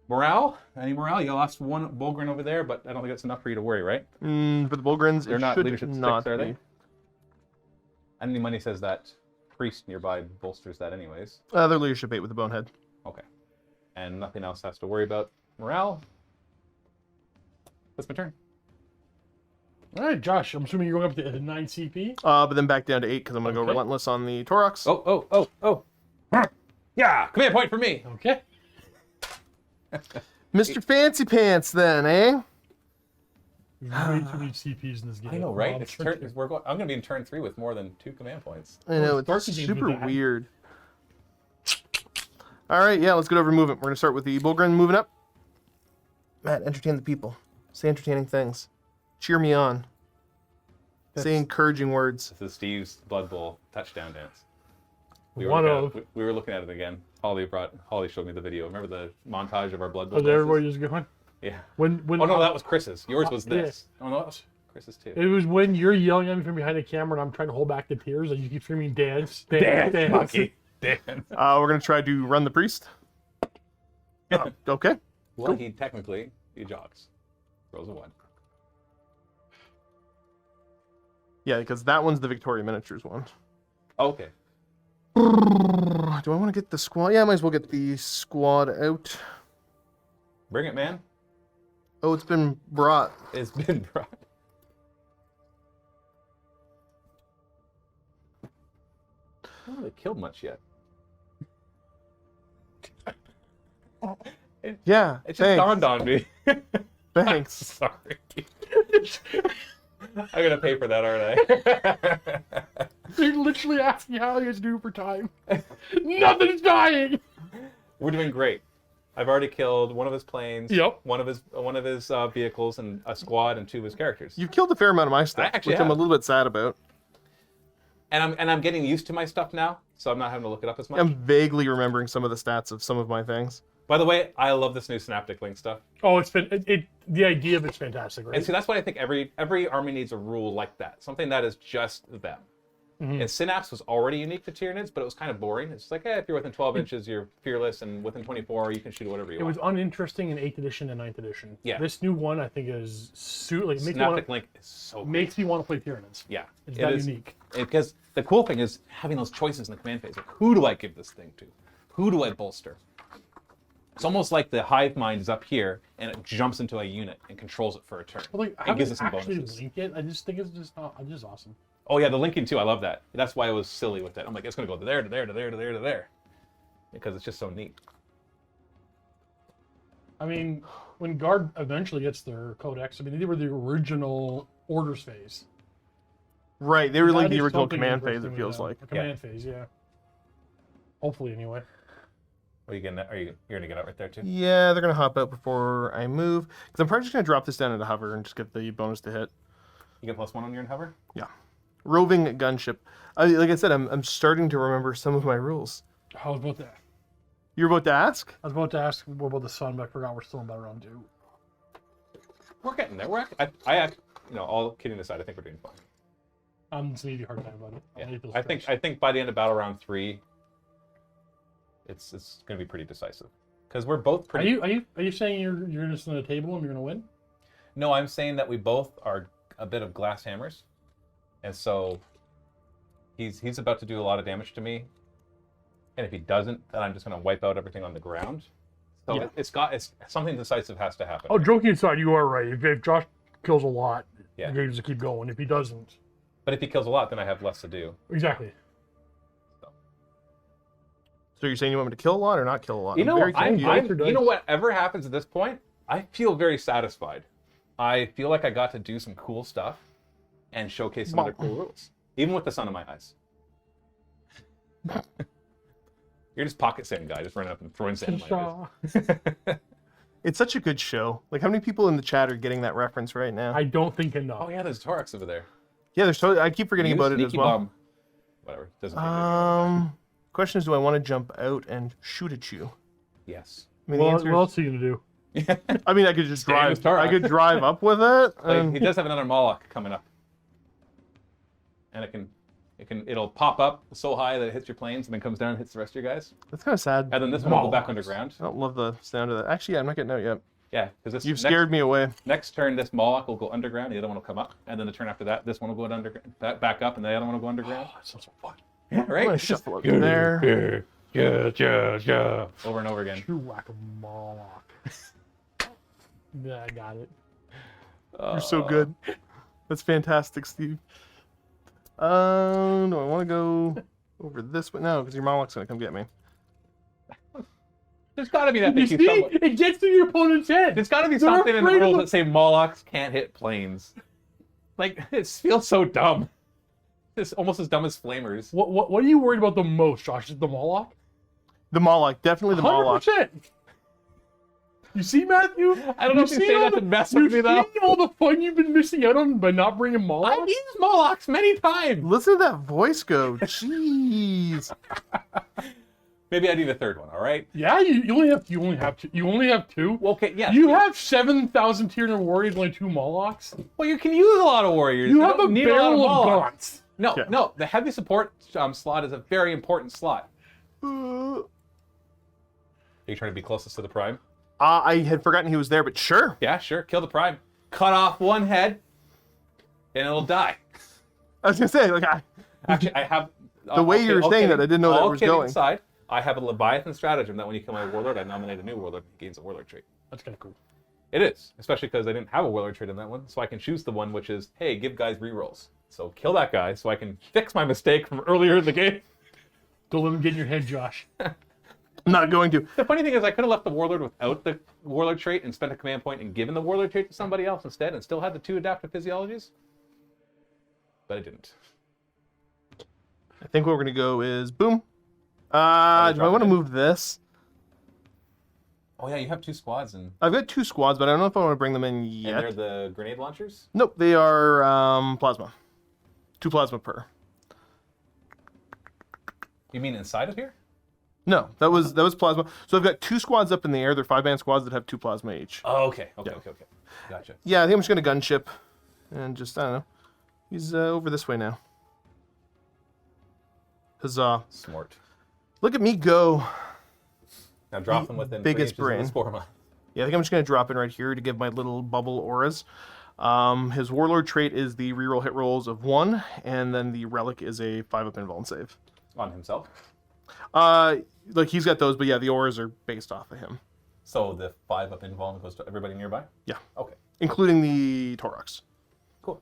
morale? Any morale? You lost 1 Bulgrin over there, but I don't think that's enough for you to worry, right? For the Bulgrins, They're it not should leadership not 6, are be. they? Any money says that priest nearby bolsters that anyways. They're leadership 8 with the Bonehead. Okay. And nothing else has to worry about. Morale. That's my turn. All right, Josh, I'm assuming you're going up to 9 CP. But then back down to 8 because I'm going to go Okay. Relentless on the Torox. Oh. Yeah, command point for me. Okay. Mr. Fancy Pants then, eh? Way too many CPs in this game. I know, right? Well, It's turn, I'm going to be in turn 3 with more than 2 command points. I know, Well, it's Darcy games super with that. weird. All right, yeah, let's get over movement. We're going to start with the Bulgrin moving up. Matt, entertain the people. Say entertaining things. Cheer me on. Say encouraging words. This is Steve's Blood Bowl touchdown dance. We One were, of. looking at, we were looking at it again. Holly showed me the video. Remember the montage of our Blood Bowl Was dances? everybody just going? Yeah. When Oh no, that was Chris's. Yours was yeah. this. Oh no, that was Chris's too. It was when you're yelling at me from behind the camera and I'm trying to hold back the tears and you keep screaming dance, dance. Monkey. Dance. We're gonna try to run the priest. Okay. Well, he jogs. Rolls a 1. Yeah, because that one's the Victoria Miniatures one. Okay. Do I want to get the squad? Yeah, I might as well get the squad out. Bring it, man. Oh, it's been brought. It's been brought. I haven't really killed much yet. Yeah, It just thanks. dawned on me. Thanks. Sorry. I'm gonna pay for that, aren't I? They're literally asking how you guys do for time. Nothing's dying. We're doing great. I've already killed one of his planes, Yep. one of his vehicles, and a squad, and 2 of his characters. You've killed a fair amount of my stuff, actually which I'm a have. little bit sad about. And I'm getting used to my stuff now, so I'm not having to look it up as much. I'm vaguely remembering some of the stats of some of my things. By the way, I love this new Synaptic Link stuff. Oh, it's been the idea of it's fantastic, right? And see, that's why I think every army needs a rule like that, something that is just them. And Synapse was already unique to Tyranids, but it was kind of boring. It's like, if you're within 12 inches, you're fearless, and within 24, you can shoot whatever you It want. was uninteresting in 8th edition and 9th edition. Yeah. This new one, I think, is makes me Synaptic want Link is so good. makes me want to play Tyranids. Yeah, It's it that is unique. because the cool thing is having those choices in the command phase. Like, who do I give this thing to? Who do I bolster? It's almost like the hive mind is up here and it jumps into a unit and controls it for a turn. But like, It gives it some actually bonuses. link it. I just think it's just awesome. Oh yeah, the linking too. I love that. That's why I was silly with it. I'm like, it's gonna go to there, to there, to there, to there, to there, because it's just so neat. I mean, when Guard eventually gets their codex, I mean, they were the original orders phase. Right, they were like That the is original something command phase, interesting it feels with like. them. A command phase, yeah. Hopefully, anyway. Are you gonna? You're gonna get out right there too? Yeah, they're going to hop out before I move. Because I'm probably just going to drop this down into hover and just get the bonus to hit. You get +1 on your hover. Yeah. Roving gunship. Like I said, I'm starting to remember some of my rules. I was about to You're about to ask? what about the sun, but I forgot we're still in battle round 2. We're getting there. All kidding aside, I think we're doing fine. I'm just need a hard time about it. Yeah. I think by the end of battle round 3, it's gonna be pretty decisive because we're both Are pretty. you saying you're just on the table and you're gonna win? No, I'm saying that we both are a bit of glass hammers, and so he's about to do a lot of damage to me, and if he doesn't, then I'm just gonna wipe out everything on the ground. So Yeah. it's something decisive has to happen. Oh, joking aside, you are right. If Josh kills a lot, Yeah. the games will keep going. If he doesn't, But if he kills a lot, then I have less to do. exactly. So you're saying you want me to kill a lot or not kill a lot? You know, very confused. you know, whatever happens at this point, I feel very satisfied. I feel like I got to do some cool stuff and showcase some other cool rules, even with the sun in my eyes. You're just pocket sand guy, just running up and throwing sand in my eyes. It's such a good show. Like, how many people in the chat are getting that reference right now? I don't think enough. Oh yeah, there's Torax over there. Yeah, there's totally. I keep forgetting You about it as sneaky well. bum. Whatever. Doesn't matter. Question is, do I want to jump out and shoot at you? Yes. I mean, the What answer else are you gonna do? I mean, I could just Stand with drive. Tarak. I could drive up with it. Like, he does have another Moloch coming up, and it'll pop up so high that it hits your planes and then comes down and hits the rest of your guys. That's kind of sad. And then this one will go back Molochs. underground. I don't love the sound of that. Actually, yeah, I'm not getting out yet. Yeah, because this You've scared me away. Next turn, this Moloch will go underground. The other one will come up, and then the turn after that, this one will go underground, back up, and the other one will go underground. Oh, that sounds so fun. Yeah, I'm right. gonna shuffle up there. Yeah. Over and over again. True whack-a-moloch. Yeah, I got it. You're so good. That's fantastic, Steve. Do I want to go over this way? No, because your Moloch's gonna come get me. There's got to be that You thing. see? It gets to your opponent's head. There's got to be They're something in the afraid of rules the- that say Molochs can't hit planes. Like, it feels so dumb. It's almost as dumb as Flamers. What are you worried about the most, Josh? Is it the Moloch? The Moloch, definitely the Moloch. 100%. You see, Matthew? I don't know if you say that to mess with me, though. You see all the fun you've been missing out on by not bringing Moloch? I've used Molochs many times. Listen to that voice go. Jeez. Maybe I need a third one. All right. Yeah, you only have two. You only have two. Well, okay. Yeah. You have 7,000 Tyranid warriors, only 2 Molochs. Well, you can use a lot of warriors. You have a don't need a lot barrel of Molochs. gaunts. No, Yeah. no. The heavy support slot is a very important slot. Are you trying to be closest to the prime? I had forgotten he was there, but sure. Yeah, sure. Kill the prime. Cut off one head, and it'll die. I was gonna say, like, Actually, I have. The way you were saying that, I didn't know that was going. Aside, I have a Leviathan stratagem that when you kill my warlord, I nominate a new warlord who gains a warlord trait. That's kind of cool. It is, especially because I didn't have a warlord trait in that one, so I can choose the one which is, hey, give guys rerolls. So kill that guy so I can fix my mistake from earlier in the game. Don't let him get in your head, Josh. I'm not going to. The funny thing is I could have left the warlord without the warlord trait and spent a command point and given the warlord trait to somebody else instead and still had the 2 adaptive physiologies. But I didn't. I think what we're gonna go is boom. Do I drop want it to in. move this? Oh yeah, you have 2 squads and I've got 2 squads, but I don't know if I want to bring them in they're yet. the grenade launchers? Nope, they are plasma. 2 plasma per. You mean inside of here? No, that was plasma. So I've got 2 squads up in the air. They're 5-man squads that have 2 plasma each. Oh, okay. Okay, Yeah. okay. Gotcha. Yeah, I think I'm just gonna gunship, and just I don't know. He's over this way now. Huzzah! Smart. Look at me go. Now drop them within Biggest 3 inches brain. of the spore mine. Yeah, I think I'm just gonna drop in right here to give my little bubble auras. His warlord trait is the reroll hit rolls of 1, and then the relic is a 5-up invuln save. On himself. Like he's got those, but yeah, the auras are based off of him, So the 5-up invuln goes to everybody nearby? Yeah. Okay. including the Taurox. Cool.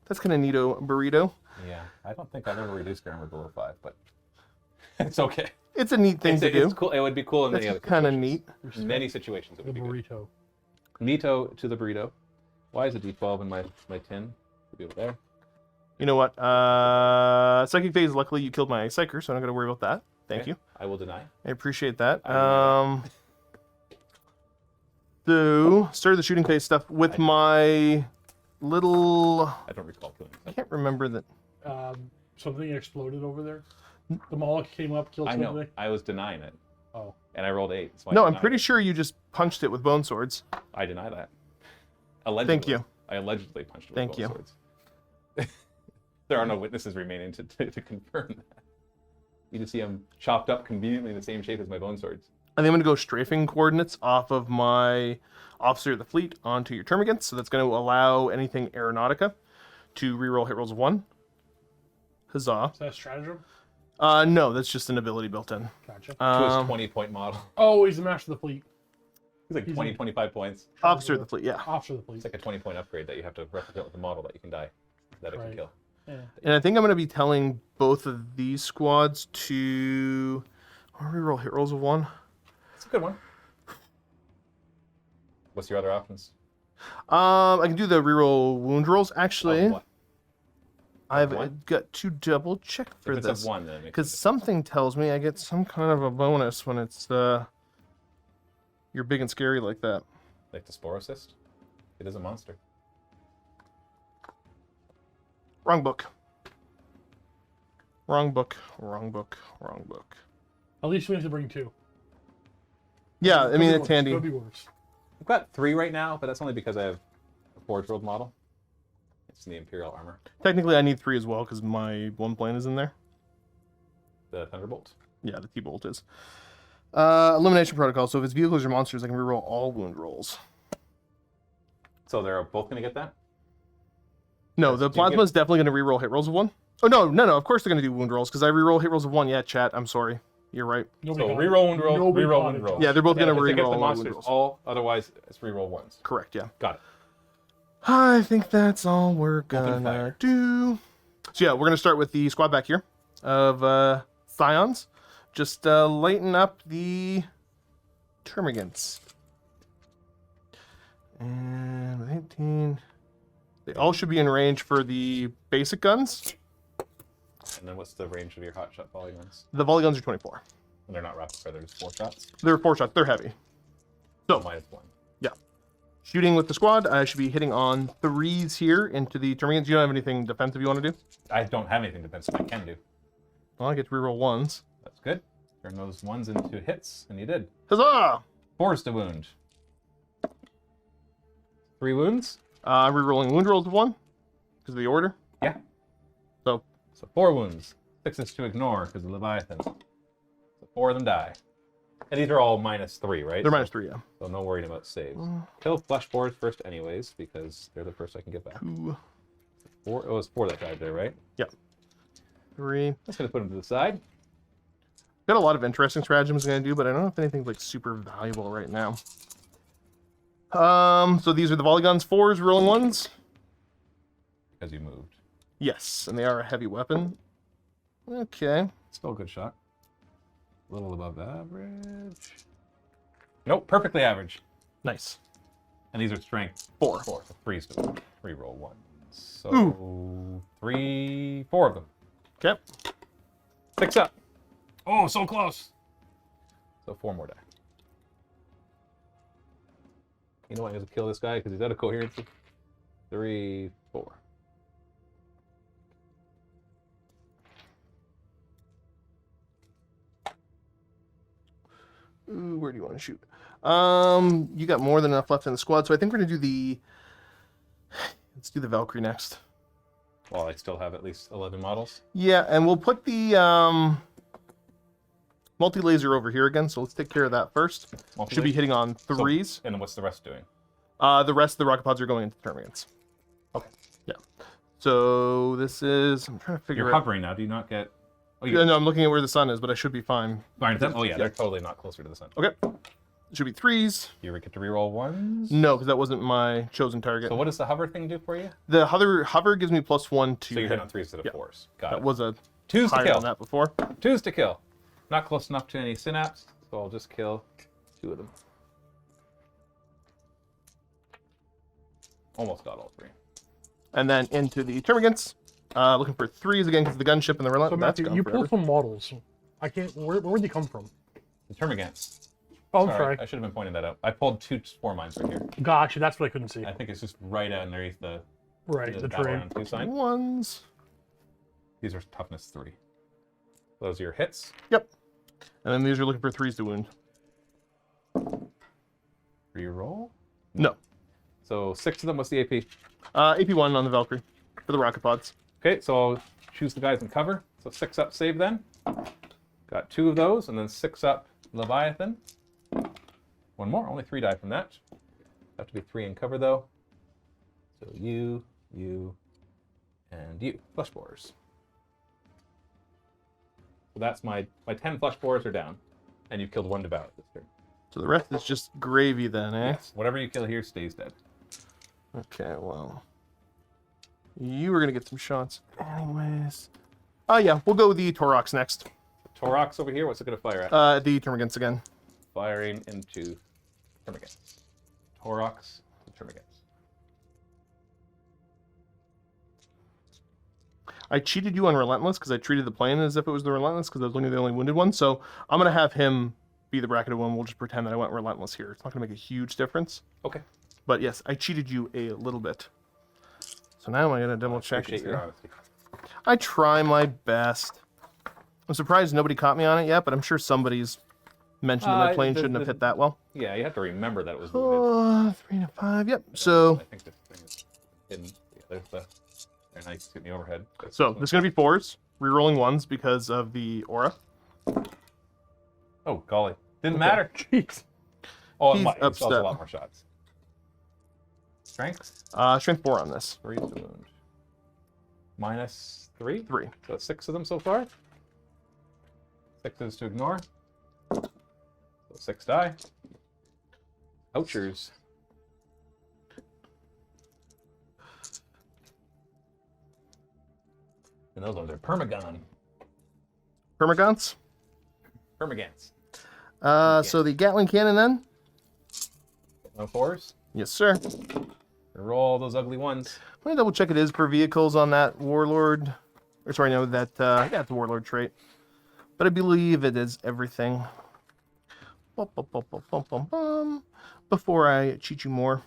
That's kind of neato burrito. Yeah. I don't think I've ever reduced armor below 5, but it's okay. It's a neat thing to do. It's cool. It would be cool in many other That's kind of situations. neat. In many situations it The would be good. burrito. Neato to the burrito. Why is a D12 in my tin? Could be over there. You know what? Psychic phase. Luckily, you killed my psyker, so I'm not gonna worry about that. Thank Okay. you. I will deny. I appreciate that. I So started the shooting phase stuff with my little. I don't recall killing I it. can't remember that. Something exploded over there. The Moloch came up, killed I know. somebody. I was denying it, Oh. and I rolled 8. So I No, I'm denied pretty it. sure you just punched it with bone swords. I deny that. Allegedly. Thank you. I allegedly punched it with Thank both you. swords. There are no witnesses remaining to confirm that. You can see I'm chopped up conveniently in the same shape as my bone swords. I think I'm gonna go strafing coordinates off of my officer of the fleet onto your termagants, so that's gonna allow anything aeronautica to reroll hit rolls of 1. Huzzah! Is that a stratagem? No, that's just an ability built in. Gotcha. To his 20-point model. Oh, he's the master of the fleet. He's like 20, 25 points. Officer of the fleet, yeah. Officer of the fleet. It's like a 20-point upgrade that you have to replicate with the model that you can die, that it can Right. kill. Yeah. And I think I'm gonna be telling both of these squads to reroll hit rolls of 1. It's a good one. What's your other options? I can do the reroll wound rolls. Actually, Of what? I've one? got to double check for If it's this of 1, then it makes because a something tells me I get some kind of a bonus when it's you're big and scary like that. difference. Like the Sporocyst? It is a monster. Wrong book. Wrong book. Wrong book. Wrong book. At least we have to bring 2. Yeah, I mean Could be it's worse. handy. Could be worse. I've got 3 right now, but that's only because I have a Forge World model. It's in the Imperial armor. Technically, I need 3 as well because my one plane is in there. The Thunderbolt. Yeah, the T-bolt is. Elimination protocol. So if it's vehicles or monsters, I can reroll all wound rolls. So they're both going to get that? No, Yes, the do you plasma is definitely going to reroll hit rolls of 1. Oh no! Of course they're going to do wound rolls because I reroll hit rolls of 1. Yeah, chat. I'm sorry. You're right. Nobody So caught it. reroll and roll, Nobody reroll caught and it, roll. Yeah, they're both going to If it's against reroll the all wound monsters, rolls. all otherwise it's reroll ones. Correct. Yeah. Got it. I think that's all we're Open gonna fire. do. So yeah, we're gonna start with the squad back here of Scions. Just lighten up the termagants. And with 18, they all should be in range for the basic guns. And then what's the range of your hotshot volley guns? The volley guns are 24. And they're not rapid fire, they're just 4 shots. They're 4 shots. They're heavy. So minus 1. shooting with the squad. I should be hitting on 3s here into the Termagants. You don't have anything defensive you want to do? I don't have anything defensive I can do. Well, I get to reroll 1s. That's good. Turn those 1s into hits, and you did. Huzzah! 4s to wound. 3 wounds. I'm rerolling wound rolls of 1 because of the order. Yeah. So 4 wounds. 6s to ignore because of Leviathan. So 4 of them die. And these are all -3, right? they're -3, yeah. So no worrying about saves. Kill flesh boars first anyways, because they're the first I can get back. 2, 4, oh, it was 4 that died there, right? 3. Just gonna put them to the side. Got a lot of interesting stratagems I'm going to do, but I don't know if anything's like super valuable right now. So these are the volley guns, 4s, rolling 1s. Because you moved. Yes, and they are a heavy weapon. Okay. Still a good shot. A little above average. Nope, perfectly average. Nice. And these are strength 4. 4. So 3's to 3 roll 1. So 4 of them. Okay. 6 up. Oh, so close. So 4 more die. You know what? I'm going to kill this guy because he's out of coherency. 3, 4. Ooh, where do you want to shoot? You got more than enough left in the squad, so I think we're gonna do the. Let's do the Valkyrie next. Well, I still have at least 11 models. Yeah, and we'll put the multi-laser over here again. So let's take care of that first. Should be hitting on 3s. So, and what's the rest doing? The rest of the rocket pods are going into Termagants. Okay. Yeah. So this is. I'm trying to figure You're out. hovering now. Do you not get? Oh, Yeah, no, I'm looking at where the sun is, but I should be fine. Firing them? Oh yeah, they're totally not closer to the sun. Okay. It should be 3s. You get to reroll 1s. No, because that wasn't my chosen target. So what does the hover thing do for you? The hover gives me +1 to. So you're hitting on 3s to the Yeah. 4s. Got That it. was a 2s to higher kill. on that before. 2s to kill. Not close enough to any synapse, so I'll just kill 2 of them. Almost got all 3. And then into the Termagants. Looking for 3s again because the gunship and the So relentless. That's Matthew, gone you forever. pulled some models. I can't. Where'd they come from? The Termagants. Oh, I'm Sorry, sorry. I should have been pointing that out. I pulled 2 spore mines right here. Gotcha. That's what I couldn't see. I think it's just right underneath the Right, the battle terrain. round 2 sign. 1s. These are toughness 3. Those are your hits. Yep. And then these are looking for 3s to wound. Reroll. No. So 6 of them. What's the AP? AP1 on the Valkyrie for the rocket pods. Okay, so I'll choose the guys in cover. So 6 up save then. Got 2 of those, and then 6 up Leviathan. 1 more, only 3 die from that. Have to be 3 in cover though. So you, and you. Flesh borers. So that's my 10 flesh borers are down. And you've killed 1 devout this turn. So the rest is just gravy then, eh? Yes. Whatever you kill here stays dead. Okay, well. You were going to get some shots. Anyways. Oh, yeah, we'll go with the Torox next. Torox over here, what's it going to fire at? The Termagants again. Firing into Termagants. Torox to Termagants. I cheated you on Relentless because I treated the plane as if it was the Relentless because I was looking at the only wounded one. So I'm going to have him be the bracketed one. We'll just pretend that I went Relentless here. It's not going to make a huge difference. Okay. But yes, I cheated you a little bit. So now I'm going to double check it Appreciate your here. honesty. I try my best. I'm surprised nobody caught me on it yet, but I'm sure somebody's mentioned that my plane shouldn't have hit that well. Yeah, you have to remember that it was wounded. 3 to 5, yep. So I think this thing is hidden. Yeah, there's the. Very nice, getting the overhead. this is going to be 4s, rerolling 1s because of the aura. Oh golly, didn't matter. Jeez. Oh, He's it's also a upset. lot more shots. Strength Strength 4 on this. 3 to wound. -3. 3. So 6 of them so far. 6 is to ignore. So 6 die. Ouchers. And those ones are permagon. Permagants. Permagants. So the Gatling cannon then? No 4s. Yes, sir. Roll those ugly ones. Let me double check it is per vehicles on that Warlord. Or sorry, no, that, yeah, it's a Warlord trait. But I believe it is everything. Bum, bum, bum, bum, bum, bum, bum. Before I cheat you more.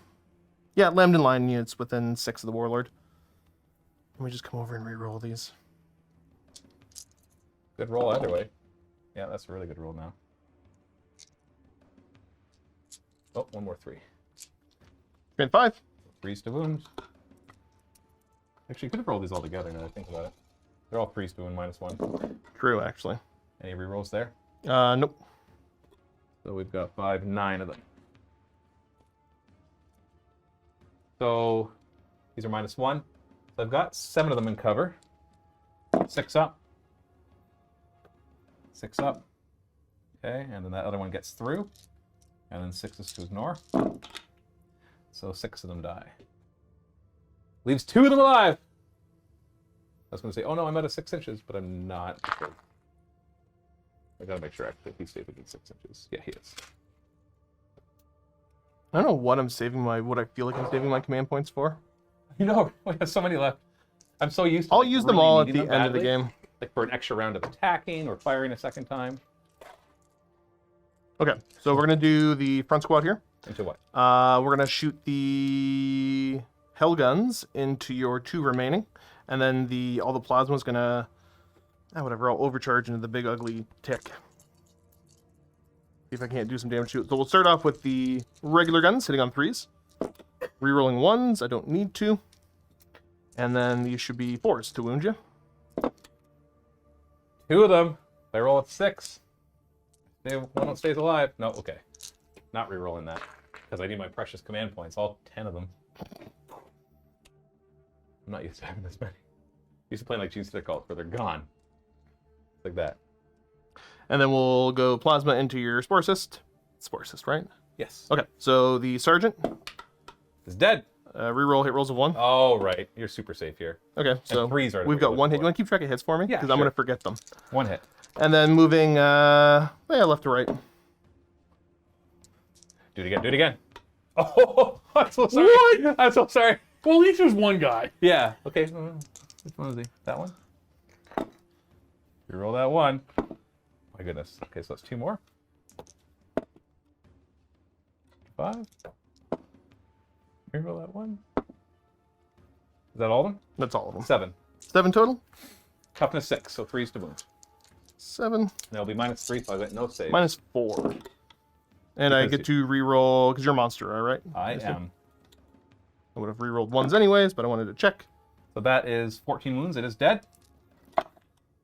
Yeah, Lambden Lion units within 6 of the Warlord. Let me just come over and re-roll these. Good roll either way. Yeah, that's a really good roll now. Oh, one more 3. Train 5. 3s to wound. Actually, you could have rolled these all together now that I think about it. They're all 3s to wound -1. True, actually. Any rerolls there? Nope. So we've got 5, 9 of them. So these are -1. So I've got 7 of them in cover. 6 up. 6 up. Okay, and then that other one gets through. And then 6 is to ignore. So 6 of them die. Leaves 2 of them alive! I was going to say, oh no, I'm out of 6 inches, but I'm not. I gotta make sure actually he's safe within 6 inches. Yeah, he is. I don't know what I'm saving what I feel like I'm saving my command points for. You know, we have so many left. I'm so used to I'll like, use them really all at needing the them end of the badly, game. like for an extra round of attacking or firing a second time. Okay, so we're gonna do the front squad here. Into what? We're gonna shoot the hell guns into your 2 remaining, and then all the plasma's gonna, whatever. I'll overcharge into the big ugly tick. See if I can't do some damage to it. So we'll start off with the regular guns hitting on 3s, rerolling 1s. I don't need to, and then these should be 4s to wound you. 2 of them. If I roll at 6. One stays alive. No, okay. Not re-rolling that. Because I need my precious command points. All 10 of them. I'm not used to having this many. Used to playing like Gene Cult where they're gone. Like that. And then we'll go plasma into your Spore Assist. Spore Assist, right? Yes. Okay, so the Sergeant, It's dead. reroll hit rolls of 1. Oh, right. You're super safe here. Okay, so 3s are we've got 1 hit. for. You want to keep track of hits for me? Yeah, Because I'm sure. going to forget them. 1 hit. And then moving, left to right. Do it again. Do it again. Oh, I'm so sorry. What? I'm so sorry. Well, at least there's one guy. Yeah. Okay. Which one is he? That one? You roll that 1. My goodness. Okay, so that's 2 more. 5. Reroll that 1. Is that all of them? That's all of them. 7. 7 total? Toughness 6, so 3s to wound. 7. And it'll be -3, so I got no save. -4. And I Because get to reroll, because you're a monster, all right? I am. I would have rerolled 1s anyways, but I wanted to check. So that is 14 wounds. It is dead.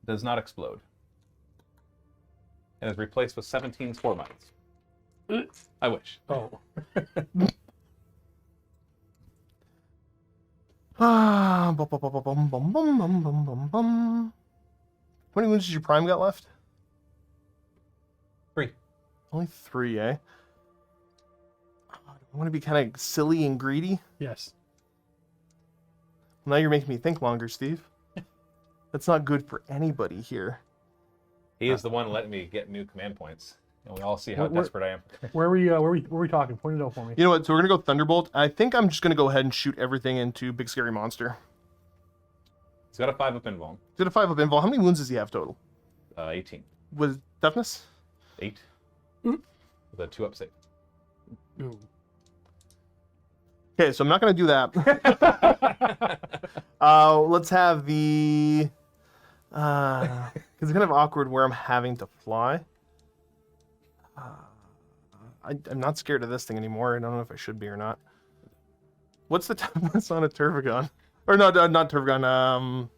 Does not explode. And is replaced with 17 spore mines. I wish. Oh. Bum, bum, bum, bum, bum, bum, bum, bum, bum, bum. How many wounds does your prime got left? 3. Only 3, eh? I want to be kind of silly and greedy. Yes. Now you're making me think longer, Steve. That's not good for anybody here. He is the one letting me get new command points. And we all see how Where- desperate I am. Where are we talking? Point it out for me. You know what? So we're gonna go Thunderbolt. I think I'm just gonna go ahead and shoot everything into Big Scary Monster. He's got a 5 up invuln. Did a 5 up invul. How many wounds does he have total? 18. With toughness? 8. Mm. With a 2 up save. Ooh. Okay, so I'm not gonna do that. Let's have the. Because it's kind of awkward where I'm having to fly. I'm not scared of this thing anymore. I don't know if I should be or not. What's the toughness on a Turvagon? Or not Turvagon.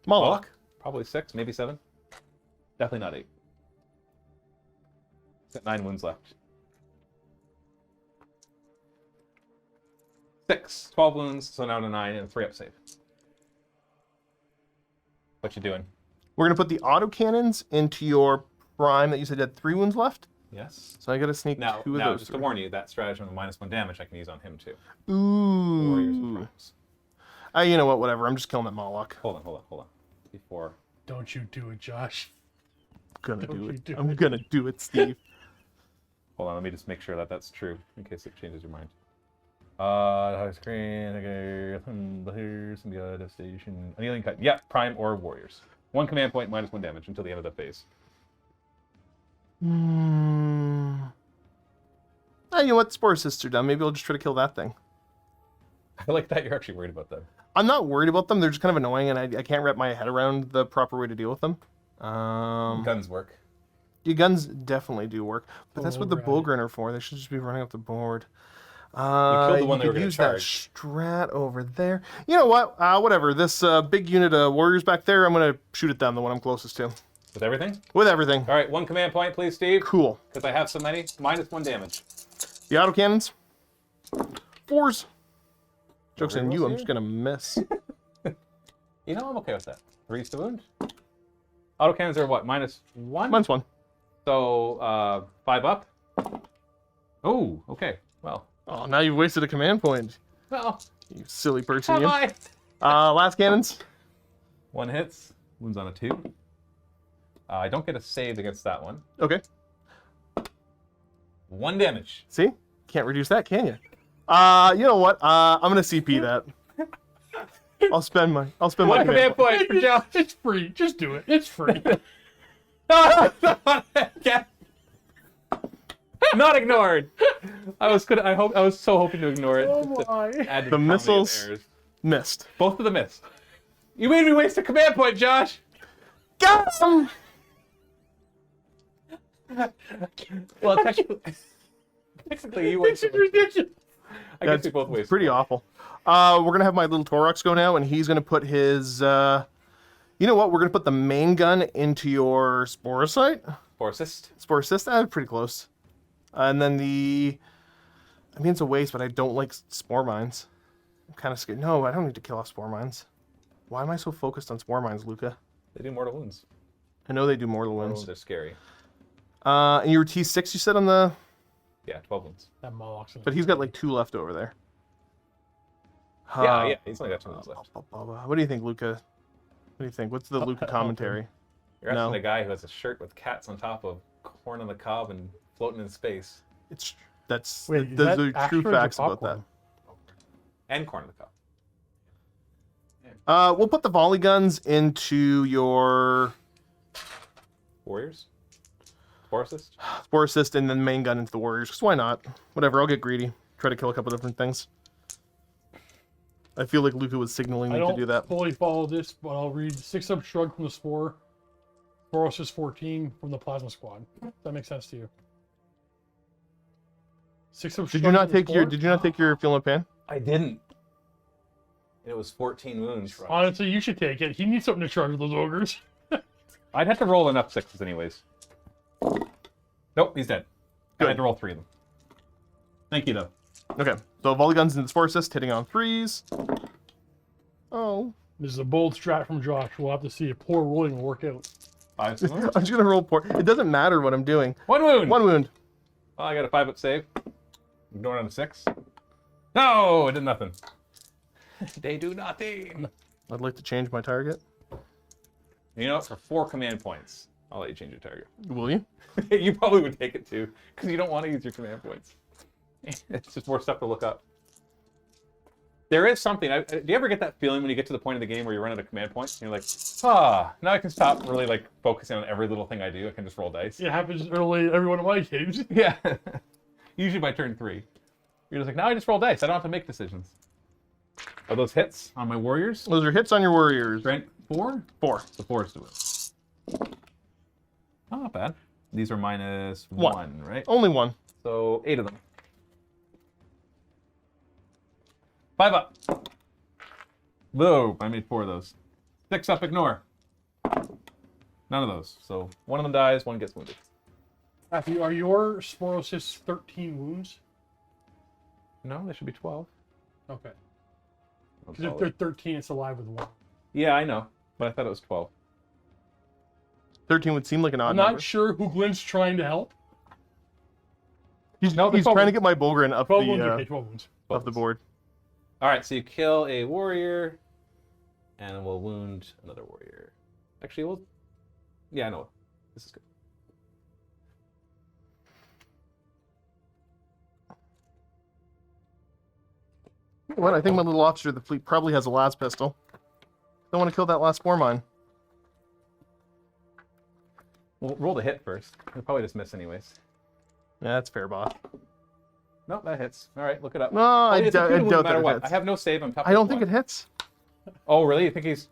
Moloch. Probably 6, maybe 7. Definitely not 8. He's got 9 wounds left. 6. 12 wounds, so now to 9 and a 3 up save. What you doing? We're gonna put the autocannons into your prime that you said had 3 wounds left. Yes. So I gotta sneak Now, 2 of now those. just to warn you, that stratagem of -1 damage I can use on him too. Warriors and Ooh. primes. You know what? Whatever. I'm just killing that Moloch. Hold on. Before. Don't you do it, Josh. Gonna Don't do you it. do I'm it. gonna do it, Steve. Hold on, let me just make sure that that's true in case it changes your mind. High screen, okay, symbiote, devastation, annealing cut. Yeah, prime or warriors. 1 command point, -1 damage until the end of the phase. You know what? Spore Assists are done. Maybe I'll just try to kill that thing. I like that you're actually worried about them. I'm not worried about them. They're just kind of annoying, and I can't wrap my head around the proper way to deal with them. Guns work. Your guns definitely do work, but that's what the Right. Bullgren are for. They should just be running up the board. killed the one they you were could gonna use charge. that strat over there. You know what? Whatever. This big unit of warriors back there, I'm gonna shoot at them, the one I'm closest to, With everything? with everything. All right, 1 command point, please, Steve. Cool. Because I have so many. -1 damage. The autocannons. 4s. Joke's on Rolls you. I'm here? just gonna miss. You know, I'm okay with that. 3 to wound. Autocannons are what? -1? Mine's 1. So, 5 up. Oh, okay. Well. Oh, now you've wasted a command point. Well, You silly person. have You. I? Last cannons. 1 hits. Wounds on a 2. I don't get a save against that one. Okay. 1 damage. See? Can't reduce that, can you? You know what? I'm gonna CP that. I'll spend my One command command point. point for Josh. It's free. Just do it. It's free. Yeah. Not ignored. I was so hoping to ignore it. Oh Just to my. add to The comedy of missiles- errors. Missed. Both of them missed. You made me waste a command point, Josh. Got him! Well, technically you wasted. I guess we both wasted. Pretty awful. We're gonna have my little Torox go now, and he's gonna put his. You know what? We're gonna put the main gun into your Sporocyte. For assist. Sporocist, pretty close. And then the. I mean, it's a waste, but I don't like spore mines. I'm kind of scared. No, I don't need to kill off spore mines. Why am I so focused on spore mines, Luca? They do mortal wounds. I know they do mortal Mortal wounds. wounds are scary. And you were T6, you said on the. Yeah, 12 wounds. That Moloch's But he's got like 2 left over there. Yeah, he's only got 2 wounds left. What do you think, Luca? What do you think? What's the Luca commentary? You're asking No. a guy who has a shirt with cats on top of corn on the cob and floating in space. Wait, is those that are true Ashford's or facts about that. popcorn? And corn on the cob. We'll put the volley guns into your Warriors? Spore assist? spore assist and then main gun into the warriors. 'Cause why not? Whatever. I'll get greedy. Try to kill a couple different things. I feel like Luca was signaling I me to don't do that. fully follow this, but I'll read 6-up shrug from the Spore. Sporosis 14 from the Plasma Squad. Does that make sense to you? 6-up Did you not take your Feel No Pain? I didn't. It was 14 wounds. Honestly, you should take it. He needs something to charge those ogres. I'd have to roll enough 6s anyways. Nope, he's dead. I Good. had to roll 3 of them. Thank you, though. Okay. So volley guns into the spore assist, hitting on 3s. Oh. This is a bold strat from Josh. We'll have to see if poor rolling will work out. 5 wounds. I'm just gonna roll poor. It doesn't matter what I'm doing. 1 wound! 1 wound. Well, I got a 5-up save. Going on a 6. No, it did nothing. They do nothing. I'd like to change my target. You know what? For 4 command points, I'll let you change your target. Will you? You probably would take it too, because you don't want to use your command points. It's just more stuff to look up. There is something. Do you ever get that feeling when you get to the point of the game where you run out of command points and you're like, now I can stop really like focusing on every little thing I do. I can just roll dice. It happens early every one of my games. Yeah. Usually by turn 3. You're just like, now I just roll dice. I don't have to make decisions. Are those hits on my warriors? Those are hits on your warriors. Strength 4? 4. The 4s do it. Oh, not bad. These are minus One. 1, right? Only 1. So 8 of them. 5 up. Whoa, I made 4 of those. 6 up, ignore. None of those. So 1 of them dies, 1 gets wounded. Matthew, are your Sporosis 13 wounds? No, they should be 12. Okay. That's Because if all they're it- 13, it's alive with 1. Yeah, I know. But I thought it was 12. 13 would seem like an odd I'm number. not sure who Glenn's trying to help. He's, No, he's they're trying to 12 get my Bulgren up 12 wounds, the okay, 12 wounds. up the board. Alright, so you kill a warrior, and we'll wound another warrior. Actually, we'll... Yeah, I know. This is good. What? I think my little officer of the fleet probably has a last pistol. Don't want to kill that last spore mine. We'll roll the hit first. We'll probably just miss anyways. Yeah, that's fair, boss. No, that hits. All right, look it up. No, I It's a doubt two wound no that matter it what. hits. I have no save. I'm tough. I don't think it hits. Oh, really? You think he's?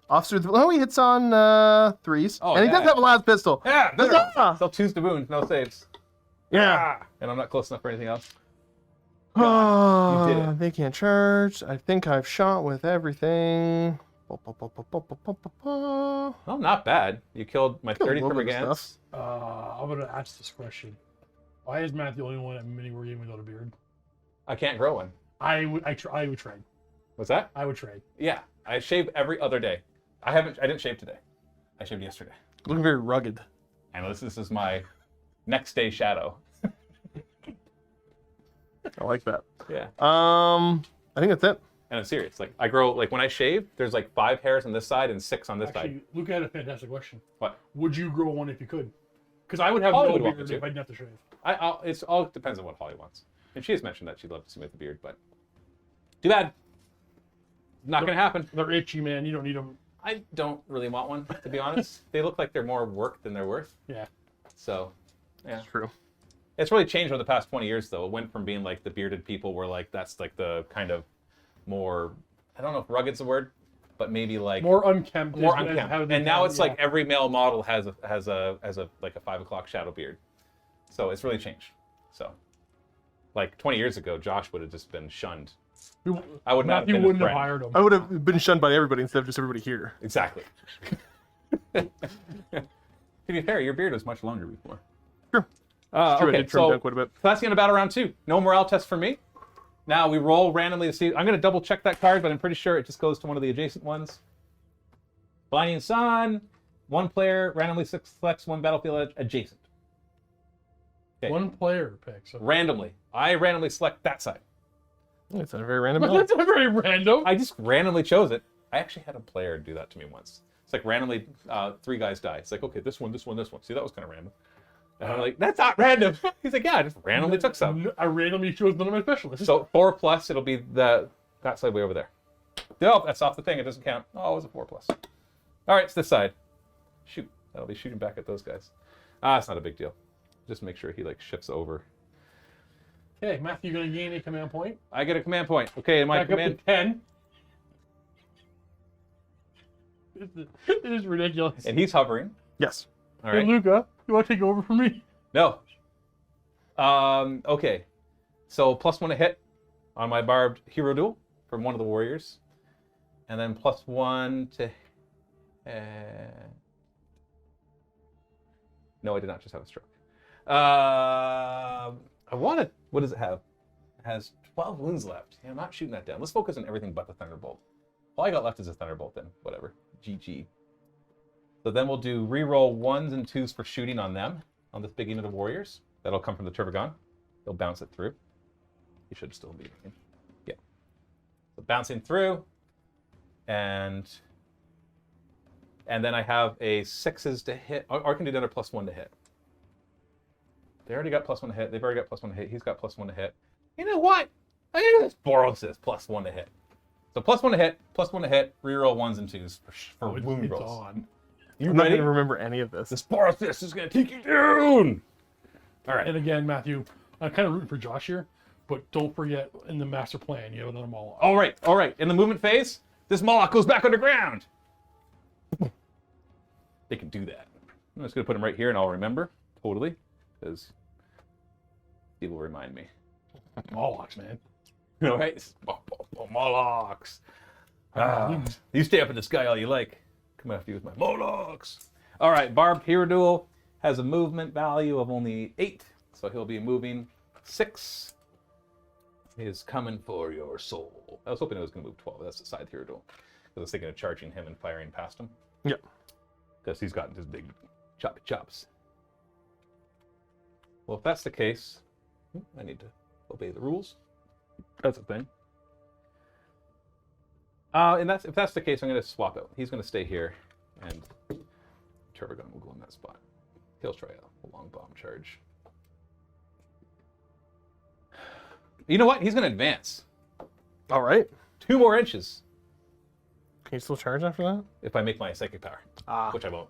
Officer, he hits on 3s. Oh, and he does yeah. have a last pistol. Yeah, Huzzah! still choose the wound, no saves. Yeah. And I'm not close enough for anything else. Oh, you did it. They can't charge. I think I've shot with everything. Well, not bad. You killed my Killed a 30 little bit of Termagants. I'm gonna ask this question. Why is Matt the only one at MiniWarGaming without a beard? I can't grow one. I would trade. What's that? I would trade. Yeah, I shave every other day. I didn't shave today. I shaved yesterday. Looking very rugged. I know this is my next day shadow. I like that. Yeah. I think that's it. And I'm serious. Like I grow, like when I shave, there's like 5 hairs on this side and 6 on this side. Actually, Luke had a fantastic question. What? Would you grow one if you could? Because I would have Holly no would want beard me to. if I didn't have to shave. It's all depends on what Holly wants. And she has mentioned that she'd love to see me with the beard, but too bad. Not gonna happen. They're itchy, man. You don't need them. I don't really want one, to be honest. They look like they're more work than they're worth. Yeah. So, yeah. It's true. It's really changed over the past 20 years, though. It went from being like the bearded people were like, that's like the kind of more, I don't know if rugged's the word, but maybe like More unkempt. more is how unkempt. they And now call it, it's like every male model has a like a 5 o'clock shadow beard. So it's really changed. So, like 20 years ago, Josh would have just been shunned. I would not have Matthew been his wouldn't have friend. hired him. I would have been shunned by everybody instead of just everybody here. Exactly. To be fair, your beard was much longer before. Sure. True, I Okay, did trim so down quite a bit. that's the end of battle round 2. No morale test for me. Now we roll randomly to see. I'm going to double check that card, but I'm pretty sure it just goes to one of the adjacent ones. Blinding Sun. One player randomly selects one battlefield adjacent. Okay. One player picks. Randomly. I randomly select that side. It's a very random. But that's very random. I just randomly chose it. I actually had a player do that to me once. It's like randomly 3 guys die. It's like, okay, this one, this one, this one. See, that was kind of random. And I'm like, that's not random. He's like, yeah, I just randomly took some. I randomly chose none of my specialists. So 4+, it'll be that side way over there. Nope, that's off the thing. It doesn't count. Oh, it was a 4+. All right, it's this side. Shoot. That'll be shooting back at those guys. It's not a big deal. Just make sure he like shifts over. Okay, Matthew, you're gonna gain a command point. I get a command point. Okay, and my Back command. up to 10. It is ridiculous. And he's hovering. Yes. All Hey, right. Luca, you want to take over for me? No. Okay. So +1 to hit on my barbed hero duel from one of the warriors, and then +1 to. No, I did not just have a stroke. I wanted. What does it have? It has 12 wounds left. Yeah, I'm not shooting that down. Let's focus on everything but the Thunderbolt. All I got left is a Thunderbolt then. Whatever. GG. So then we'll do reroll 1s and 2s for shooting on them, on this big unit of warriors. That'll come from the Turbogon. They'll bounce it through. He should still be in. Yeah. So bouncing through, and then I have a 6s to hit, or I can do another +1 to hit. They already got +1 to hit. They've already got +1 to hit. He's got +1 to hit. You know what? I think this borrows this +1 to hit. So +1 to hit, +1 to hit, reroll 1s and 2s for wound It's rolls. on. You I'm not ready? going to remember any of this. This Boros is going to take you down. All right. And again, Matthew, I'm kind of rooting for Josh here, but don't forget in the master plan, you have another Moloch. All right. All right. In the movement phase, this Moloch goes back underground. They can do that. I'm just going to put him right here, and I'll remember totally, because he will remind me. Molochs, man. All right. Molochs. You stay up in the sky all you like. Come after you with my Molochs. All right. Barbed Hero Duel has a movement value of only 8, so he'll be moving 6. He is coming for your soul. I was hoping it was going to move 12. That's the side Hero Duel. Because I was thinking of charging him and firing past him. Yep. Because he's got his big choppy chops. Well, if that's the case, I need to obey the rules. That's a thing. And if that's the case, I'm going to swap out. He's going to stay here, and Turbogun will go in that spot. He'll try a long bomb charge. You know what? He's going to advance. All right. 2 more inches Can you still charge after that? if I make my psychic power, which I won't.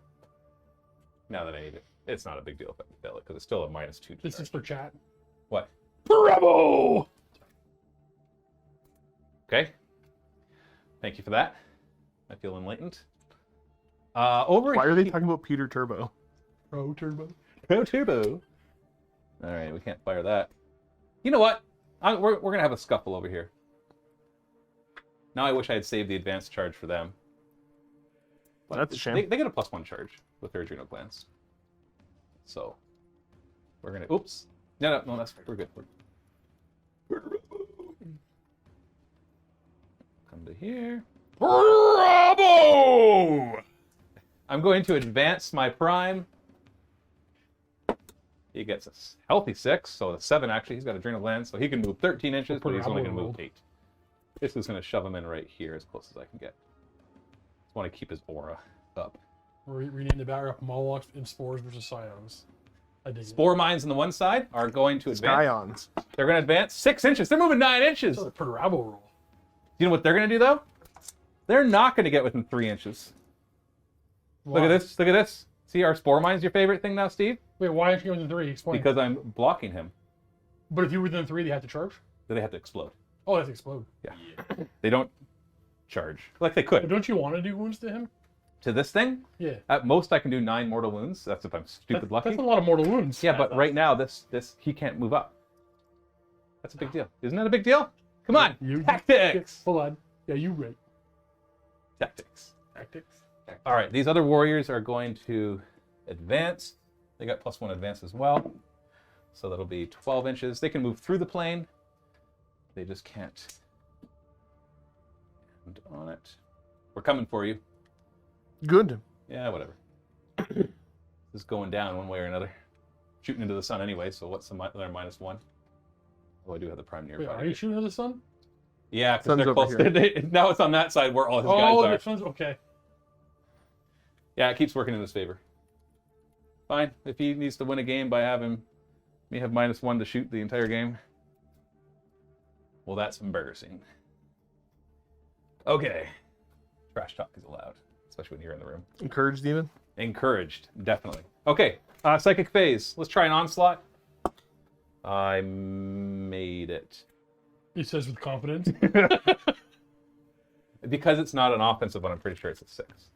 Now that I need it. It's not a big deal if I fail it, because it's still a -2 to This charge. is for chat. What? Bravo! Okay. Thank you for that. I feel enlightened. Over Why are they talking about Peter Turbo? Pro turbo. Pro Turbo. All right, we can't fire that. You know what? We're going to have a scuffle over here. Now I wish I had saved the advanced charge for them. That's a shame. They get a +1 charge with their adrenal glands. So, we're going to... Oops. No, that's we're good. Come to here. Bravo! I'm going to advance my prime. He gets a healthy 6, so a 7 actually. He's got adrenal glands, so he can move 13 inches, but he's only going to move 8. This is going to shove him in right here as close as I can get. Just want to keep his aura up. We're reading the battle of Molochs and Spores versus Scions. I dig Spore mines on the one side are going to advance. Scions. They're going to advance 6 inches. They're moving 9 inches. it. It's a Perturabo roll. You know what they're going to do, though? They're not going to get within 3 inches. Why? Look at this. Look at this. See, our spore mine's your favorite thing now, Steve? Wait, why aren't you within 3? Explain. Because I'm blocking him. But if you were within 3, they have to charge? Then they have to explode. Oh, they have to explode. Yeah. They don't charge. Like they But could. don't you want to do wounds to him? To this thing, Yeah. at most I can do 9 mortal wounds. That's if I'm stupid lucky. That's a lot of mortal wounds. Yeah, but right now, this he can't move up. That's a big deal. Isn't that a big deal? Come on. Tactics. Hold on. Yeah, you right. Tactics. Tactics. All right, these other warriors are going to advance. They got +1 advance as well. So that'll be 12 inches. They can move through the plane. They just can't. And on it. We're coming for you. Good. Yeah, whatever. This is going down one way or another. Shooting into the sun anyway, so what's their -1? Oh, I do have the prime nearby. Wait, are you shooting at the sun? Yeah, because Sun's they're over close. here. Now it's on that side where all his Oh, guys are. the sun's okay. Yeah, it keeps working in his favor. Fine. If he needs to win a game by having me have -1 to shoot the entire game, well, that's embarrassing. Okay. Trash talk is allowed, especially when you're in the room. Encouraged even? Encouraged, definitely. Okay, psychic phase. Let's try an onslaught. I made it. He says with confidence. Because it's not an offensive one, I'm pretty sure it's a 6.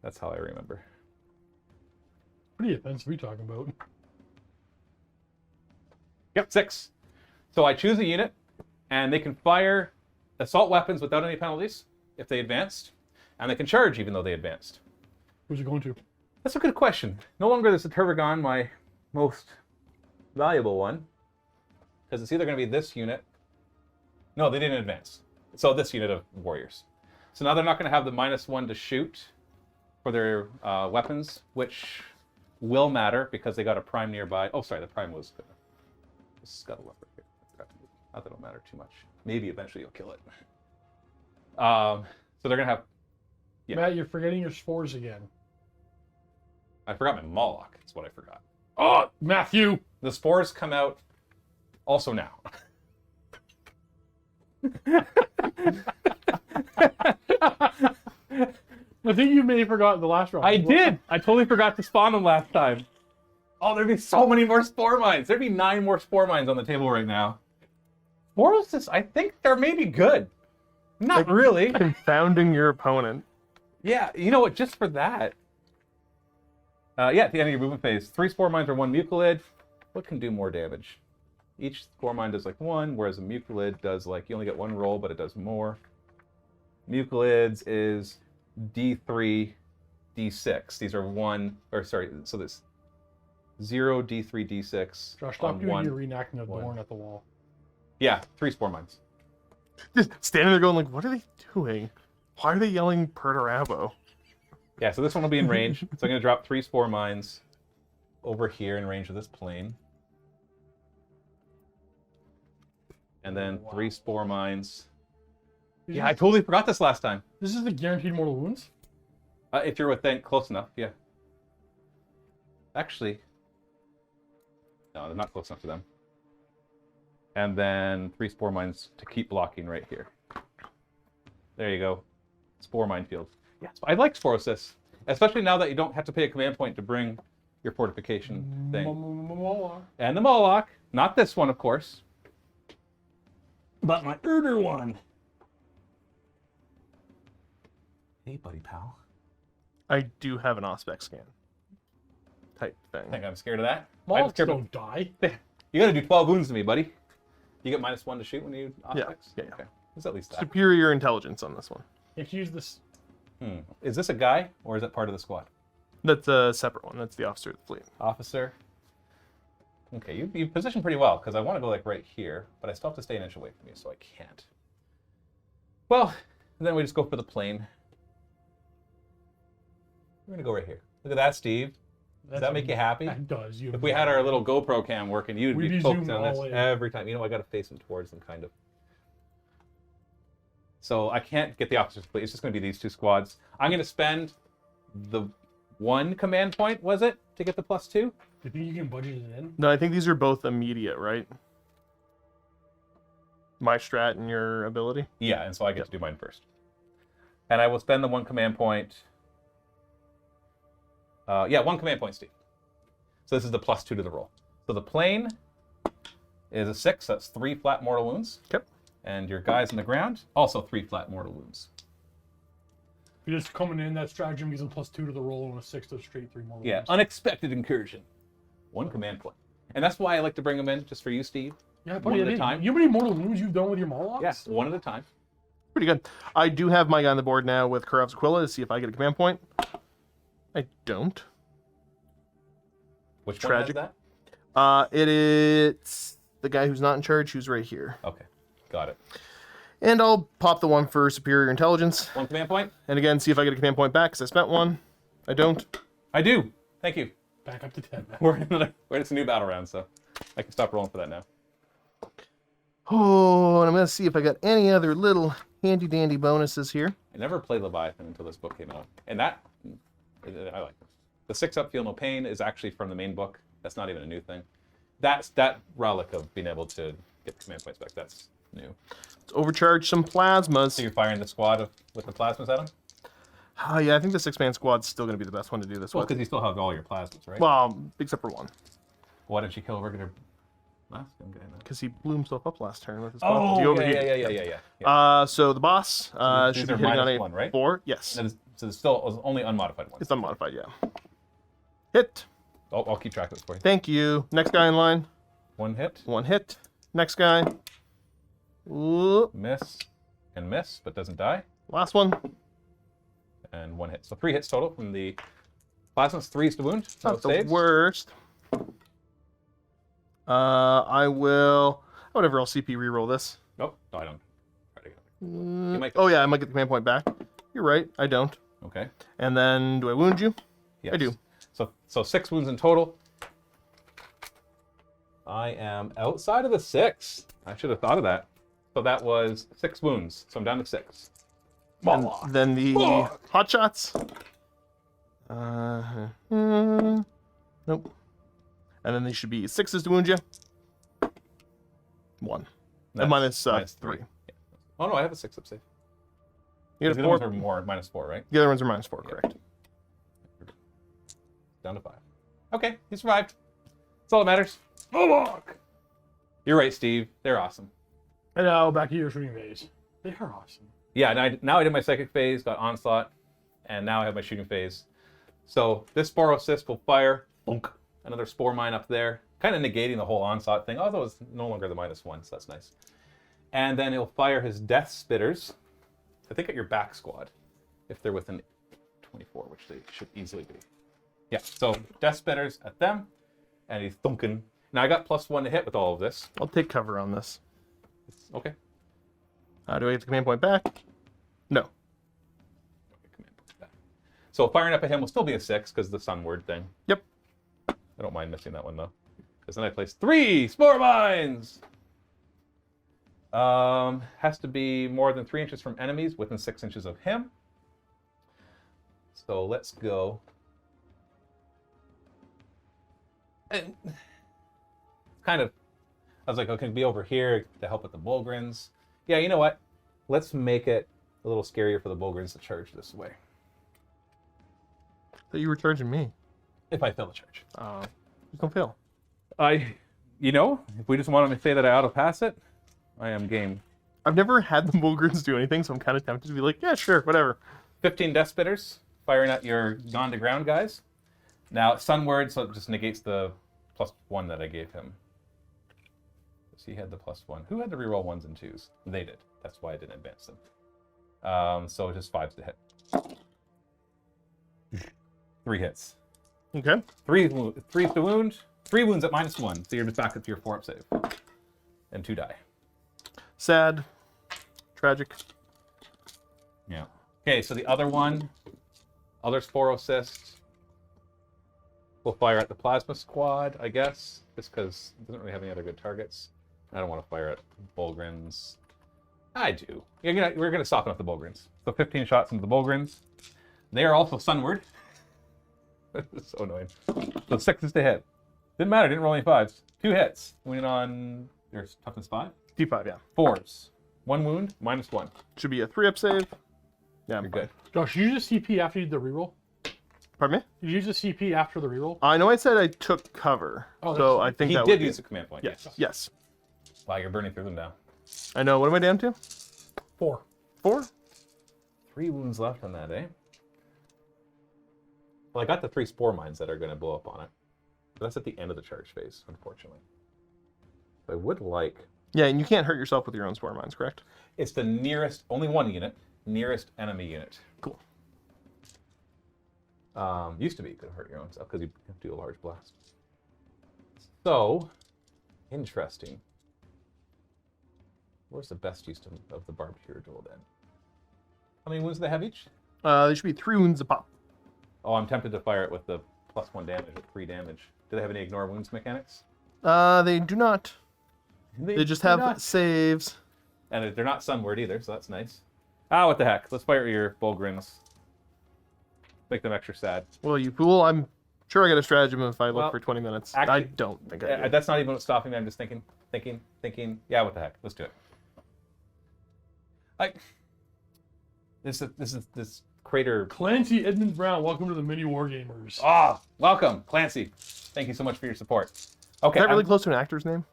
That's how I remember. Pretty offensive. What are you talking about? Yep, 6. So I choose a unit, and they can fire assault weapons without any penalties if they advanced, and they can charge even though they advanced. Who's it going to? That's a good question. No longer is the Turvagon my most valuable one, because it's either going to be this unit. No, they didn't advance. So this unit of warriors. So now they're not going to have the -1 to shoot for their weapons, which will matter because they got a prime nearby. Oh, sorry, the prime was going to scuttle up right here. Not that it'll matter too much. Maybe eventually you'll kill it. So they're going to have... Yeah. Matt, you're forgetting your spores again. I forgot my Moloch. That's what I forgot. Oh, Matthew! The spores come out also now. I think you may have forgotten the last round. I did. I totally forgot to spawn them last time. Oh, there'd be so many more spore mines. There'd be 9 more spore mines on the table right now. Sporosis, I think they're maybe good. Not really. Confounding your opponent. Yeah, you know what? Just for that. Yeah, at the end of your movement phase, 3 spore mines or 1 mucilid. What can do more damage? Each spore mine does like 1, whereas a mucilid does like, you only get 1 roll, but it does more. Mucilids is D3, D6. These are 1, or sorry, so this 0, D3, D6. Josh, stop on doing 1. your reenacting of one. Dorn at the wall. Yeah, 3 spore mines. Just standing there going like, what are they doing? Why are they yelling Perturabo? Yeah, so this one will be in range. So I'm going to drop 3 spore mines over here in range of this plane. And then 3 spore mines. Yeah, I totally forgot this last time. This is the guaranteed mortal wounds? If you're within close enough, yeah. Actually, no, they're not close enough to them. And then 3 spore mines to keep blocking right here. There you go. Spore minefield. Yeah, I like Sporosis, especially now that you don't have to pay a command point to bring your fortification thing. Moloch. And the Moloch, not this one, of course. about my Urder one. Hey, buddy, pal. I do have an Auspex scan type I thing. think I'm scared of that. I'm Mollusks scared don't die. You gotta do 12 wounds to me, buddy. You get -1 to shoot when you Auspex? Yeah. Okay. There's at least that. Superior intelligence on this one. If you use this, Is this a guy, or is it part of the squad? That's a separate one. That's the officer of the fleet. Officer. Okay, you position pretty well, because I want to go like right here, but I still have to stay an inch away from you, so I can't. Well, then we just go for the plane. We're gonna go right here. Look at that, Steve. Does that make you happy? That does. If we had our little GoPro cam working, you'd We'd be be focused zoomed on this all in. every time. You know, I got to face them towards them, kind of. So I can't get the officers fleet. It's just going to be these two squads. I'm going to spend the 1 command point, was it, to get the +2? Do you think you can budget it in? No, I think these are both immediate, right? My strat and your ability. Yeah, and so I get to do mine first. And I will spend the 1 command point. Yeah, 1 command point, Steve. So this is the +2 to the roll. So the plane is a 6. That's 3 flat mortal wounds. Yep. And your guys on the ground, also 3 flat mortal wounds. You're just coming in, that stratagem gives them +2 to the roll, and a 6 to straight 3 more. Yeah, wounds. unexpected incursion. 1 command point. And that's why I like to bring them in, just for you, Steve. Yeah, one buddy, at a I mean, time. you know how many mortal wounds you've done with your Morlocks? Yes, 1 at a time. Pretty good. I do have my guy on the board now with Karav's Aquila to see if I get a command point. I don't. Which Tragic. one has It's the guy who's not in charge, who's right here. that? Okay, got it. And I'll pop the 1 for superior intelligence. 1 command point? And again, see if I get a command point back, because I spent 1. I don't. I do. Thank you. Back up to 10, man. It's a new battle round, so I can stop rolling for that now. Oh, and I'm going to see if I got any other little handy-dandy bonuses here. I never played Leviathan until this book came out. And that, I like this. The 6-up Feel No Pain is actually from the main book. That's not even a new thing. That's that relic of being able to get command points back. That's new. Let's overcharge some plasmas. So you're firing the squad with the plasmas at him? Oh, yeah, I think the 6-man squad's still going to be the best one to do this Well, with. because you still have all your plasmas, right? Well, except for 1. Why didn't you kill a regular last guy then? Because he blew himself up last turn with his Oh, he yeah, overheated. yeah. So the boss these should are be hitting on a -1, right? 4. Yes. So it's still only unmodified ones. It's unmodified, yeah. Hit. I'll keep track of this for you. Thank you. Next guy in line. 1 hit, 1 hit. Next guy. Ooh. miss, and miss, but doesn't die. Last one. And 1 hit. So 3 hits total from the plasmas, 3s to wound. So Not the saves. worst. I will. Whatever. I'll CP reroll this. Nope, no, I don't. Try to get it. You might Oh yeah, I might get the command point back. You're right. I don't. Okay. And then, do I wound you? Yes. I do. So 6 wounds in total. I am outside of the 6. I should have thought of that. So that was 6 wounds. So I'm down to 6. And then the hot shots. Nope. And then they should be 6s to wound you. 1. That's minus 3. 3. Yeah. Oh no, I have a 6-up save. You The get other a ones 4. are more -4, right? The other ones are -4, correct. Down to 5. Okay, he survived. That's all that matters. Oh, look! You're right, Steve. They're awesome. And now back to your shooting phase. They are awesome. Yeah, and now I did my psychic phase, got onslaught, and now I have my shooting phase. So this spore assist will fire. Bonk. Another spore mine up there, kind of negating the whole onslaught thing, although it's no longer the -1, so that's nice. And then he'll fire his death spitters, I think at your back squad, if they're within 24, which they should easily be. Yeah, so death spitters at them, and he's thunking. Now I got +1 to hit with all of this. I'll take cover on this. Okay. Do I get the command point back? No. So firing up at him will still be a 6 because the sunward thing. Yep. I don't mind missing that one though, because then I place 3 spore mines. Has to be more than 3 inches from enemies, within 6 inches of him. So let's go. And kind of, I was like, okay, be over here to help with the Bulgrins. Yeah, you know what? Let's make it a little scarier for the Bulgrins to charge this way. Thought you were charging me. If I fail the charge. Just don't fail. You know, if we just want to say that I auto pass it, I am game I've never had the Mulgrins do anything, so I'm kind of tempted to be like, yeah, sure, whatever. 15 Death Spitters, firing at your gone to ground guys. Now, Sunward, so it just negates the +1 that I gave him. So he had the +1. Who had to reroll 1s and 2s? They did. That's why I didn't advance them. So just 5s to hit. 3 hits. Okay. 3 to wound. 3 wounds at -1. So you're just back up to your 4-up save. And 2 die. Sad. Tragic. Yeah. Okay, so the other one, other Spore Assist. We'll fire at the Plasma Squad, I guess, just because it doesn't really have any other good targets. I don't want to fire at Bulgrins. I do. We're going to soften up the Bulgrins. So 15 shots into the Bulgrins. They are also Sunward. So annoying. So 6 to hit. Didn't matter, didn't roll any 5s. 2 hits. Went on your toughness 5. D5, yeah. 4s. 1 wound, -1. Should be a 3-up save. Yeah, You're good. Josh, you use a CP after you did the reroll? Pardon me? Did you use a CP after the reroll? I know I said I took cover, Oh, so that's- I think He that did would be... use a command point. Yes, yes. Wow, you're burning through them now. I know. What am I down to? 4. 4? 3 wounds left on that, eh? Well, I got the 3 spore mines that are going to blow up on it. But that's at the end of the charge phase, unfortunately. But I would like... Yeah, and you can't hurt yourself with your own spore mines, correct? It's the nearest, only one unit, nearest enemy unit. Cool. Used to be you could hurt your own stuff because you have to do a large blast. So, interesting. Where's the best use of the barbed hero duel then? How many wounds do they have each? They should be 3 wounds a pop. Oh, I'm tempted to fire it with the +1 damage at 3 damage. Do they have any ignore wounds mechanics? They do not. They just do have not. saves. And they're not Sunward either, so that's nice. Ah, what the heck. Let's fire your Bulgrins. Make them extra sad. Well, you fool. I'm sure I got a stratagem if I look Well, for 20 minutes. I actually- don't think I do. That's not even what's stopping me. I'm just thinking. Yeah, what the heck? Let's do it. This crater. Clancy Edmund Brown, welcome to the MiniWarGamers. Ah, welcome, Clancy. Thank you so much for your support. Okay, Is that really I'm- close to an actor's name?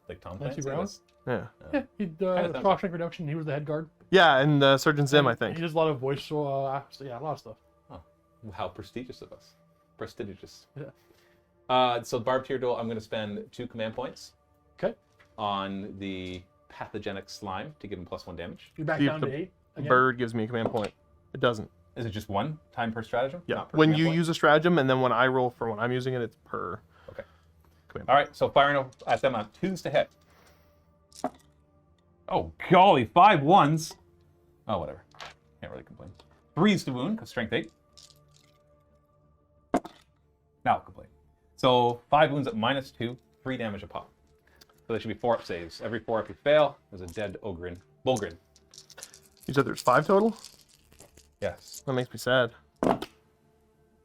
like Tom Clancy Clancy. Brown? That's- Yeah. Yeah, he did sounds- Shawshank Redemption. He was the head guard. Yeah, and Surgeon Zim, I think. He does a lot of voice, yeah, a lot of stuff. How prestigious of us. Prestigious. Yeah. So barbed hero duel, I'm going to spend 2 command points Okay. on the pathogenic slime to give him +1 damage. You're back See if down the to 8 again. Bird gives me a command point. It doesn't. Is it just 1 time per stratagem? Yeah. Not per When command you point? use a stratagem, and then when I roll for when I'm using it, it's per. Okay. Command All right, so firing at them on 2s to hit. Oh, golly, 5 1s. Oh, whatever. Can't really complain. 3s to wound, because strength 8. Now I'll complain. So 5 wounds at -2, 3 damage a pop. So they should be 4-up saves. Every 4-up you fail, there's a dead Bulgrin. You said there's 5 total? Yes. That makes me sad.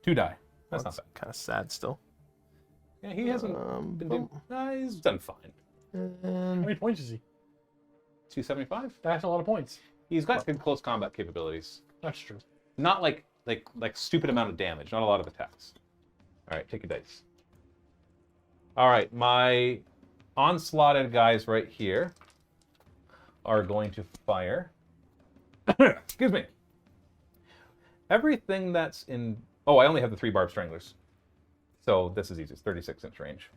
2 die. That's not bad. kind of sad still. Yeah, he hasn't been doing... he's done fine. How many points is he? 275? That's a lot of points. He's got good close combat capabilities. That's true. Not like stupid amount of damage, not a lot of attacks. All right, take your dice. All right, my onslaughted guys right here are going to fire. Excuse me. Everything that's in... Oh, I only have the 3 barbed stranglers. So this is easy. It's 36-inch range.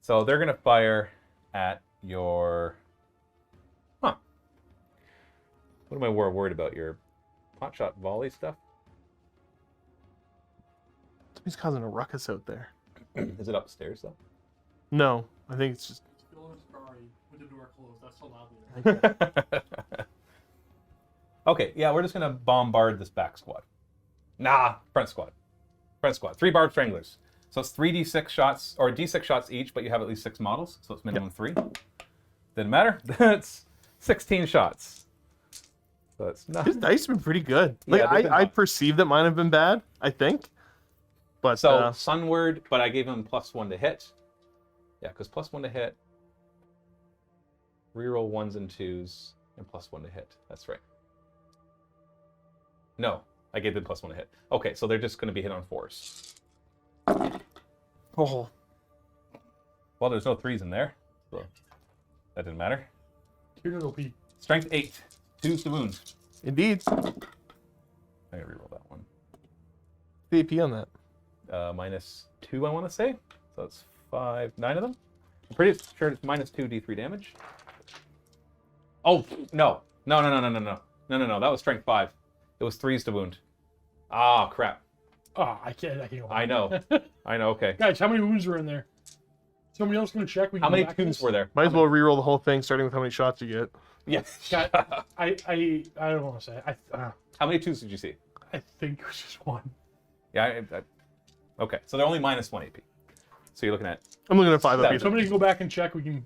So they're going to fire at your... Huh. What am I more worried about? Your hotshot volley stuff? Somebody's causing a ruckus out there. Is it upstairs, though? No, I think it's just. Still in Ferrari with the door closed. That's so loud there. Okay, yeah, we're just going to bombard this back squad. Nah, front squad. Front squad. 3 barbed stranglers. So it's 3d6 shots, or d6 shots each, but you have at least 6 models, so it's minimum 3. Didn't matter. That's 16 shots. So that's not... His dice have been pretty good. Like Yeah, they've been I hot. perceive that mine have been bad, I think. But So Sunward, but I gave him +1 to hit. Yeah, because +1 to hit. Reroll 1s and 2s, and +1 to hit. That's right. No, I gave them +1 to hit. Okay, so they're just going to be hit on 4s. oh, Well, there's no 3s in there, so that didn't matter. Tyranids OP. Strength 8. 2's the wound. Indeed. I gotta reroll that one. The AP on that. -2, I want to say. So it's 5, 9 of them. I'm pretty sure it's -2 D3 damage. Oh, no. No. That was strength 5. It was 3's to wound. Ah, crap. Oh, I can't go. I know. Okay. Guys, how many wounds were in there? Somebody else gonna check? We How can many go back 2s were there? Might as well reroll the whole thing, starting with how many shots you get. Yeah. God, I don't want to say. How many 2s did you see? I think it was just one. Yeah. Okay. So they're only -1 AP. So you're looking at I'm looking at 5 up. Seven. Either. Somebody can go back and check. We can.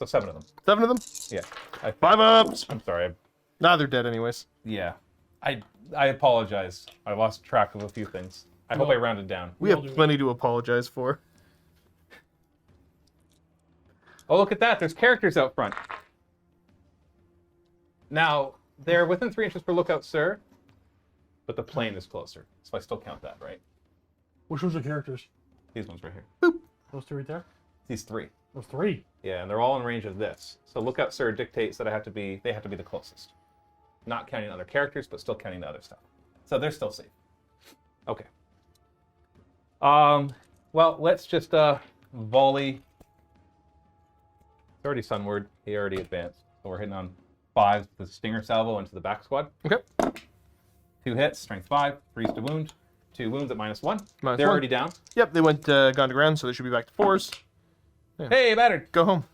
7 of them. 7 of them? Yeah. 5 ups. I'm sorry. Nah, they're dead anyways. Yeah. I apologize. I lost track of a few things. I hope I rounded down. We We'll have do plenty to apologize for. Oh, look at that. There's characters out front. Now, they're within 3 inches per lookout, sir. But the plane is closer. So I still count that, right? Which ones are characters? These ones right here. Those two right there. These 3. Those 3. Yeah, and they're all in range of this. So lookout, sir dictates that they have to be the closest. Not counting other characters, but still counting the other stuff. So they're still safe. Okay. Well, let's just volley. It's already sunward. He already advanced. So we're hitting on 5s with the stinger salvo into the back squad. Okay. 2 hits, strength 5, 3's to wound. 2 wounds at -1. -1. They're already down. Yep, they went gone to ground, so they should be back to 4s. Hey, battered. Go home.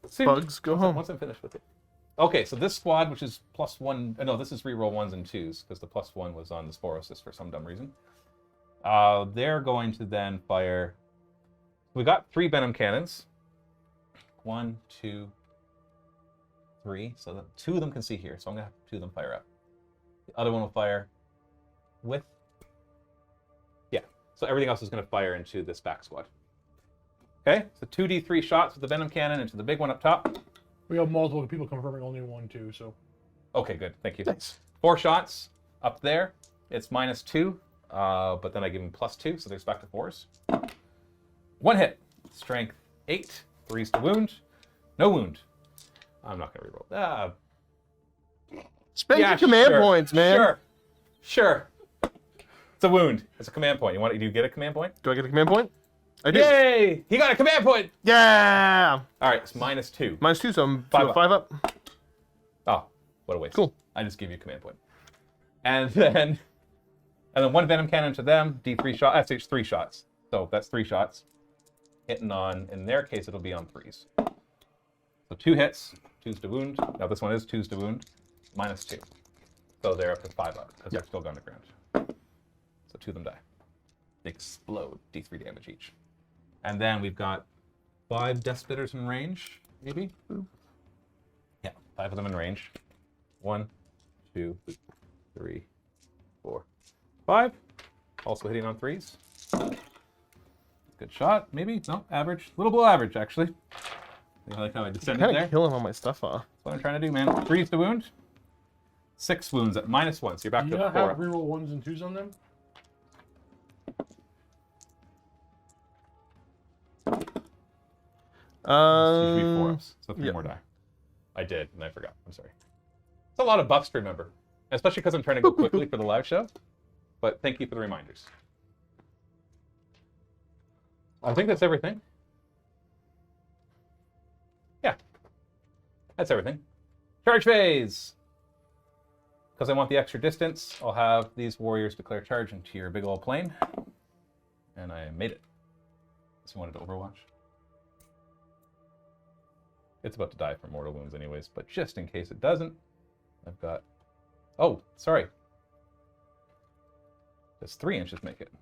Soon. Bugs, go home. Once I'm finished with it. Okay, so this squad, which is +1, no, this is reroll 1s and 2s, because the +1 was on the Sporosis for some dumb reason. They're going to then fire. We got 3 venom cannons. 1, 2, 3. So 2 of them can see here, so I'm gonna have 2 of them fire up. The other one will fire with. Yeah, so everything else is gonna fire into this back squad. Okay, so 2d3 shots with the venom cannon into the big one up top. We have multiple people confirming only 1, 2. So. Okay, good. Thank you. Nice. 4 shots up there. It's -2, but then I give him +2, so there's back to 4s. 1 hit. Strength 8. 3's to wound. No wound. I'm not going to reroll. Spend your command sure, points, man. Sure. It's a wound. It's a command point. Do you get a command point? Do I get a command point? I do. Yay! He got a command point! Yeah! All right, it's -2. -2, so I'm 5 up. 5 up. Oh, what a waste. Cool. I just gave you a command point. And then 1 venom cannon to them, D3 shot. That's 3 shots. So that's 3 shots. Hitting on, in their case, it'll be on 3s. So 2 hits, 2's to wound. Now this one is 2's to wound, -2. So they're up to 5 up, because they're still gone to ground. So 2 of them die. They explode, D3 damage each. And then we've got 5 Death Spitters in range, maybe? Yeah, 5 of them in range. 1, 2, 3, 4, 5. Also hitting on 3s. Good shot, maybe? No, average. A little below average, actually. I like how I descended Kind there. of killing all my stuff off. That's what I'm trying to do, man. 3's to wound. 6 wounds at -1, so you're back Do to you not 4. have reroll 1s and 2s on them? It's usually 4 ups, so 3 yep. more die. I did, and I forgot. I'm sorry. It's a lot of buffs to remember, especially because I'm trying to go quickly for the live show. But thank you for the reminders. I think that's everything. Yeah, that's everything. Charge phase! Because I want the extra distance, I'll have these warriors declare charge into your big old plane. And I made it. So you wanted to Overwatch? It's about to die from mortal wounds anyways, but just in case it doesn't, I've got... Oh, sorry. Does 3 inches make it?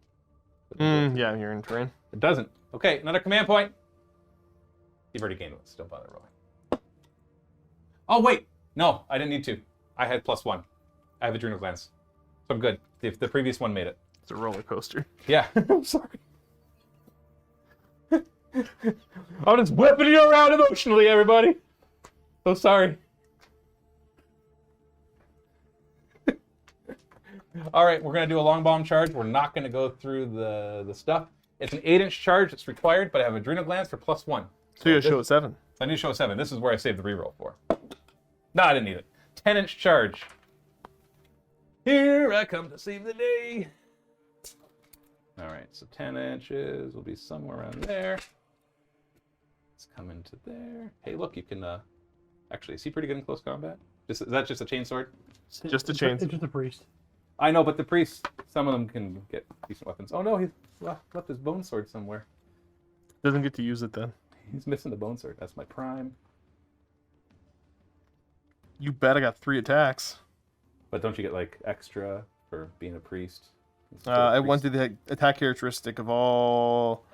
Yeah, you're in terrain. It doesn't. Okay, another command point. You've already gained one, so don't bother rolling. Oh, wait! No, I didn't need to. I had +1. I have adrenal glands. So I'm good. The previous one made it. It's a roller coaster. Yeah, I'm sorry. I'm just whipping you around emotionally, everybody. So sorry. All right, we're going to do a long bomb charge. We're not going to go through the stuff. It's an 8-inch charge that's required, but I have adrenal glands for +1. So you show a 7. I need to show a 7. This is where I saved the reroll for. No, I didn't need it. 10-inch charge. Here I come to save the day. All right, so 10 inches will be somewhere around there. Let's come into there. Hey, look, you can actually see pretty good in close combat. Is that just a chainsword? Just a chain. It's just a priest. I know, but the priests, some of them can get decent weapons. Oh no, he left his bone sword somewhere. Doesn't get to use it then. He's missing the bone sword. That's my prime. You bet I got 3 attacks. But don't you get like extra for being a priest? I went through the attack characteristic of all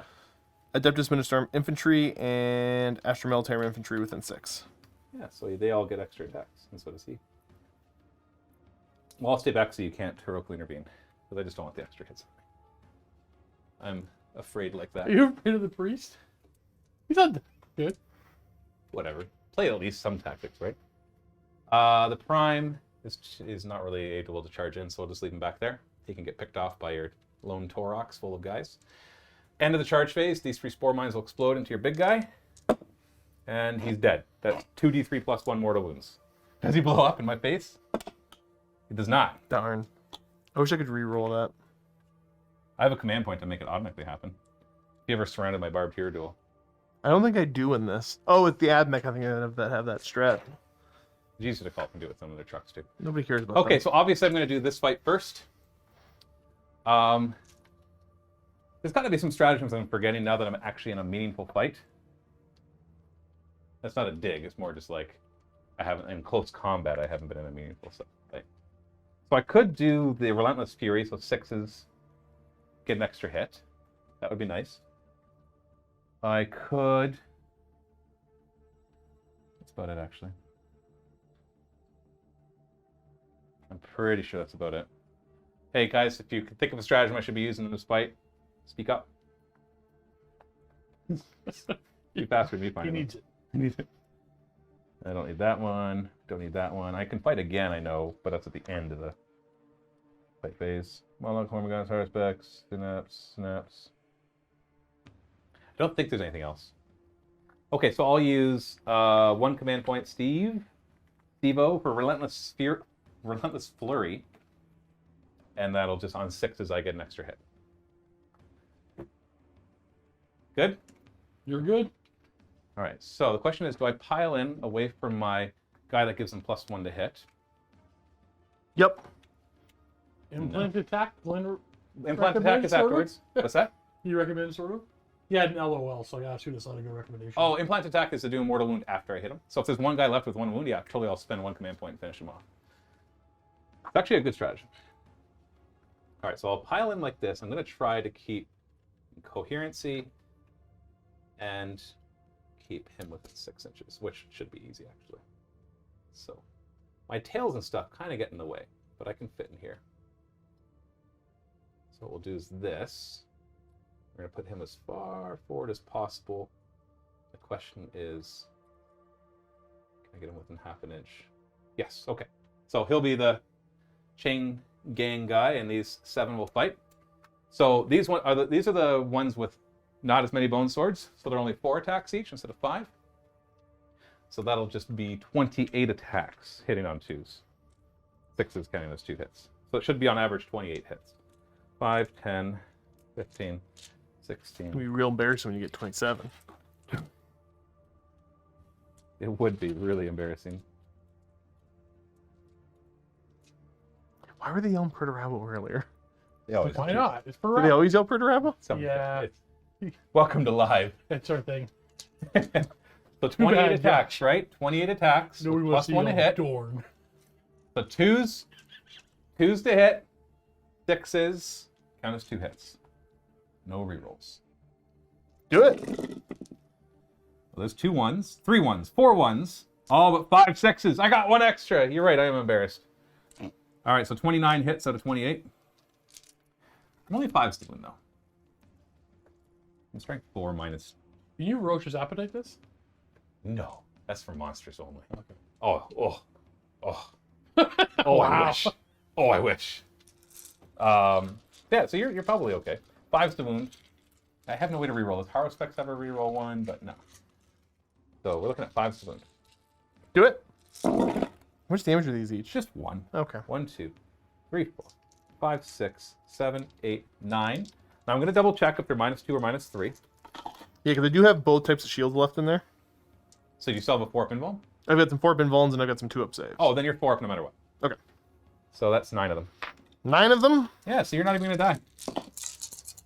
Adeptus Ministorum infantry and Astra Militarum infantry within 6. Yeah, so they all get extra attacks, and so does he. Well, I'll stay back so you can't heroically intervene, because I just don't want the extra hits. I'm afraid like that. Are you afraid of the priest? He's not that good. Whatever. Play at least some tactics, right? The prime is not really able to charge in, so we'll just leave him back there. He can get picked off by your lone Torox full of guys. End of the charge phase, these 3 spore mines will explode into your big guy, and he's dead. That's 2d3 plus 1 mortal wounds. Does he blow up in my face? He does not. Darn. I wish I could re-roll that. I have a command point to make it automatically happen. If you ever surrounded my barbed hero duel. I don't think I do in this. Oh, with the AdMech, I think I have that strat. It's easy to call up and do it with some of their trucks too. Nobody cares about Okay, that. so obviously I'm going to do this fight first. There's got to be some stratagems I'm forgetting now that I'm actually in a meaningful fight. That's not a dig. It's more just like in close combat, I haven't been in a meaningful fight. So I could do the Relentless Fury, so 6s get an extra hit. That would be nice. I could... That's about it, actually. I'm pretty sure that's about it. Hey guys, if you can think of a stratagem I should be using in this fight, speak up. You faster than me He finding needs them. it. I need it. I don't need that one. Don't need that one. I can fight again, I know, but that's at the end of the fight phase. Monarch, Hormiguns, Haruspecs, Snaps. I don't think there's anything else. Okay, so I'll use 1 command point, Steve-O for Relentless Flurry. And that'll just, on 6s, I get an extra hit. Good? You're good. All right, so the question is, do I pile in away from my guy that gives him +1 to hit? Yep. Implant attack. Implant attack is afterwards. What's that? You recommend sort of? Yeah, an LOL, so I gotta shoot aside a good recommendation. Oh, implant attack is to do a mortal wound after I hit him. So if there's one guy left with 1 wound, yeah, totally I'll spend 1 command point and finish him off. It's actually a good strategy. All right, so I'll pile in like this. I'm going to try to keep coherency and keep him within 6 inches, which should be easy, actually. So my tails and stuff kind of get in the way, but I can fit in here. So what we'll do is this. We're going to put him as far forward as possible. The question is, can I get him within ½ an inch? Yes, okay. So he'll be the chain gang guy, and these 7 will fight. So these are the ones with not as many bone swords, so they're only 4 attacks each instead of 5. So that'll just be 28 attacks hitting on 2s. 6s counting those 2 hits. So it should be on average 28 hits. 5, 10, 15, 16. It'll be real embarrassing when you get 27. It would be really embarrassing. Why were they yelling Perturabo earlier? They always Why do. not? It's for Did they always yell Perturabo? Yeah. Welcome to live. That's our thing. So 28 bad, attacks, right? 28 attacks. Nobody Plus wants to 1 to hit. Dorn. So 2s to hit. 6s count as 2 hits. No rerolls. Do it. Well, there's 2 1s, 3 1s, 4 1s, all but 5 6s. I got 1 extra. You're right, I am embarrassed. All right, so 29 hits out of 28. I'm only 5s to win, though. I'm strength 4 minus... Can you Roach's Appetite this? No, that's for monsters only. Okay. Oh, Wow. I wish. Oh, I wish. Yeah, so you're probably okay. 5s to wound. I have no way to reroll this. Harrow specs have a reroll 1, but no. So we're looking at 5 wound. Do it. How much damage are these each? Just 1. Okay. 1, 2, 3, 4, 5, 6, 7, 8, 9. Now I'm going to double check if they're -2 or -3. Yeah, because I do have both types of shields left in there. So you still have a 4-up invuln? I've got some 4-up invulns and I've got some 2-up saves. Oh, then you're 4-up no matter what. Okay. So that's 9 of them. 9 of them? Yeah, so you're not even going to die.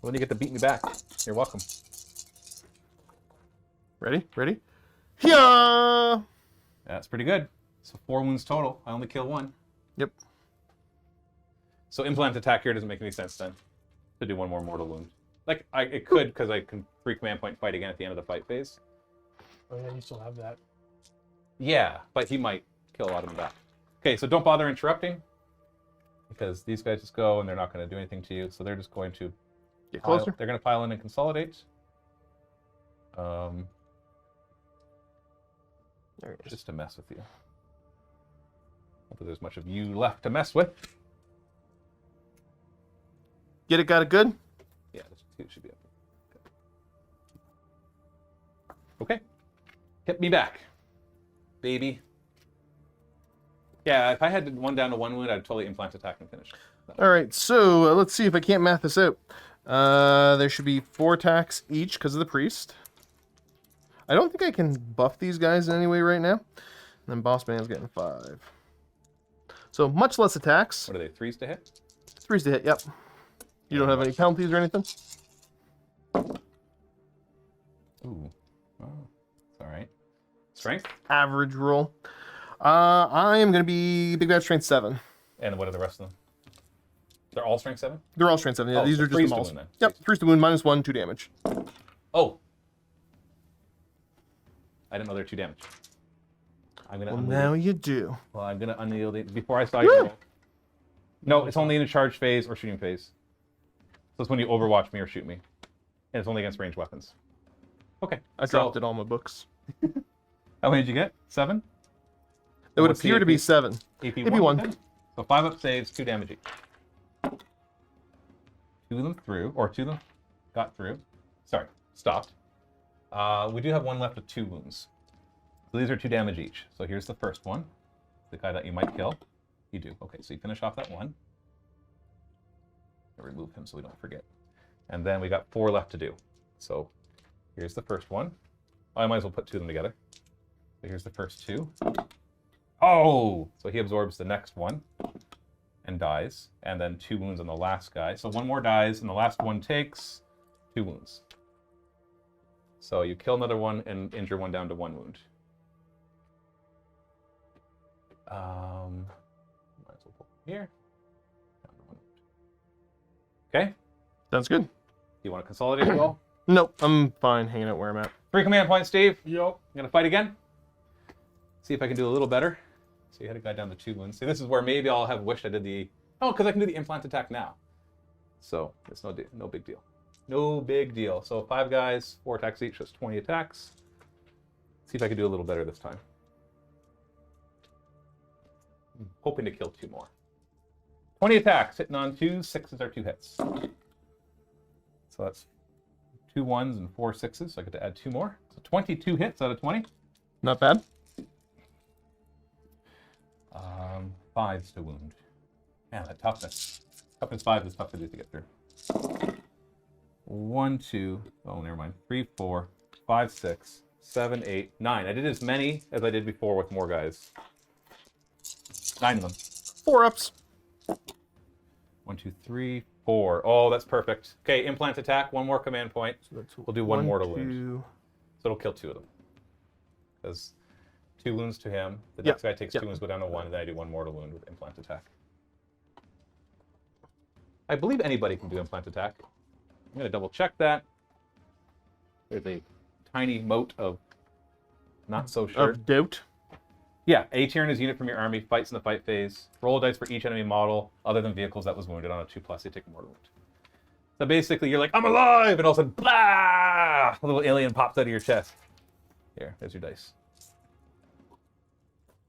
Well, then you get to beat me back. You're welcome. Ready? Ready? Yeah. That's pretty good. So 4 wounds total. I only kill 1. Yep. So implant attack here doesn't make any sense then. To do 1 more mortal wound. Like, it could, because I can free command point fight again at the end of the fight phase. Oh yeah, you still have that. Yeah, but he might kill a lot of them back. Okay, so don't bother interrupting. Because these guys just go and they're not going to do anything to you. So they're just going to Get closer. They're going to pile in and consolidate. Just to mess with you. Not that there's much of you left to mess with. Get it, got it good? Yeah, this should be up. Okay. Hit me back, baby. Yeah, if I had one down to 1 wound, I'd totally implant attack and finish. All right, so let's see if I can't math this out. There should be 4 attacks each because of the priest. I don't think I can buff these guys in any way right now. And then boss man's getting 5. So much less attacks. What are they, 3s to hit? 3s to hit, yep. You don't have any penalties or anything? Ooh. Oh, it's all right. Strength? Average roll. I am going to be Big Bad Strength 7. And what are the rest of them? They're all strength 7? They're all Strength 7. Yeah, Oh, these so are just threes the to malls. wound then. Yep, 3 to wound, -1, 2 damage. Oh. I didn't know they're 2 damage. I'm gonna Well, now you do. Well, I'm gonna unwield it before I saw you roll. No, it's only in a charge phase or shooting phase. So it's when you overwatch me or shoot me. And it's only against ranged weapons. Okay. I dropped it all in my books. How many did you get? 7? It would What's the appear to be AP? 7. AP1. AP one. Okay. So 5-up saves, 2 damage each. 2 of them through, or 2 of them got through. Sorry, stopped. We do have 1 left with 2 wounds. So these are 2 damage each. So here's the first one. The guy that you might kill. You do. Okay, so you finish off that one. I'll remove him so we don't forget. And then we got 4 left to do. So here's the first one. I might as well put 2 of them together. So here's the first 2. Oh! So he absorbs the next one and dies. And then 2 wounds on the last guy. So 1 more dies, and the last one takes 2 wounds. So you kill another one and injure one down to 1 wound. Might as well pull here. Down to 1 wound. Okay? Sounds good. Do you want to consolidate at all? Nope, I'm fine hanging out where I'm at. 3 command points, Steve. Yep. I'm going to fight again. See if I can do a little better. So you had a guy down to 2 wounds. See, this is where maybe I'll have wished I did the... Oh, because I can do the implant attack now. So it's no big deal. No big deal. So 5 guys, 4 attacks each, that's 20 attacks. See if I can do a little better this time. I'm hoping to kill 2 more. 20 attacks, hitting on 2, 6s are 2 hits. So that's 2 1s and 4 6s, so I get to add 2 more. So 22 hits out of 20. Not bad. 5s to wound. Man, that toughness. Toughness 5 is tough to do to get through. 1, 2, oh, never mind. 3, 4, 5, 6, 7, 8, 9. I did as many as I did before with more guys. 9 of them. 4 ups. 1, 2, 3, 4. Oh, that's perfect. Okay, implant attack, 1 more command point. We'll do 1 mortal wound. So it'll kill 2 of them. Because 2 wounds to him. The next guy takes 2 wounds, go down to 1, and then I do 1 mortal wound with implant attack. I believe anybody can do implant attack. I'm going to double check that. There's a tiny mote of not so sure. Of doubt. Yeah, a Tyranid unit from your army fights in the fight phase. Roll a dice for each enemy model other than vehicles that was wounded. On a 2+, they take a mortal wound. So basically, you're like, I'm alive! And all of a sudden, blah! A little alien pops out of your chest. Here, there's your dice.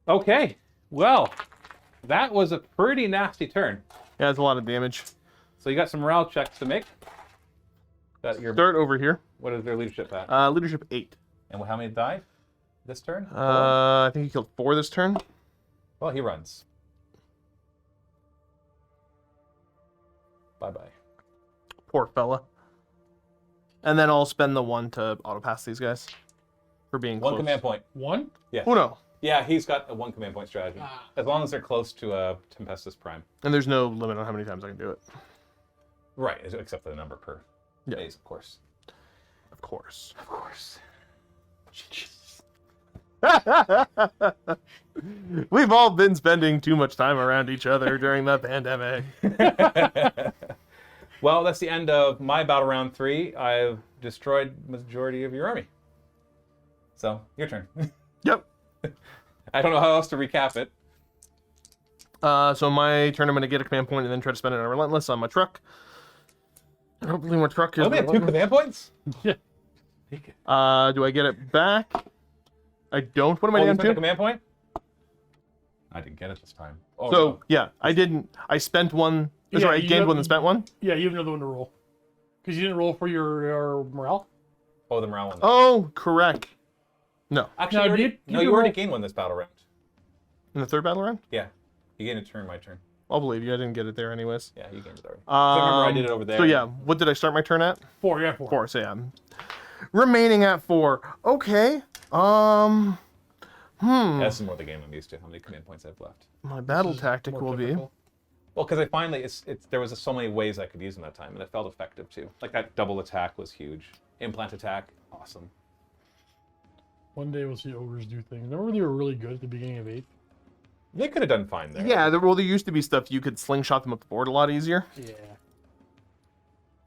Okay, well, that was a pretty nasty turn. Yeah, that's a lot of damage. So you got some morale checks to make. Got your, Start over here. what is their leadership at? Leadership 8. And how many died? this turn? I think he killed 4 this turn. Well, he runs. Bye-bye. Poor fella. And then I'll spend the 1 to auto pass these guys for being One close. command point. 1? Yeah. Oh no. Yeah, he's got a 1 command point strategy. As long as they're close to a Tempestus Prime. And there's no limit on how many times I can do it. Right, except for the number per Yeah. phase, of course. Of course. Of course. We've all been spending too much time around each other during the pandemic. Well, that's the end of my battle round 3. I've destroyed majority of your army. So, your turn. Yep. I don't know how else to recap it. So my turn, I'm going to get a command point and then try to spend it on Relentless on my truck. Hopefully my truck is... Oh, they have 2 command points? Yeah. Take it. Do I get it back? I don't. What am I Oh, you down spent a to? command point? I didn't get it this time. Oh, So, no. yeah, I didn't. I spent 1. That's Yeah, right, I you gained have- 1 and spent 1. Yeah, you have another one to roll. Because you didn't roll for your morale? Oh, the morale one. Oh, correct. No. Actually, Now, you already, did no, you you already roll- gained 1 this battle round. In the 3rd battle round? Yeah. You gained a turn, my turn. I'll believe you. I didn't get it there anyways. Yeah, you gained it already. So remember, I did it over there. So yeah, what did I start my turn at? 4, yeah, 4. 4. So yeah, I'm remaining at 4. Okay. That's more the game I'm used to, how many command points I have left. My battle This is tactic more will be. typical. Well, because I finally, there was so many ways I could use them that time, and it felt effective too. Like that double attack was huge. Implant attack, awesome. One day we'll see ogres do things. Remember they were really good at the beginning of 8? They could have done fine there. Yeah, there used to be stuff you could slingshot them up the board a lot easier. Yeah.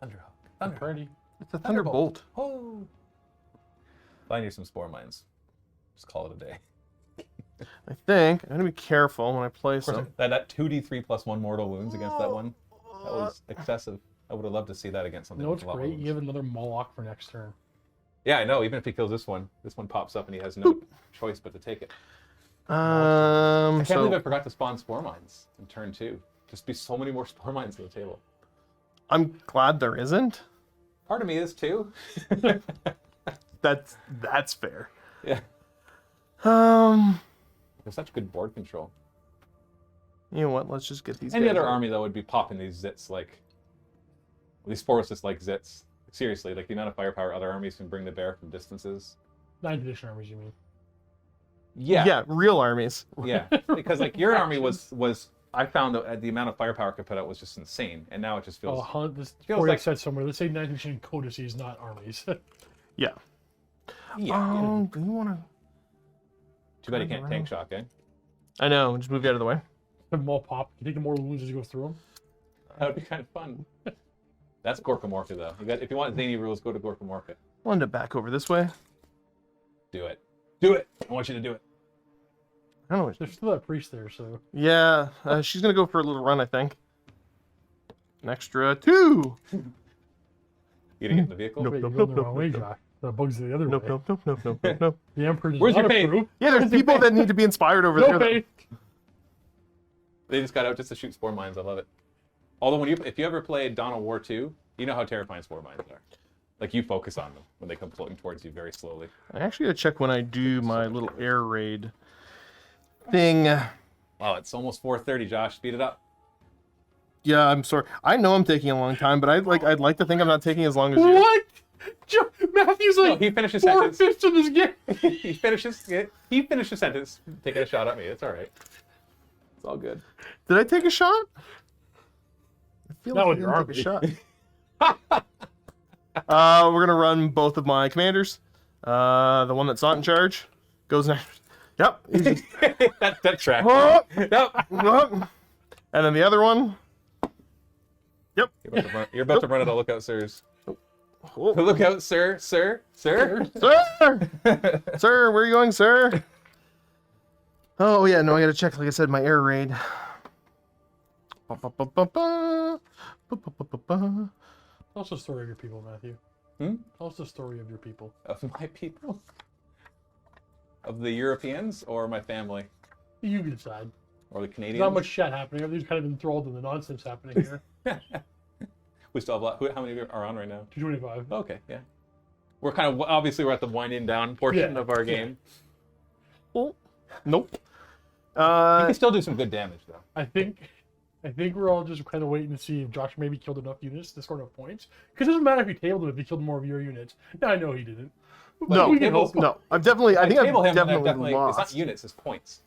Thunderhawk. I'm Thunderhawk. pretty. It's a thunderbolt. Oh. I need some spore mines. Just call it a day. I think I'm gonna be careful when I play Of course, some. that 2d3 plus 1 mortal wounds against that one, that was excessive. I would have loved to see that against You something know with what's a lot of great? wounds. You have another Moloch for next turn. Yeah, I know. Even if he kills this one pops up and he has no choice but to take it. I can't believe I forgot to spawn spore mines in turn 2. Just be so many more spore mines on the table. I'm glad there isn't. Part of me is too. That's fair. Yeah. Um, There's such good board control. you know what? Let's just get these. Any guys other out. army though would be popping these zits like these spores just like zits. Seriously, like the amount of firepower other armies can bring to bear from distances. 9th edition armies, you mean? Yeah, real armies. Yeah, because like your army was I found that the amount of firepower it could put out was just insane, and now it just feels. This feels feels like- said somewhere. Let's say 9th edition codices, not armies. Yeah. Yeah. Do you want to? Too bad you can't tank shock, eh? I know. Just move you out of the way. Have them all pop. You take the mortal wounds as you go through them. That would be kind of fun. That's Gorkamorka though. If you want zany rules, go to Gorkamorka. Wanted to back over this way. Do it. Do it. I want you to do it. I don't know. There's still that priest there, so. Yeah, she's gonna go for a little run, I think. An extra 2. You gonna get in the vehicle? Nope. Wait, you're going the wrong way, Josh. The bug's the other Nope, way. nope. The Emperor does Where's not your faith? approve. Yeah, there's people that need to be inspired over No there. though. faith. They just got out just to shoot spore mines. I love it. Although if you ever played Dawn of War 2, you know how terrifying spore mines are. Like you focus on them when they come floating towards you very slowly. I actually gotta check when I do my little air raid thing. Wow, it's almost 4:30, Josh. Speed it up. Yeah, I'm sorry. I know I'm taking a long time, but I'd like to think I'm not taking as long as you. What? Matthew's like he finished his sentence. 4/5 of this game. He finished his sentence. Taking a shot at me. It's all right. It's all good. Did I take a shot? I feel Not like with I your didn't take a shot. We're gonna run both of my commanders. The one that's not in charge goes next. Yep. he's just- that track. Oh, Nope. oh. And then the other one. Yep. You're about to run out of lookout, sirs. Oh. Look out, sir. Sir! Sir, where are you going, sir? Oh yeah, no, I gotta check. Like I said, my air raid. Tell us the story of your people, Matthew. Tell us the story of your people. Of my people? Of the Europeans or my family? You can decide. Or the There's Canadians? not much shit happening. Everything's kind of enthralled in the nonsense happening here. We still have a lot. How many are on right now? 225. Okay, yeah. We're kind of, obviously we're at the winding down portion Yeah, of our yeah. game. Nope. You can still do some good damage though. I think we're all just kind of waiting to see if Josh maybe killed enough units to score enough points. Because it doesn't matter if he tabled him if he killed more of your units. Now I know he didn't. But No, we can hope. no. I think I've definitely It's lost. not units, it's points.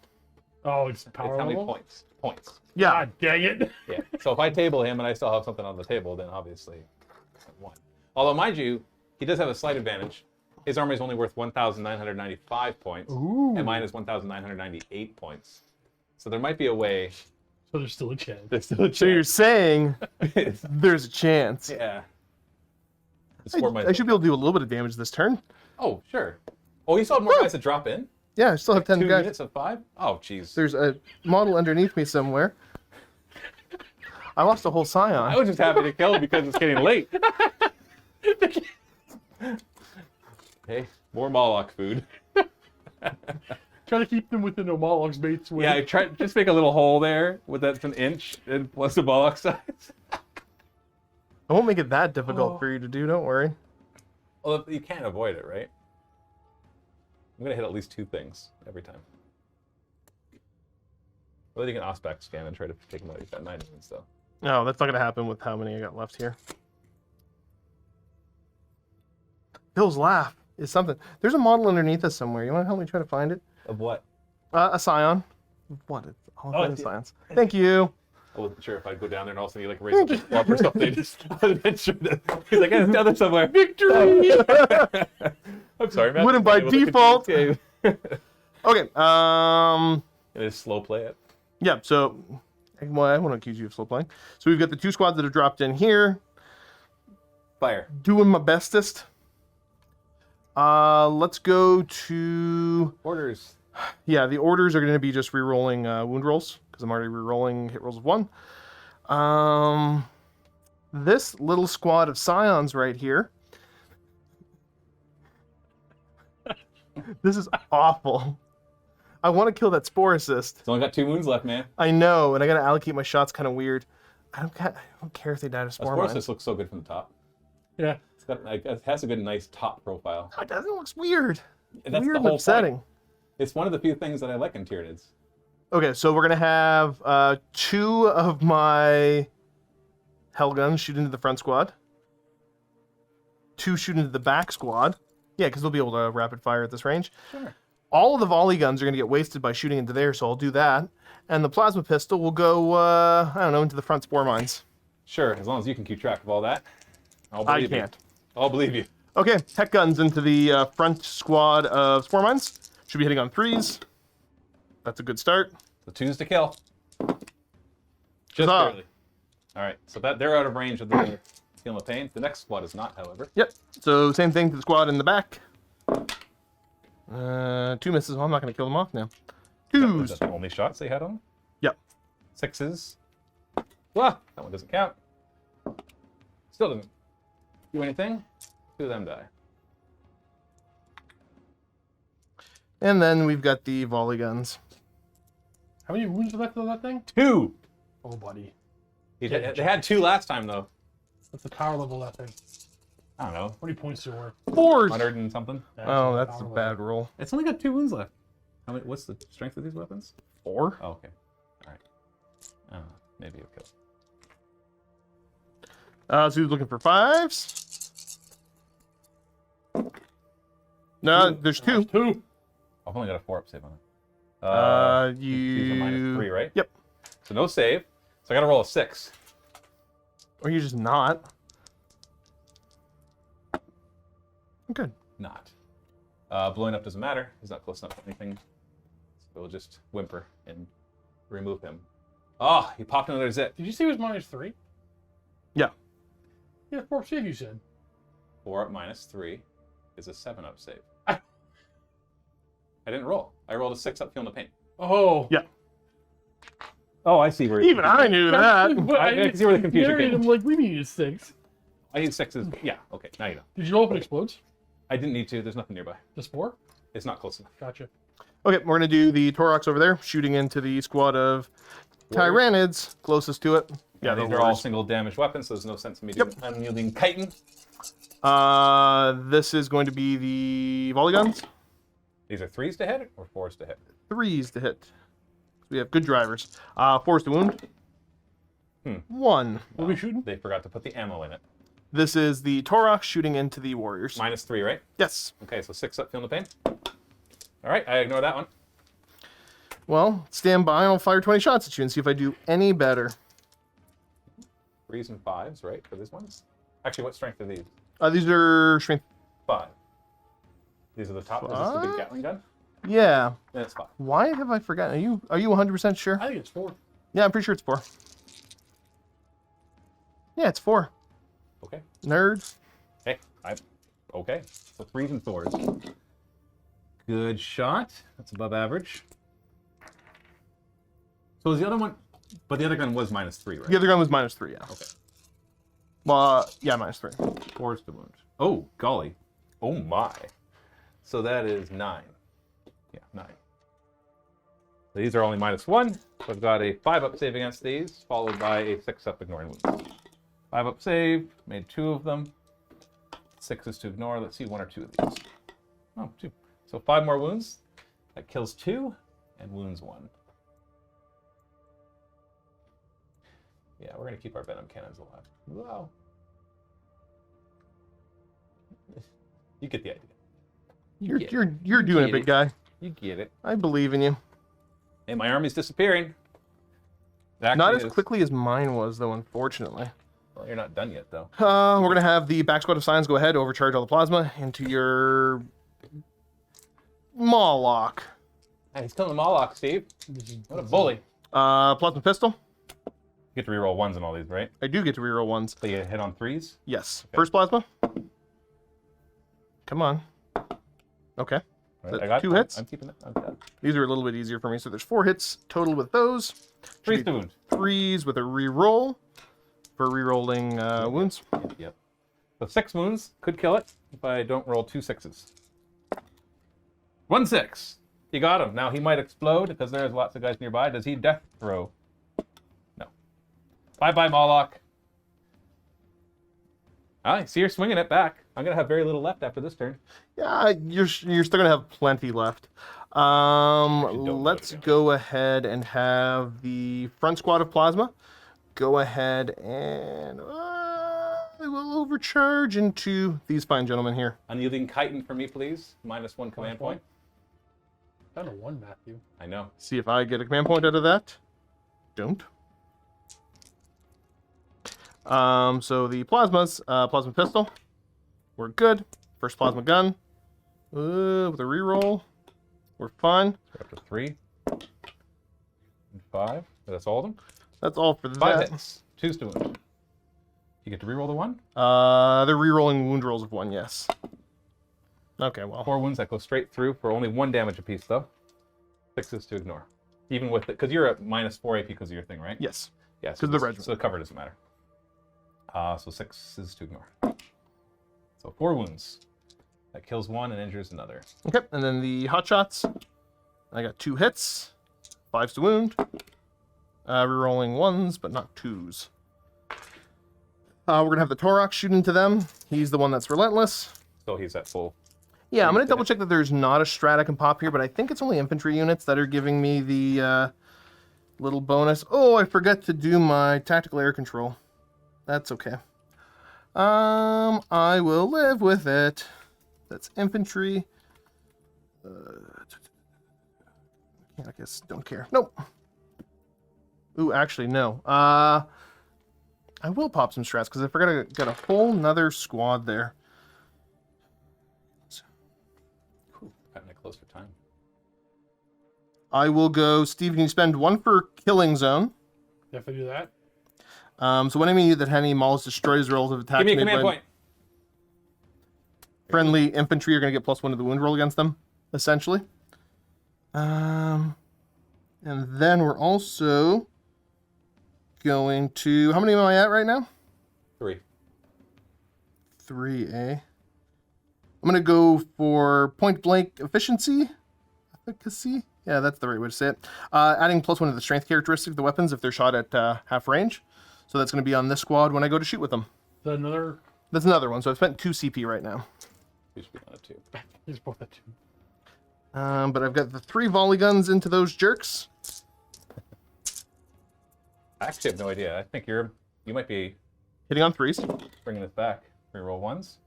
Oh, it's It's power how many level? points? Points. Yeah. God dang it. Yeah. So if I table him and I still have something on the table, then obviously I won. Although, mind you, he does have a slight advantage. His army is only worth 1,995 points, Ooh. and mine is 1,998 points. So there might be a way. So there's still a chance. There's still a So you're chance. saying there's a chance. Yeah. Score my- I should be able to do a little bit of damage this turn. Oh, sure. Oh, you still have more guys to drop in? Yeah, I still have 10 2 guys. units of 5? Oh, jeez. There's a model underneath me somewhere. I lost a whole I scion. was just happy to kill him because it's getting late. Hey, more Moloch food. Try to keep them within a Moloch's bait's way. Yeah, I tried just make a little hole there with that's an inch and plus the Moloch size. I won't make it that difficult for you to do, don't worry. Well, you can't avoid it, right? I'm gonna hit at least 2 things every time. Well, you can Auspex scan and try to take him out. He's got 9 units though. No, that's not going to happen with how many I got left here. Bill's laugh is something. There's a model underneath us somewhere. You want to help me try to find it? Of what? A scion. What? It's all Oh, kinds of yeah. scions. Thank you. I wasn't sure if I'd go down there and all of a sudden you like raise up the swap or something. I wasn't sure that. He's like, it's down there somewhere. Victory! I'm sorry, man. Wouldn't by Able to default. continue this game. Okay. And just slow play it. Yeah. So, well, I won't accuse you of slow playing. So we've got the 2 squads that have dropped in here. Fire. Doing my bestest. Let's go to. Orders. Yeah, the orders are going to be just re-rolling wound rolls because I'm already re-rolling hit rolls of 1. This little squad of scions right here. This is awful. I want to kill that spore assist. It's only got 2 wounds left, man. I know, and I got to allocate my shots kind of weird. I don't care if they die to Of spore course, mines. this looks so good from the top. Yeah. It's got like it has a good, nice top profile. No, it doesn't. It looks weird. And that's Weird the and whole upsetting. point. It's one of the few things that I like in Tyranids. Okay, so we're gonna have 2 of my Hellguns shoot into the front squad. 2 shoot into the back squad. Yeah, because they'll be able to rapid fire at this range. Sure. All of the volley guns are gonna get wasted by shooting into there, so I'll do that. And the plasma pistol will go, I don't know, into the front spore mines. Sure, as long as you can keep track of all that. I'll I believe you. can't. I'll believe you. Okay, tech guns into the front squad of spore mines. Should be hitting on 3s. That's a good start. The 2s to kill. Just Huzzah. barely. All right, so that they're out of range of the feeling the pain. The next squad is not, however. Yep. So same thing to the squad in the back. 2 misses. Well, I'm not going to kill them off now. Was 2s. that the only shots they had on them? Yep. 6s. Well, that one doesn't count. Still doesn't do anything. 2 of them die. And then we've got the volley guns. How many wounds are left on that thing? 2. Oh, buddy. They had 2 last time though. What's the power level of that thing? I don't know, How many points do it worth? 4s. 100 and something. Oh, that's a power level. bad roll. It's only got 2 wounds left. How many? What's the strength of these weapons? 4. Oh, okay. All right. I don't know. Maybe it'll kill. So he's looking for 5s. No, there's 2. 2. I've only got a 4 up save on it. These are You. -3, right? Yep. So no save. So I got to roll a 6. Or you just not. Good. Not. Blowing up doesn't matter. He's not close enough to anything. So we'll just whimper and remove him. Oh, he popped another zip. Did you say it was -3? Yeah. Yeah, 4 save you said. 4 up -3 is a 7 up save. I didn't roll. I rolled a 6 up feeling the pain. Oh. Yeah. Oh, I see where Even I knew that. I can see where the confusion came I'm from. like, we needed 6. I need 6s. Yeah, okay, now you know. Did you roll if it explodes? I didn't need to. There's nothing nearby. The spore? It's not close enough. Gotcha. Okay, we're going to do the Torox over there, shooting into the squad of Tyranids closest to it. Yeah, the these are all warriors. single damage weapons, so there's no sense in me doing unyielding chitin. This is going to be the volley guns. These are 3s to hit or 4s to hit? 3s to hit. We have good drivers. 4s to wound. 1. What are we shooting? They forgot to put the ammo in it. This is the Torok shooting into the warriors. -3, right? Yes. Okay, so 6 up, feeling the pain. All right, I ignore that one. Well, stand by and I'll fire 20 shots at you and see if I do any better. 3s and 5s, right, for these ones? Actually, what strength are these? These are strength. 5. These are the top. Is this the big Gatling gun? Yeah. Then it's 5. Why have I forgotten? Are you 100% sure? I think it's 4. Yeah, I'm pretty sure it's 4. Yeah, it's 4. Okay. Nerd. Hey, okay. So 3s and 4s. Good shot. That's above average. So is the other one? But the other gun was -3, right? The other gun was -3, yeah. Okay. Well, yeah, -3. 4s to wound. Oh, golly. Oh my. So that is 9. Yeah, 9. So these are only -1. So I've got a 5-up save against these, followed by a 6-up ignoring wounds. 5-up save, made 2 of them. 6 is to ignore. Let's see 1 or 2 of these. Oh, 2. So 5 more wounds. That kills 2 and wounds 1. Yeah, we're going to keep our venom cannons alive. Wow. You get the idea. You're doing it, big guy. You get it. I believe in you. Hey, my army's disappearing. It Not actually as quickly as mine was, though, unfortunately. Well, you're not done yet, though. We're going to have the back squad of Scions go ahead, overcharge all the plasma into your Moloch. Hey, he's killing the Moloch, Steve. What a bully. Plasma pistol. You get to reroll 1s on all these, right? I do get to reroll 1s. So you hit on 3s? Yes. First plasma. Come on. Okay. Right, That's I got 2 hits. I'm keeping it. Okay. These are a little bit easier for me. So there's 4 hits total with those. 3s to wound. 3s with a reroll for rerolling wounds. Yep. So 6 wounds could kill it if I don't roll 2 6s. 1 6. You got him. Now he might explode because there's lots of guys nearby. Does he death throw? No. Bye-bye, Moloch. I see you're swinging it back. I'm going to have very little left after this turn. Yeah, you're still going to have plenty left. Let's go ahead and have the front squad of plasma go ahead and I will overcharge into these fine gentlemen here. Unyielding chitin for me, please. -1 command point. Down to 1, Matthew. I know. See if I get a command point out of that. Don't. So the plasmas, plasma pistol, we're good. First plasma gun, with a reroll, we're fine. We're up to 3 and 5. That's all of them. That's all for 5 that. hits. 2s to wound. You get to reroll the 1. They're rerolling wound rolls of 1, yes. Okay, well. 4 wounds that go straight through for only 1 damage apiece, though. 6s to ignore. Even with it, because you're at -4 AP because of your thing, right? Yes. Yeah. Because of the regiment. So the cover doesn't matter. So 6s to ignore. So 4 wounds. That kills 1 and injures another. Okay, and then the hot shots. I got 2 hits, 5s to wound. Rerolling 1s, but not 2s. We're gonna have the Torok shoot into them. He's the one that's relentless. So he's at full. Yeah, I'm gonna double check that there's not a strat I can pop here, but I think it's only infantry units that are giving me the little bonus. Oh, I forgot to do my tactical air control. That's okay. I will live with it. That's infantry. I guess don't care. Nope. Ooh, actually, no. I will pop some strats because I forgot I got a whole nother squad there. Cool. Having a closer time. I will go. Steve, can you spend 1 for killing zone? If I do that, So when enemy that had any mauls destroys relative attacks Give me a made command by point. friendly infantry are going to get +1 to the wound roll against them, essentially. And then we're also going to... How many am I at right now? 3. 3, eh? I'm going to go for point blank efficiency. Efficacy? Yeah, that's the right way to say it. Adding +1 to the strength characteristic of the weapons if they're shot at half range. So that's going to be on this squad when I go to shoot with them. is that another? That's another one. So I've spent 2 CP right now. You should be on a 2. He's both at 2. But I've got the 3 volley guns into those jerks. I actually have no idea. I think you might be Hitting on 3s. bringing this back. Reroll 1s.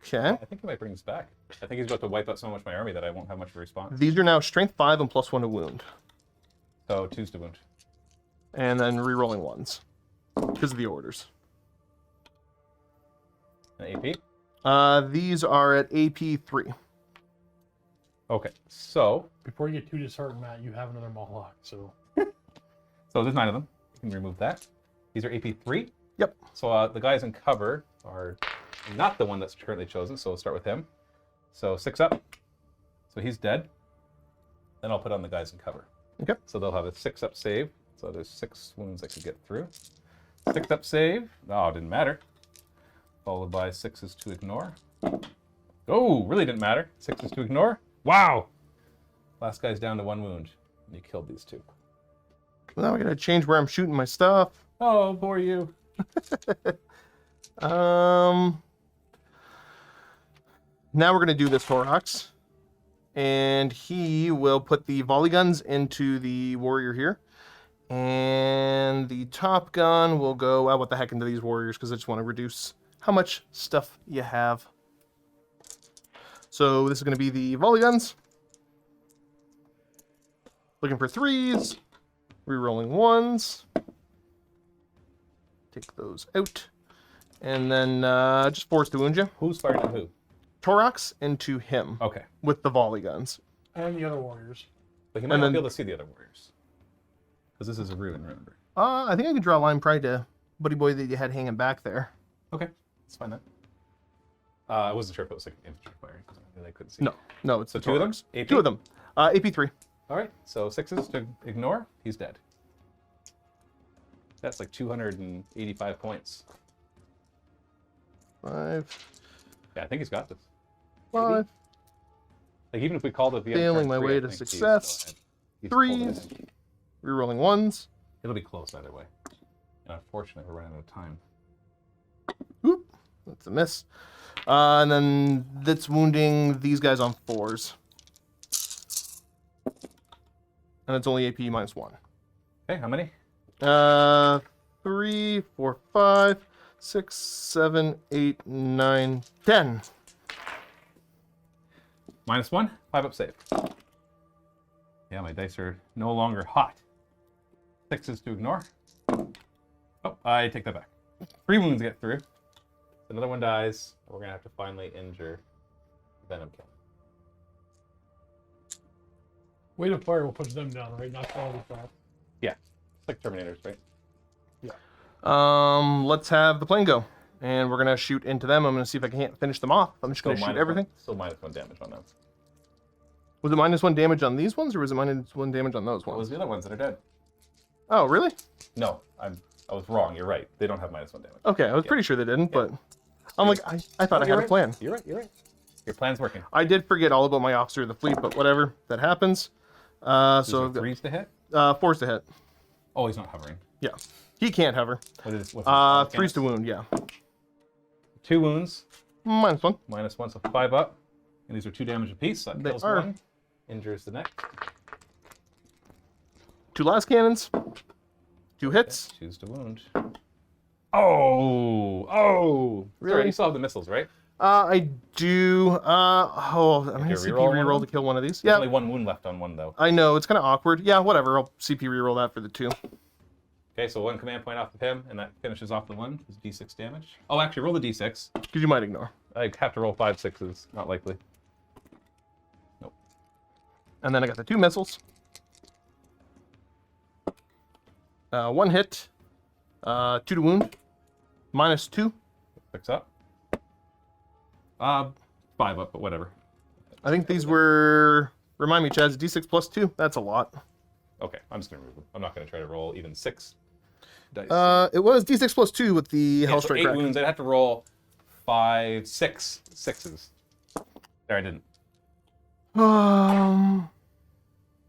Okay. I think he might bring this back. I think he's about to wipe out so much of my army that I won't have much of a response. These are now strength 5 and +1 to wound. So 2s to wound. And then re-rolling 1s. Because of the orders. An AP? These are at AP 3. Okay, so Before you get too disheartened, Matt, you have another Mohawk, so... there's 9 of them. You can remove that. These are AP 3. Yep. So the guys in cover are not the one that's currently chosen, so we'll start with him. So 6 up. So he's dead. Then I'll put on the guys in cover. Okay. So they'll have a 6 up save. So there's 6 wounds I could get through. 6 up save. Oh, didn't matter. Followed by 6s to ignore. Oh, really didn't matter. 6s to ignore. Wow! Last guy's down to 1 wound. And you killed these 2. Now I gotta change where I'm shooting my stuff. Oh, poor you. Now we're gonna do this Torox. And he will put the volley guns into the warrior here. And the top gun will go, what the heck, into these warriors, because I just want to reduce how much stuff you have. So this is going to be the volley guns. Looking for 3s. Rerolling 1s. Take those out. And then just force to wound you. Who's firing at who? Torox into him Okay. with the volley guns. And the other warriors. But he might And not then- be able to see the other warriors. Because this is a ruin, remember. I think I could draw a line probably to Buddy Boy that you had hanging back there. Okay, that's fine then. I wasn't sure if it was like infantry firing, because I couldn't see. No, it's So the 2 of them? Torox. AP? 2 of them. AP 3. All right, so 6s to ignore. He's dead. That's like 285 points. 5. Yeah, I think he's got this. 5. Like even if we called it the end of Failing turn my 3, way I to think he's success. still ahead. He's pulled it 3s. in. Rerolling 1s. It'll be close either way. And unfortunately, we're running out of time. Oop. That's a miss. And then that's wounding these guys on 4s. And it's only AP -1. Okay, how many? 3, 4, 5, 6, 7, 8, 9, 10. -1, 5 up save. Yeah, my dice are no longer hot. 6s to ignore. Oh, I take that back. 3 wounds get through. Another one dies. We're gonna have to finally injure Venom Kill. Weight of fire will push them down, right? Not quality fire. Yeah, it's like Terminators, right? Let's have the plane go. And we're going to shoot into them. I'm going to see if I can't finish them off. I'm just going to shoot everything. Still -1 damage on them. Was it -1 damage on these ones, or was it -1 damage on those What ones? was the other ones that are dead? Oh, really? No, I was wrong. You're right. They don't have -1 damage. Okay, I was pretty sure they didn't, but I'm like, I thought I had a plan. You're right. You're right. Your plan's working. I did forget all about my officer of the fleet, but whatever, that happens. So So I've got 3s to hit. 4s to hit. Oh, he's not hovering. Yeah, he can't hover. What's his 3s to wound. Yeah, 2 wounds. -1. -1, so 5 up. And these are 2 damage apiece. So that They kills are. 1. Injures the next. 2 las cannons. 2 hits. Choose to wound. Oh! Really? Sorry, you still have the missiles, right? I do. I'm gonna you CP reroll one of reroll them? to kill one of these. There's Yeah, only 1 wound left on one, though. I know it's kind of awkward. Yeah, whatever. I'll CP reroll that for the 2. Okay, so 1 command point off of him, and that finishes off the 1. It's D6 damage. Oh, actually, roll the D6. Because you might ignore. I have to roll 5 6s. Not likely. Nope. And then I got the 2 missiles. 1 hit. 2 to wound. -2. 6 up. 5 up, but whatever. I think these were. Remind me, Chaz. D6 +2. That's a lot. Okay, I'm just gonna remove them. I'm not gonna try to roll even 6 dice. It was D6 +2 with the Okay, so Hellstrike 8 crack. wounds. I'd have to roll 5 6 6s. There, I didn't.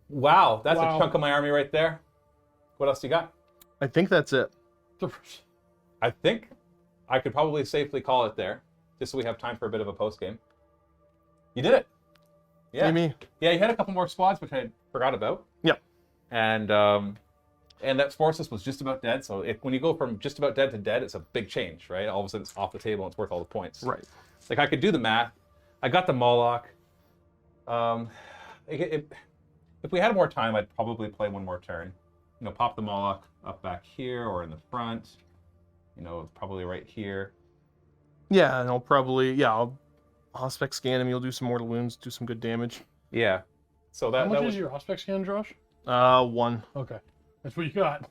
Wow, that's Wow. a chunk of my army right there. What else you got? I think that's it. I think I could probably safely call it there, just so we have time for a bit of a post game. You did it. Yeah. Maybe. Yeah, you had a couple more squads, which I forgot about. Yep. And that Forces was just about dead. So when you go from just about dead to dead, it's a big change, right? All of a sudden it's off the table and it's worth all the points. Right. Like I could do the math. I got the Moloch. If we had more time, I'd probably play one more turn. You know, pop the Moloch up back here or in the front. You know, probably right here. Yeah, and I'll spec scan him. You'll do some mortal wounds, do some good damage. Yeah. So that How much that is your aspect scan, Josh? 1. Okay. That's what you got.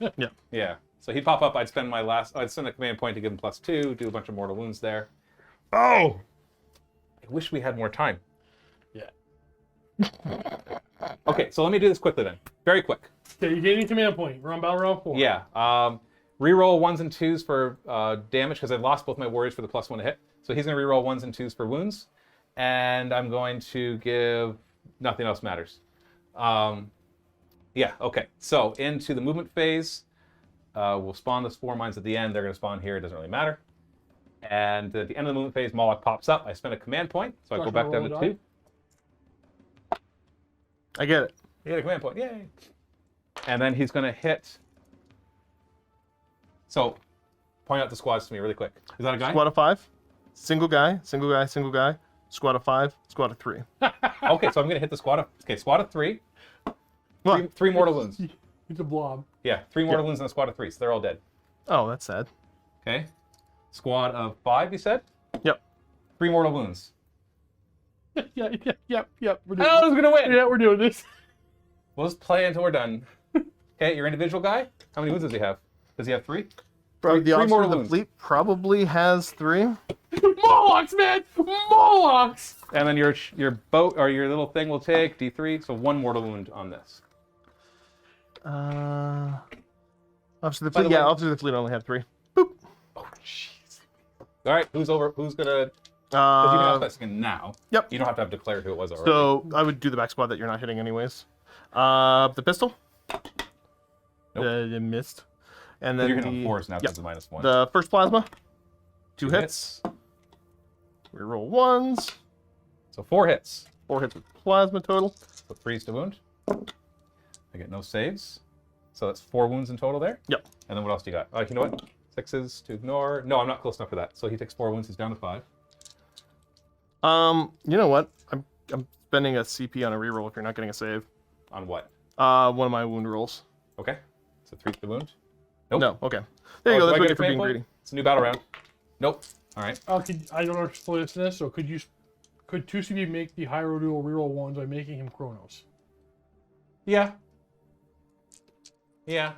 Yeah. So he'd pop up. I'd spend a command point to give him +2, do a bunch of mortal wounds there. Oh! I wish we had more time. Yeah. Okay, so let me do this quickly then. Very quick. Okay, you gain a command point. We're on battle round 4. Yeah. Reroll 1s and 2s for damage because I lost both my warriors for the +1 to hit. So he's going to reroll 1s and 2s for wounds. And I'm going to give nothing else matters. Yeah, okay. So into the movement phase, we'll spawn the spore mines at the end. They're going to spawn here. It doesn't really matter. And at the end of the movement phase, Moloch pops up. I spend a command point, so I go back down to 2. I get it. You get a command point. Yay. And then he's going to hit. So point out the squads to me really quick. Is that a guy? Squad of 5. Single guy, single guy, single guy. Squad of 5, squad of 3. Okay, so I'm going to hit the squad of... Okay, squad of 3. What? Three mortal wounds. It's a blob. Yeah, 3 mortal wounds in a squad of 3, so they're all dead. Oh, that's sad. Okay. Squad of 5, you said? Yep. 3 mortal wounds. Yep. We're doing I was going to win! Yeah, we're doing this. We'll just play until we're done. Okay, your individual guy? How many wounds does he have? Does he have 3? Bro, the three officer mortal of the wounds. fleet probably has 3. Molochs, man! Molochs! And then your boat or your little thing will take D3, so 1 mortal wound on this. Officer of the By the fleet. Yeah, way- officer of the fleet only have 3. Oh, jeez. All right, who's gonna? Because you can ask that skin now. Yep. You don't have to have declared who it was already. So I would do the back squad that you're not hitting anyways. The pistol. Nope. You missed. And then you're hitting the, on 4s now yep. because of -1. The first plasma. 2 2 hits. Reroll 1s. So 4 hits. 4 hits with plasma total. So 3s to wound. I get no saves. So that's 4 wounds in total there. Yep. And then what else do you got? You know what? 6s to ignore. No, I'm not close enough for that. So he takes 4 wounds. He's down to 5. You know what? I'm spending a CP on a reroll if you're not getting a save. On what? One of my wound rolls. Okay. So 3 to the wound. Nope. No, okay. There you Oh, go. do I That's get what a you for being command point? greedy. It's a new battle round. Nope. All right. I don't understand this. So could 2CB make the Hyrule reroll 1s by making him Chronos? Yeah. Yeah.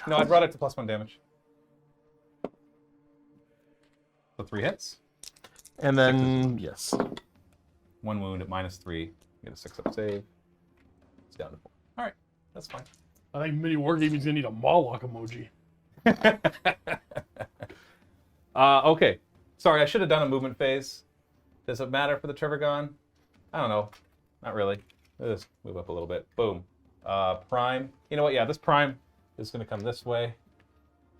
No, I brought it to +1 damage. So 3 hits. And then, yes. 1 wound at -3. You get a 6-up save. It's down to 4. All right. That's fine. I think MiniWarGaming's gonna need a Moloch emoji. Okay. Sorry, I should have done a movement phase. Does it matter for the Trivagon? I don't know. Not really. Let's move up a little bit. Boom. Prime. You know what? Yeah, this Prime is going to come this way.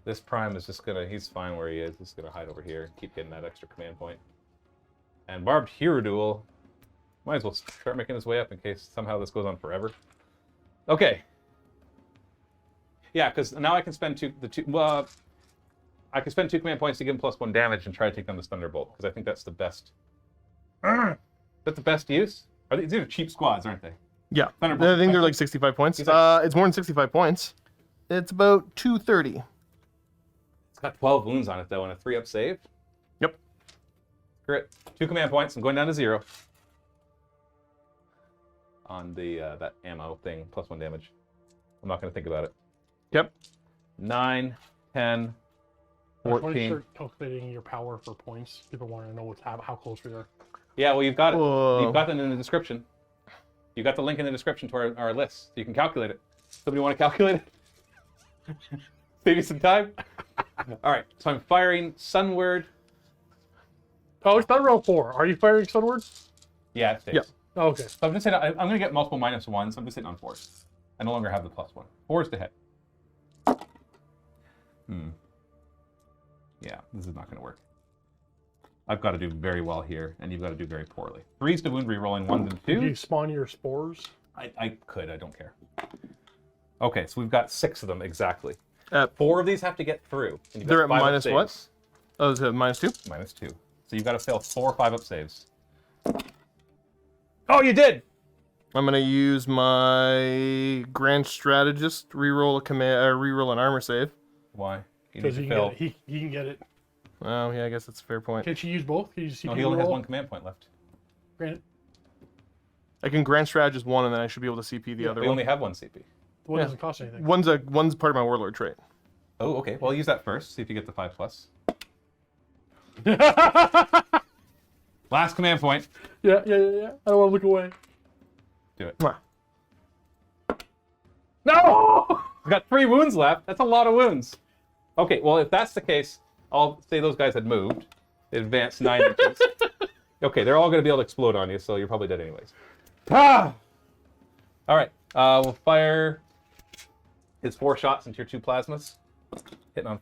This Prime is just going to... He's fine where he is. He's going to hide over here and keep getting that extra command point. And Barbed Hero Duel. Might as well start making his way up in case somehow this goes on forever. Okay. Yeah, because now I can spend I can spend 2 command points to give him +1 damage and try to take down this Thunderbolt, because I think that's the best. That's the best use? These are cheap squads, aren't they? Yeah. Thunderbolt I think they're like 65 points. He's like- It's more than 65 points. It's about 230. It's got 12 wounds on it, though, and a 3-up save. Yep. Crit. 2 command points. I'm going down to 0. On the that ammo thing, +1 damage. I'm not going to think about it. Yep. 9, 10, Why don't you 14. start calculating your power for points? People want to know how close we are. Yeah, well, you've got it. Whoa. You've got that in the description. You got the link in the description to our list, so you can calculate it. Somebody want to calculate it? Save you some time? All right, so I'm firing Sunward. Oh, it's not round 4. Are you firing Sunward? Yeah, it stays. Yep. Oh, okay. So I'm just saying, I'm going to get multiple -1s. I'm just hitting on 4s. I no longer have the +1. 4s to hit. Yeah, this is not going to work. I've got to do very well here, and you've got to do very poorly. 3s to wound, re-rolling 1s and Do you 2s. spawn your spores? I could, I don't care. Okay, so we've got 6 of them exactly. 4. 4 of these have to get through. And you've got They're at 5 up minus what? saves. Oh, is it -2? -2. So you've got to fail 4 or 5 up saves. Oh, you did! I'm gonna use my Grand Strategist reroll a reroll an armor save. Why? You need Because to he fail. can get it. He can get it. Oh yeah, I guess that's a fair point. Can she use both? Can you just No, CP he only has roll? 1 command point left. Granted, I can Grand Strategist one, and then I should be able to CP the other We one. only have 1 CP. the one Yeah. doesn't cost anything. One's part of my Warlord trait. Oh, okay. Well, use that first. See if you get the 5+. Last command point. Yeah. I don't want to look away. Do it. Come on. No! I've got 3 wounds left. That's a lot of wounds. Okay, well, if that's the case, I'll say those guys had moved. They advanced 9 inches. Okay, they're all going to be able to explode on you, so you're probably dead anyways. Ah! All right, we'll fire his 4 shots into your 2 plasmas. Hitting on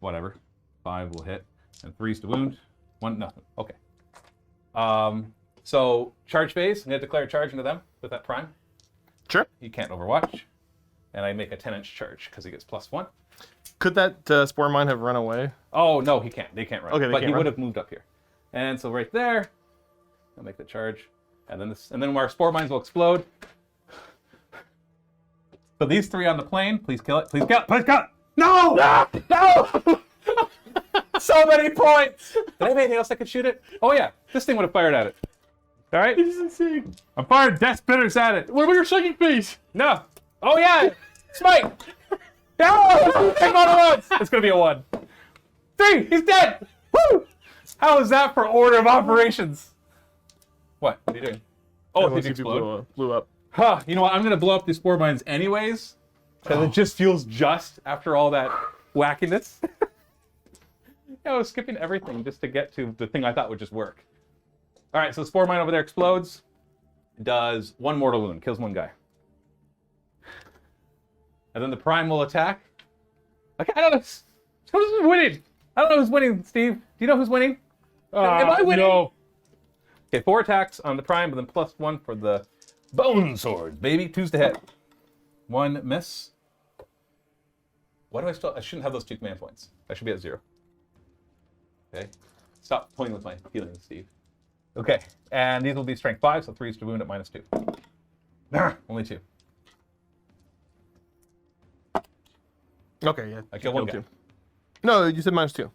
whatever. 5 will hit, and 3's to wound. 1, nothing. Okay. So, charge phase. I'm going to declare a charge into them with that prime. Sure. He can't overwatch. And I make a 10-inch charge because he gets +1. Could that Spore Mine have run away? Oh, no, he can't. They can't run. Okay, they but can't he run. would have moved up here. And so right there, I'll make the charge. And then our spore mines will explode. So these 3 on the plane, please kill it. Please kill it. Please kill it. No! No! So many points! Did I have anything else that could shoot it? Oh, yeah. This thing would have fired at it. All right? This is insane. I'm firing death spitters at it. What about your psychic phase? No. Oh, yeah. Smite. No! Take on at once. It's going to be a 1. 3. He's dead. Woo! How is that for order of operations? What? What are you doing? Oh, Once did you you explode? blew up. Huh. You know what? I'm going to blow up these spore mines anyways. Because it just feels just after all that wackiness. Yeah, I was skipping everything just to get to the thing I thought would just work. All right, so the spore mine over there explodes. Does 1 mortal wound. Kills 1 guy. And then the prime will attack. Okay, I don't know. Who's winning? I don't know who's winning, Steve. Do you know who's winning? Am I winning? No. Okay, 4 attacks on the prime, but then +1 for the bone swords, baby. 2's to hit. 1 miss. Why do I still? I shouldn't have those 2 command points. I should be at 0. Okay. Stop toying with my healing, Steve. Okay, and these will be strength 5, so 3's to wound at -2. Only 2. Okay, yeah. I killed 1 guy. Two. No, you said -2.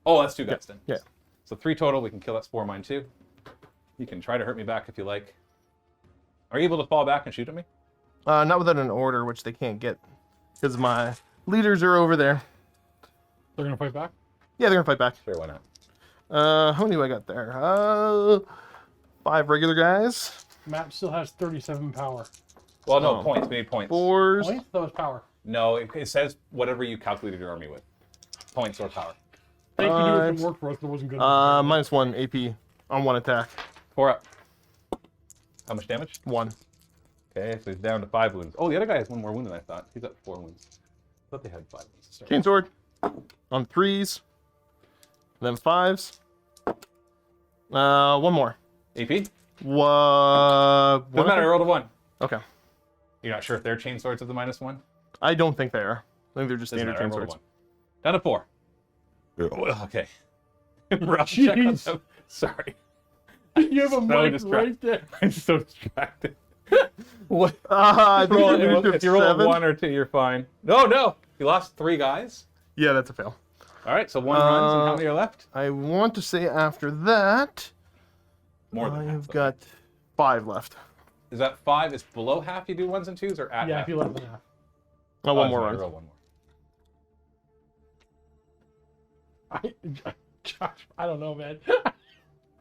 Oh, that's 2 guys then. Yeah. So 3 total. We can kill that spore mine too. You can try to hurt me back if you like. Are you able to fall back and shoot at me? Not without an order, which they can't get, because my leaders are over there. They're gonna fight back. Yeah, they're gonna fight back. Sure, why not? How many do I got there? 5 regular guys. Map still has 37 power. Well, no, Oh. points. We need points. 4s. Points? That was power. No, it says whatever you calculated your army with. Points or power. Thank you, dude. It Fives. worked for us, but it wasn't good. -1 AP on 1 attack. 4 up. How much damage? 1. Okay, so he's down to 5 wounds. Oh, the other guy has 1 more wound than I thought. He's at 4 wounds. I thought they had 5 wounds. Sorry. Chainsword on 3s. Then 5s. 1 more. AP? What? Doesn't matter, I rolled a 1. Okay. You're not sure if they're chain swords of the -1? I don't think they are. I think they're just Doesn't standard matter, I chain rolled a swords. 1. Down to 4. Okay. Rough check on Jeez. them. Sorry. You have a So mic distracted. right there. I'm so distracted. What? I think Roll, they moved to if you roll a 7. 1 or 2, you're fine. No! You lost 3 guys? Yeah, that's a fail. All right, so 1 runs, and how many are left? I want to say after that, More than half. I've got 5 left. Is that 5? Is below half you do 1s and 2s, or at Yeah, half? if you left than half. Oh, one more sorry, run. roll 1 more. Josh, I don't know, man.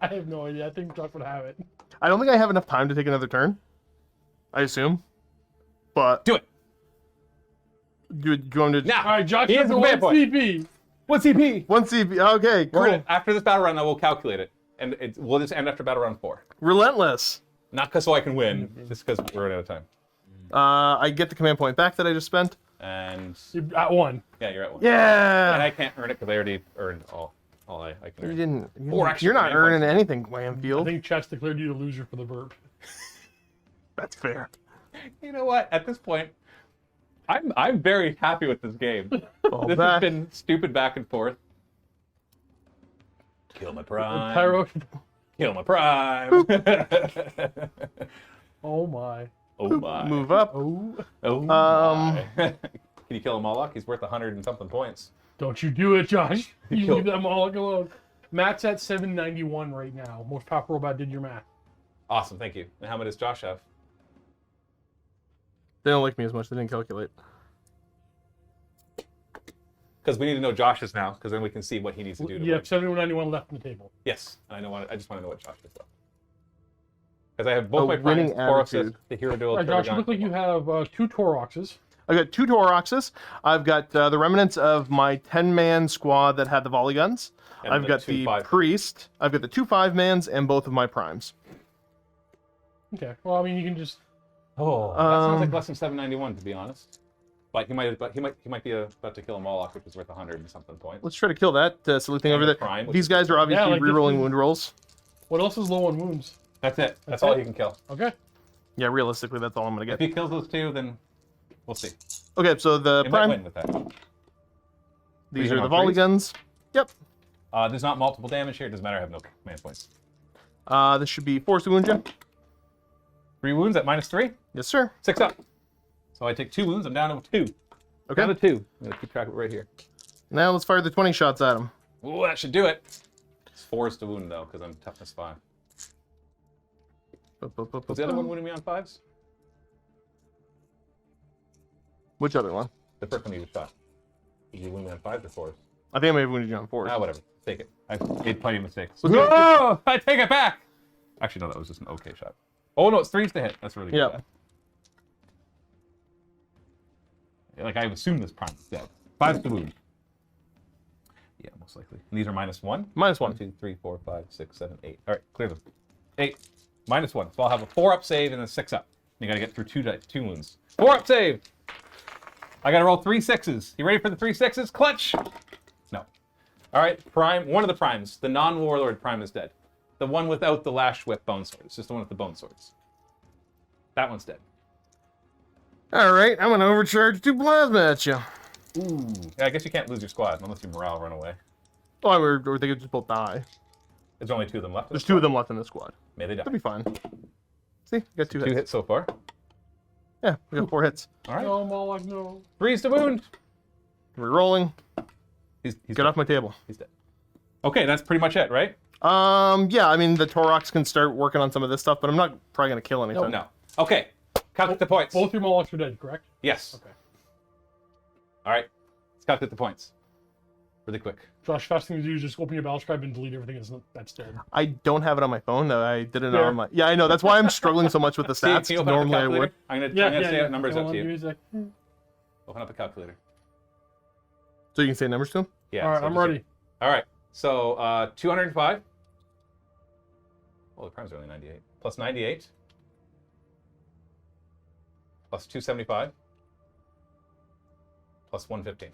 I have no idea. I think Josh would have it. I don't think I have enough time to take another turn. I assume. But Do it! do you want me to... Now! All right, Josh He has has the a one command point. CP. What's CP? 1 CP. Okay, cool. We're gonna, after this battle round, I will calculate it. And we'll just end after battle round 4. Relentless. Not because so I can win, just because we're running out of time. I get the command point back that I just spent. And You're at 1. yeah, you're at 1. Yeah! And I can't earn it because I already earned all. all I can You earn. didn't. Four extra You're not command earning points. anything, I Whamfield. think Chet's declared you the loser for the burp. That's fair. You know what? At this point, I'm very happy with this game. Fall This back. has been stupid back and forth. Kill my prime. Pyro. Kill my prime. Oh my. Oh my. Move up. Oh. Oh my. Can you kill a Moloch? He's worth 100 and something points. Don't you do it, Josh. You killed- leave that Moloch alone. Matt's at 791 right now. Most powerful robot did your math. Awesome, thank you. And how many does Josh have? They don't like me as much. They didn't calculate. Because we need to know Josh's now, because then we can see what he needs to do to You win. have 7191 left on the table. Yes, I just want to know what Josh has though. Because I have both A my winning primes, Boros, attitude. the Hero Duel, All right, Josh, you Paragon. look like you have 2 Tauroxes. I've got 2 Tauroxes. I've got the remnants of my 10-man squad that had the volley guns. And I've the got 2 the 5. priest. I've got the 2 5-mans and both of my primes. Okay. Well, I mean, you can just. Oh, that sounds like Um, less than 791 to be honest. But he might be about to kill a Moloch, which is worth 100 and something points. Let's try to kill that silly thing And over the there. prime, which These is- guys are obviously like this rerolling is- wound rolls. What else is low on wounds? That's it. That's That's all it? he can kill. Okay. Yeah, realistically, that's all I'm going to If get. he kills those 2, then we'll see. Okay, so the He might prime. win with that. These Freezing are the on volley priest? guns. Yep. There's not multiple damage here. It doesn't matter. I have no command points. This should be force to wound you. 3 wounds at -3. Yes, sir. 6 up. So I take 2 wounds. I'm down to 2. Okay. Down to 2. I'm gonna keep track of it right here. Now let's fire the 20 shots at him. Ooh, that should do it. It's 4 to wound though, because I'm toughness 5. Was the other one wounding me on 5s? Which other one? The first one you just shot. Did you wound me on 5s or 4s? I think I may have wounded you on 4s. Ah, whatever. Take it. I made plenty of mistakes. Let's go. No! I take it back! Actually, no, that was just an okay shot. Oh, no, it's 3s to hit. That's really good. Yep. Like, I assume this prime is dead. 5s to wound. Yeah, most likely. And these are -1? -1. 1, 2, 3, 4, 5, 6, 7, 8. All right, clear them. 8. -1. So I'll have a 4 up save and a 6 up. You gotta get through 2 wounds. 4 up save! I gotta roll 3 6s. You ready for the 3 6s? Clutch! No. All right, prime. One of the primes, the non-warlord prime, is dead. The one without the lash whip bone sword. It's just the one with the bone swords. That one's dead. All right, I'm going to overcharge 2 plasma at you. Ooh. Yeah, I guess you can't lose your squad unless your morale run away. Oh, or they could just both die. There's only 2 of them left. There's 2 of them left in the squad. May they die. That'll be fine. See, we got 2 2 hits. hits so far. Yeah, we got 4 hits. All right. No, Moloch, no. 3s to wound. We're rolling. He's Get dead. off my table. He's dead. Okay, that's pretty much it, right? Yeah, I mean, the Taurox can start working on some of this stuff, but I'm not probably going to kill anything. No. Okay. Calculate the points. Both your Molochs are dead, correct? Yes. Okay. All right. Let's calculate the points. Really quick. Josh, fast thing to do is just open your battle scribe and delete everything that's dead. I don't have it on my phone, though. I did it Fair. on my... Yeah, I know. That's why I'm struggling so much with the Steve, stats. can you open up a Normally I calculator? would. I'm gonna say out numbers Hold up on, to give me you. a sec. Open up a calculator. So you can say numbers to him? Yeah. All right, so I'm just- ready. All right. So 205. Oh, the primes are only 98. Plus 98. Plus 275. Plus 115.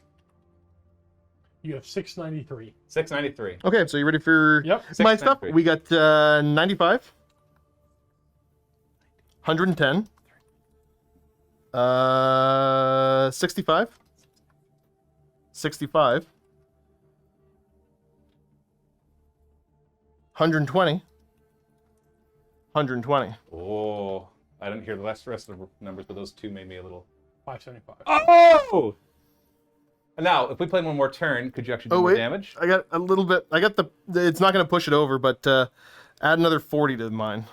You have 693. 693. Okay, so you ready for Yep. my stuff? 693. We got 95. 110. 65. 65. 120. 120. Oh, I didn't hear the rest of the numbers, but those 2 made me a little. 575. Oh! Now, if we play one more turn, could you actually do Oh, more wait. damage? I got a little bit. I got the. It's not going to push it over, but add another 40 to mine.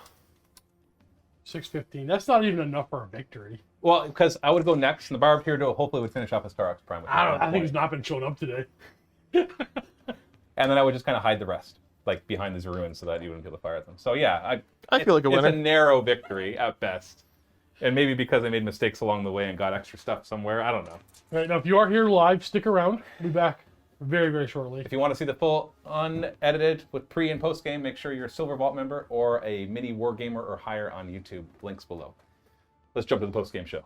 615. That's not even enough for a victory. Well, because I would go next, and the Barbed Hero hopefully would finish off his Taurox Prime. With I don't know. I one think he's point. not been showing up today. And then I would just kind of hide the rest, like behind these ruins, so that you wouldn't be able to fire at them. So yeah, I feel like a winner. It's a narrow victory at best, and maybe because I made mistakes along the way and got extra stuff somewhere. I don't know. All right, now if you are here live, stick around. We'll be back very, very shortly. If you want to see the full unedited with pre and post game, make sure you're a Silver Vault member or a Mini Wargamer or higher on YouTube. Links below. Let's jump to the post game show.